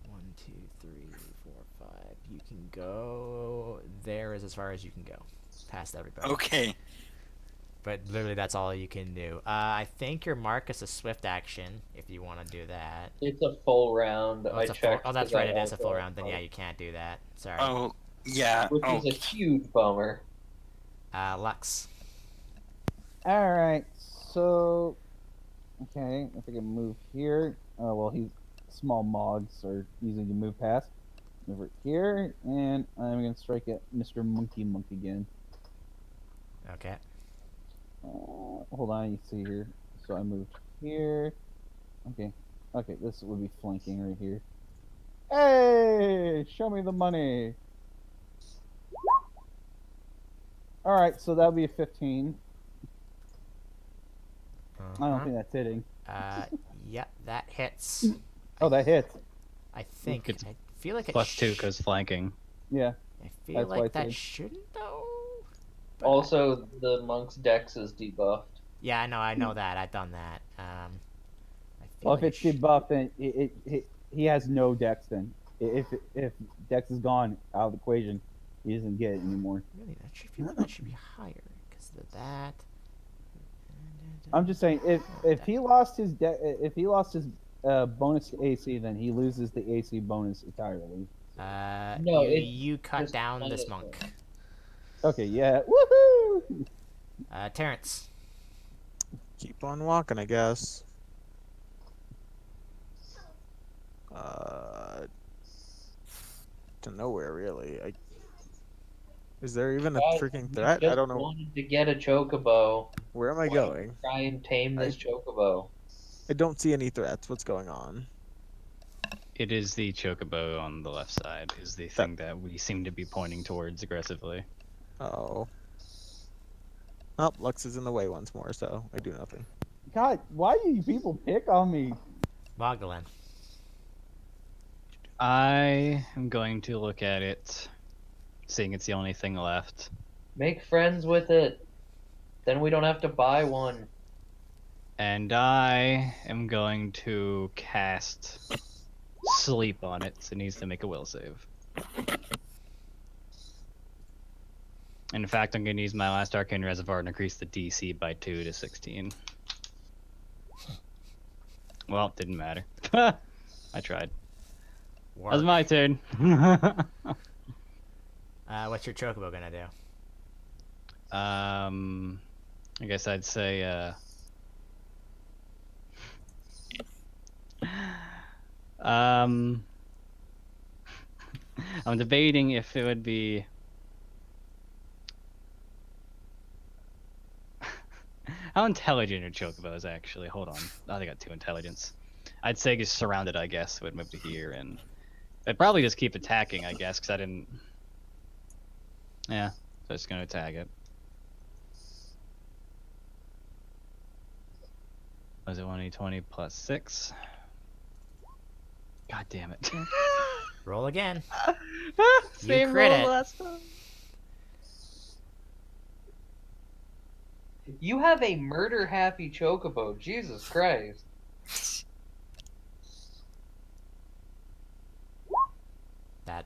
Speaker 1: 1, 2, 3, 4, 5. You can go. There is as far as you can go, past everybody.
Speaker 6: Okay.
Speaker 1: But literally, that's all you can do. I think your mark is a swift action if you want to do that.
Speaker 5: It's a full round.
Speaker 1: Oh,
Speaker 5: I
Speaker 1: it's a full.
Speaker 5: checked.
Speaker 1: Oh, that's
Speaker 5: 'cause I
Speaker 1: right. It is a
Speaker 5: also
Speaker 1: full
Speaker 5: have
Speaker 1: round. Then yeah,
Speaker 5: mark,
Speaker 1: you can't do that. Sorry.
Speaker 6: Oh, yeah.
Speaker 5: which is a huge bummer.
Speaker 1: Lux.
Speaker 2: All right. So, okay, if I can move here. Oh well, he's small mogs are easy to move past. Move it here, and I'm gonna strike at Mr. Monkey Monk again.
Speaker 1: Okay.
Speaker 2: Hold on, you see here. So I moved here. Okay. Okay, this would be flanking right here. Hey, show me the money. All right, so that'll be a 15. I don't think that's hitting.
Speaker 1: Yeah, that hits.
Speaker 2: Oh, that hits.
Speaker 1: I think.
Speaker 3: It's
Speaker 1: I feel like it.
Speaker 3: +2 because flanking.
Speaker 2: Yeah.
Speaker 1: I feel
Speaker 2: that's why
Speaker 1: like
Speaker 2: it's
Speaker 1: that
Speaker 2: hitting.
Speaker 1: shouldn't though. But
Speaker 5: Also, the monk's dex is debuffed.
Speaker 1: yeah, I know that. I've done that. I feel
Speaker 2: Well,
Speaker 1: like
Speaker 2: if it's
Speaker 1: it
Speaker 2: debuffed, then he has no dex. Then if dex is gone out of the equation, he doesn't get it anymore.
Speaker 1: really, that should feel like that should be higher because of that.
Speaker 2: I'm just saying, if he lost his bonus to AC, then he loses the AC bonus entirely.
Speaker 5: No,
Speaker 1: you cut
Speaker 5: just
Speaker 1: down this
Speaker 5: minus
Speaker 1: monk.
Speaker 2: Okay, yeah, woohoo!
Speaker 1: Terrence.
Speaker 4: Keep on walking, I guess. To nowhere really. Is there even a
Speaker 5: Guys,
Speaker 4: freaking
Speaker 5: we
Speaker 4: threat?
Speaker 5: just
Speaker 4: I don't know.
Speaker 5: wanted to get a chocobo.
Speaker 4: Where am I
Speaker 5: Why don't we
Speaker 4: going?
Speaker 5: try and tame this chocobo.
Speaker 4: I don't see any threats. What's going on?
Speaker 3: It is the chocobo on the left side is the thing that we seem to be pointing towards aggressively.
Speaker 4: Oh. Oh, Lux is in the way once more, so I do nothing.
Speaker 2: God, why do you people pick on me?
Speaker 1: Magdalene.
Speaker 3: I am going to look at it, seeing it's the only thing left.
Speaker 5: Make friends with it. Then we don't have to buy one.
Speaker 3: And I am going to cast sleep on it, so it needs to make a will save. In fact, I'm going to use my last Arcane Reservoir and increase the DC by 2 to 16. Well, didn't matter. I tried.
Speaker 1: Work.
Speaker 3: That was my turn.
Speaker 1: What's your chocobo gonna do?
Speaker 3: I guess I'd say, I'm debating if it would be how intelligent are chocobos actually? Hold on. Oh, they got 2 intelligence. I'd say just surrounded, I guess, would move to here, and I'd probably just keep attacking, I guess, because I didn't. Yeah, so just gonna attack it. Was it 1d20 plus 6? God damn it.
Speaker 1: Roll again.
Speaker 3: Same
Speaker 1: crit
Speaker 3: roll
Speaker 1: it.
Speaker 3: last time.
Speaker 5: You have a murder happy chocobo. Jesus Christ.
Speaker 1: That.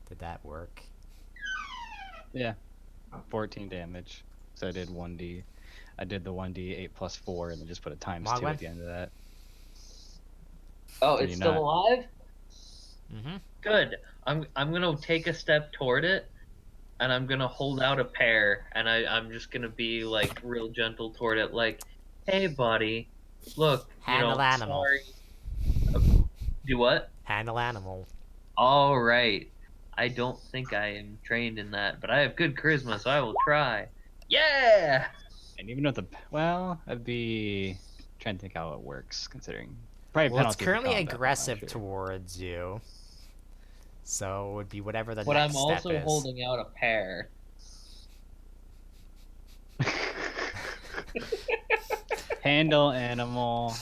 Speaker 1: Did that work?
Speaker 3: Yeah. 14 damage. So I did 1d. I did the 1d8 plus 4 and then just put a times 2
Speaker 1: Mogwai?
Speaker 3: at the end of that.
Speaker 5: Oh,
Speaker 3: Can
Speaker 5: it's
Speaker 3: you
Speaker 5: still
Speaker 3: not-
Speaker 5: alive?
Speaker 1: Mm-hmm.
Speaker 5: Good. I'm gonna take a step toward it, and I'm gonna hold out a pear, and I'm just gonna be like real gentle toward it, like, hey buddy, look,
Speaker 1: Handle animal.
Speaker 5: sorry. Do what?
Speaker 1: Handle animal.
Speaker 5: All right. I don't think I am trained in that, but I have good charisma, so I will try. Yeah.
Speaker 3: And even with the. Well, I'd be trying to think how it works, considering. Probably
Speaker 1: Well, it's
Speaker 3: penalty for
Speaker 1: currently
Speaker 3: combat, but I'm not
Speaker 1: aggressive
Speaker 3: sure.
Speaker 1: towards you. So it would be whatever the
Speaker 5: But
Speaker 1: next
Speaker 5: I'm
Speaker 1: step
Speaker 5: also
Speaker 1: is.
Speaker 5: holding out a pear.
Speaker 3: Handle animal.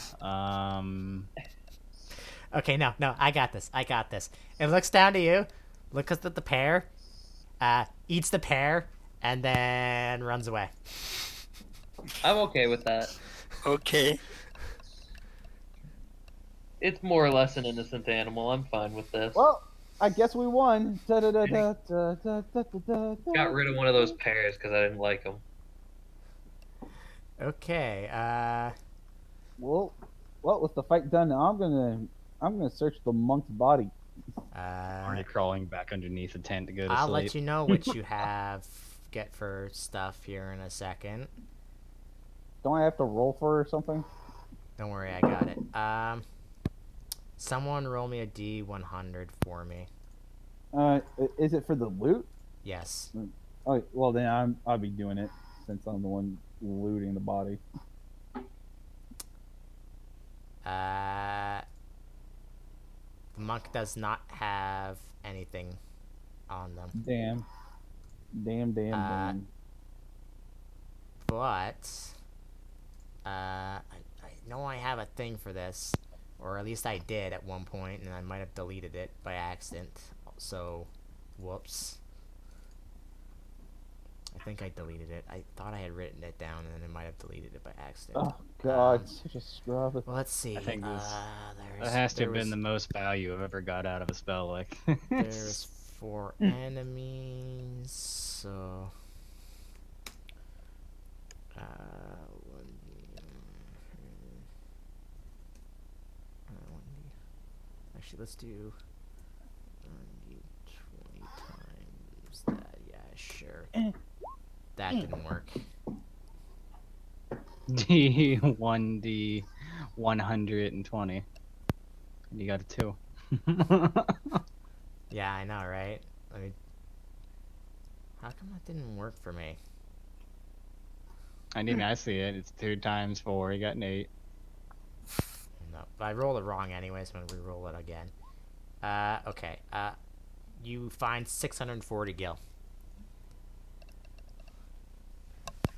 Speaker 1: Okay, no, I got this. It looks down to you, looks at the pear, eats the pear, and then runs away.
Speaker 5: I'm okay with that.
Speaker 6: Okay.
Speaker 5: It's more or less an innocent animal. I'm fine with this.
Speaker 2: Well, I guess we won.
Speaker 5: Got rid of one of those pears because I didn't like them.
Speaker 1: Okay,
Speaker 2: Well, with the fight done, I'm gonna search the monk's body.
Speaker 3: Already crawling back underneath the tent to go to
Speaker 1: I'll
Speaker 3: sleep.
Speaker 1: let you know what you get for stuff here in a second.
Speaker 2: Don't I have to roll for or something?
Speaker 1: Don't worry, I got it. Someone roll me a D100 for me.
Speaker 2: Is it for the loot?
Speaker 1: Yes.
Speaker 2: Oh, well then I'll be doing it since I'm the one looting the body.
Speaker 1: The monk does not have anything on them.
Speaker 2: Damn.
Speaker 1: But I know I have a thing for this, or at least I did at one point, and I might have deleted it by accident. So, whoops. I think I deleted it. I thought I had written it down, and then I might have deleted it by accident.
Speaker 2: Oh God, such a scrub.
Speaker 1: Well, let's see.
Speaker 3: I think that has to have been the most value I've ever got out of a spell. Like
Speaker 1: There's 4 enemies, so actually, let's do 20 times that. Yeah, sure. That didn't work.
Speaker 3: D1D 120. You got a 2.
Speaker 1: Yeah, I know, right? How come that didn't work for me?
Speaker 3: I mean, I see it. It's 2 times 4. You got an 8.
Speaker 1: No, but I rolled it wrong anyway, so I'm gonna re-roll it again. Okay. You find 640 gil.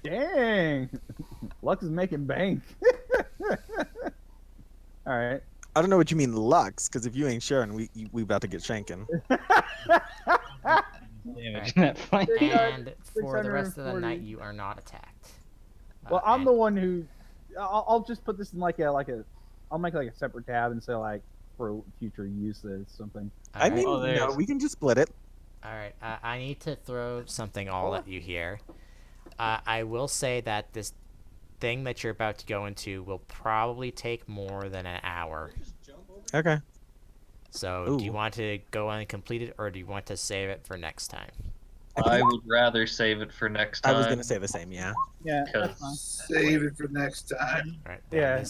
Speaker 2: Dang, Lux is making bank. All right.
Speaker 4: I don't know what you mean, Lux, because if you ain't sharing, we about to get shanking.
Speaker 3: Damage in that fight.
Speaker 1: And for the rest of the
Speaker 2: 640.
Speaker 1: night, you are not attacked.
Speaker 2: Well, I'm
Speaker 1: and-
Speaker 2: the one who. I'll just put this in like a. I'll make like a separate tab and say like for future use as something.
Speaker 4: I
Speaker 1: Alright.
Speaker 4: mean,
Speaker 3: Oh,
Speaker 4: no,
Speaker 3: there's-
Speaker 4: we can just split it.
Speaker 1: Alright, I need to throw something all at you here. I will say that this thing that you're about to go into will probably take more than an hour.
Speaker 4: Okay.
Speaker 1: So, do you
Speaker 4: Ooh.
Speaker 1: want to go on and complete it, or do you want to save it for next time?
Speaker 5: I would rather save it for next time.
Speaker 4: I was gonna say the same. Yeah.
Speaker 2: Yeah.
Speaker 5: That's
Speaker 2: fine.
Speaker 7: Save it for next time.
Speaker 1: Alright,
Speaker 2: Yeah.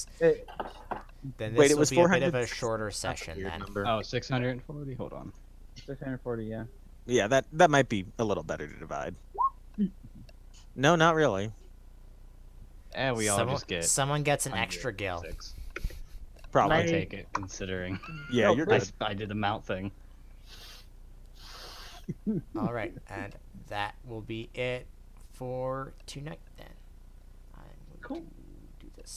Speaker 1: then
Speaker 4: Wait,
Speaker 1: this
Speaker 4: it
Speaker 1: will
Speaker 4: was
Speaker 1: be a bit
Speaker 4: 400.
Speaker 1: of a shorter
Speaker 4: That's a
Speaker 1: session
Speaker 4: weird
Speaker 1: then.
Speaker 4: number.
Speaker 3: Oh, 640? Hold on.
Speaker 2: 640. Yeah.
Speaker 4: Yeah, that might be a little better to divide. No, not really.
Speaker 3: We all just get.
Speaker 1: Someone gets an extra gil.
Speaker 3: 106.
Speaker 4: Probably.
Speaker 3: I'll take it, considering
Speaker 4: Yeah,
Speaker 2: No,
Speaker 4: you're
Speaker 3: I,
Speaker 4: good.
Speaker 3: I did the mount thing.
Speaker 1: Alright, and that will be it for tonight then. I'm going
Speaker 5: Cool.
Speaker 1: to do this.